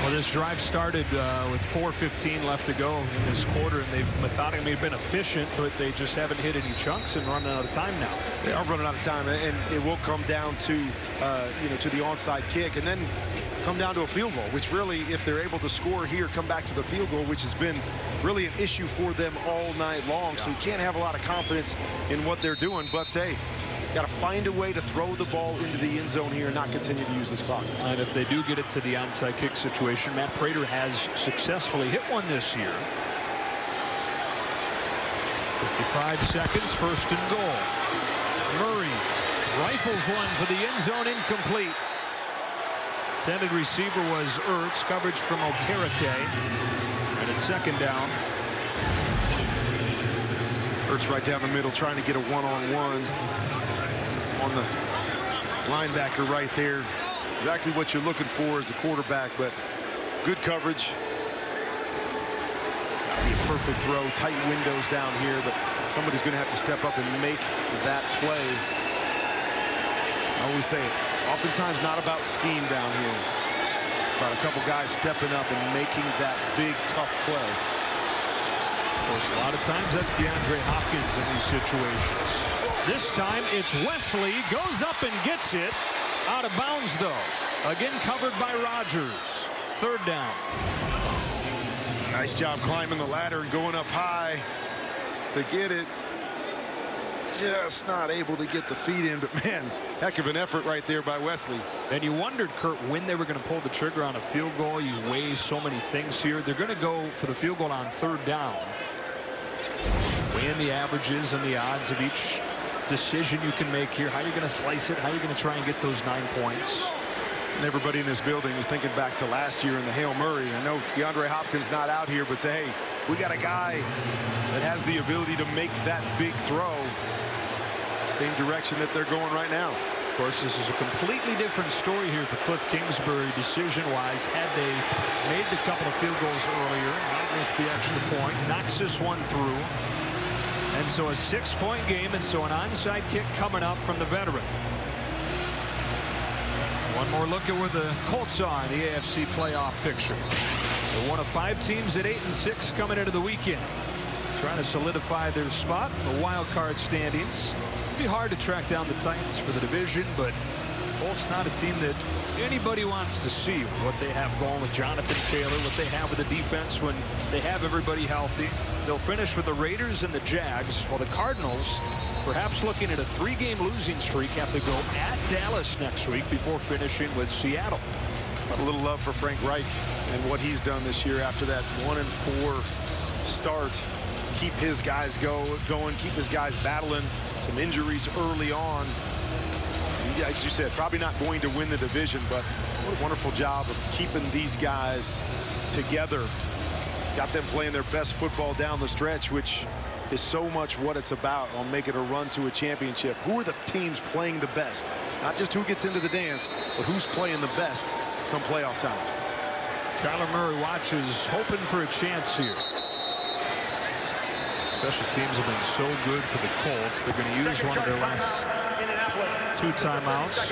Well, this drive started with 4:15 left to go in this quarter, and they've methodically been efficient, but they just haven't hit any chunks and running out of time now. They are running out of time, and it will come down to, to the onside kick, and then come down to a field goal, which really, if they're able to score here, come back to the field goal, which has been really an issue for them all night long. So you can't have a lot of confidence in what they're doing, but hey, got to find a way to throw the ball into the end zone here and not continue to use this clock. And if they do get it to the onside kick situation, Matt Prater has successfully hit one this year. 55 seconds, first and goal. Murray rifles one for the end zone, incomplete. Intended receiver was Ertz, coverage from Okereke. And it's second down. Ertz right down the middle, trying to get a one-on-one on the linebacker right there. Exactly what you're looking for as a quarterback, but good coverage. Gotta be a perfect throw, tight windows down here, but somebody's going to have to step up and make that play. I always say it, oftentimes not about scheme down here. It's about a couple guys stepping up and making that big, tough play. Of course, a lot of times that's DeAndre Hopkins in these situations. This time it's Wesley, goes up and gets it. Out of bounds, though. Again covered by Rodgers. Third down. Nice job climbing the ladder and going up high to get it. Just not able to get the feet in, but man, heck of an effort right there by Wesley. And you wondered, Kurt, when they were going to pull the trigger on a field goal. You weigh so many things here. They're going to go for the field goal on third down. Weighing the averages and the odds of each decision you can make here. How you're going to slice it, how you're going to try and get those 9 points. And everybody in this building is thinking back to last year in the Hail Murray. I know DeAndre Hopkins not out here, but say, hey, we got a guy that has the ability to make that big throw. Same direction that they're going right now. Of course, this is a completely different story here for Cliff Kingsbury decision-wise. Had they made the couple of field goals earlier, not missed the extra point, knocks this one through. And so a 6-point game, and so an onside kick coming up from the veteran. One more look at where the Colts are in the AFC playoff picture. They're one of 5 teams at 8-6 coming into the weekend, trying to solidify their spot in the wild card standings. It'd be hard to track down the Titans for the division, but Colts not a team that anybody wants to see with what they have going with Jonathan Taylor, what they have with the defense when they have everybody healthy. They'll finish with the Raiders and the Jags, while the Cardinals perhaps looking at a 3-game losing streak, have to go at Dallas next week before finishing with Seattle. A little love for Frank Reich and what he's done this year after that 1-4 start. Keep his guys going, keep his guys battling some injuries early on. As you said, probably not going to win the division, but what a wonderful job of keeping these guys together. Got them playing their best football down the stretch, which is so much what it's about on making a run to a championship. Who are the teams playing the best? Not just who gets into the dance, but who's playing the best come playoff time. Kyler Murray watches, hoping for a chance here. Special teams have been so good for the Colts. They're going to use one of their last two timeouts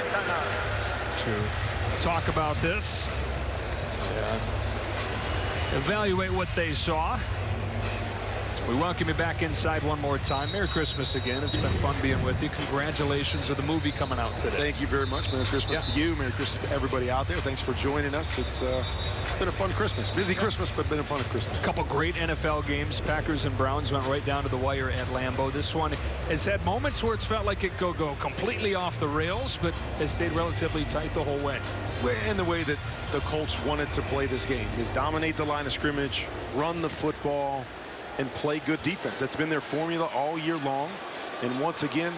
to talk about this and evaluate what they saw. We welcome you back inside one more time. Merry Christmas again. It's been fun being with you. Congratulations on the movie coming out today. Thank you very much. Merry Christmas to you. Merry Christmas to everybody out there. Thanks for joining us. It's been a fun Christmas. Busy Christmas, but been a fun Christmas. A couple great NFL games. Packers and Browns went right down to the wire at Lambeau. This one has had moments where it's felt like it could go completely off the rails, but has stayed relatively tight the whole way. And the way that the Colts wanted to play this game is dominate the line of scrimmage, run the football, and play good defense. That's been their formula all year long. And once again,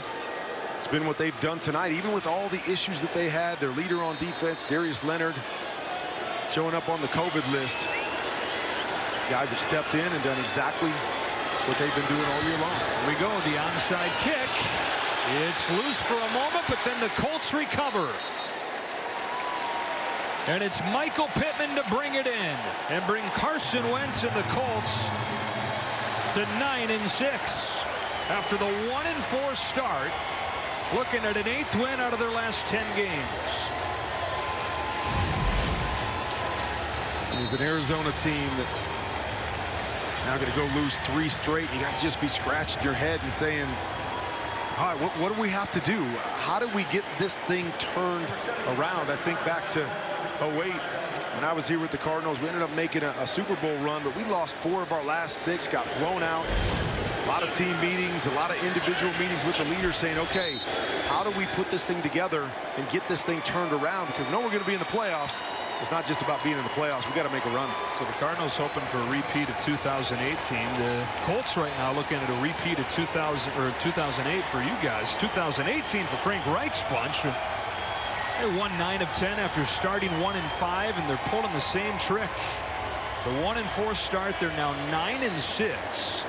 it's been what they've done tonight, even with all the issues that they had. Their leader on defense, Darius Leonard, showing up on the COVID list. Guys have stepped in and done exactly what they've been doing all year long. Here we go, the onside kick. It's loose for a moment, but then the Colts recover. And it's Michael Pittman to bring it in and bring Carson Wentz and the Colts to 9-6 after the 1-4 start, looking at an 8th win out of their last 10 games. And he's an Arizona team that now going to go lose 3 straight. You got to just be scratching your head and saying, all right, what do we have to do? How do we get this thing turned around? I think back to 08. When I was here with the Cardinals, we ended up making a Super Bowl run, but we lost 4 of our last 6, got blown out. A lot of team meetings, a lot of individual meetings with the leaders saying, okay, how do we put this thing together and get this thing turned around? Because we know we're going to be in the playoffs. It's not just about being in the playoffs. We got to make a run. So the Cardinals hoping for a repeat of 2018. The Colts right now looking at a repeat of 2008 for you guys. 2018 for Frank Reich's bunch. They won 9 of 10 after starting 1-5, and they're pulling the same trick. The 1-4 start, they're now 9-6.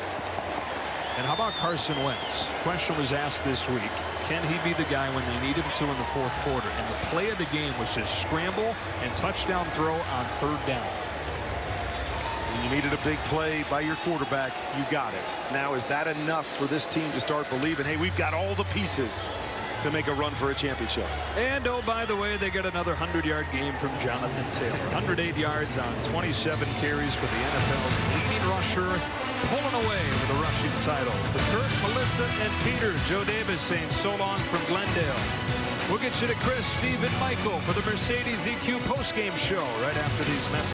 And how about Carson Wentz? Question was asked this week. Can he be the guy when they need him to in the 4th quarter? And the play of the game was his scramble and touchdown throw on 3rd down. When you needed a big play by your quarterback, you got it. Now, is that enough for this team to start believing, hey, we've got all the pieces to make a run for a championship? And, oh, by the way, they got another 100-yard game from Jonathan Taylor. 108 yards on 27 carries for the NFL's leading rusher, pulling away with the rushing title. For Kurt, Melissa, and Peter, Joe Davis saying so long from Glendale. We'll get you to Chris, Steve, and Michael for the Mercedes EQ postgame show right after these messages.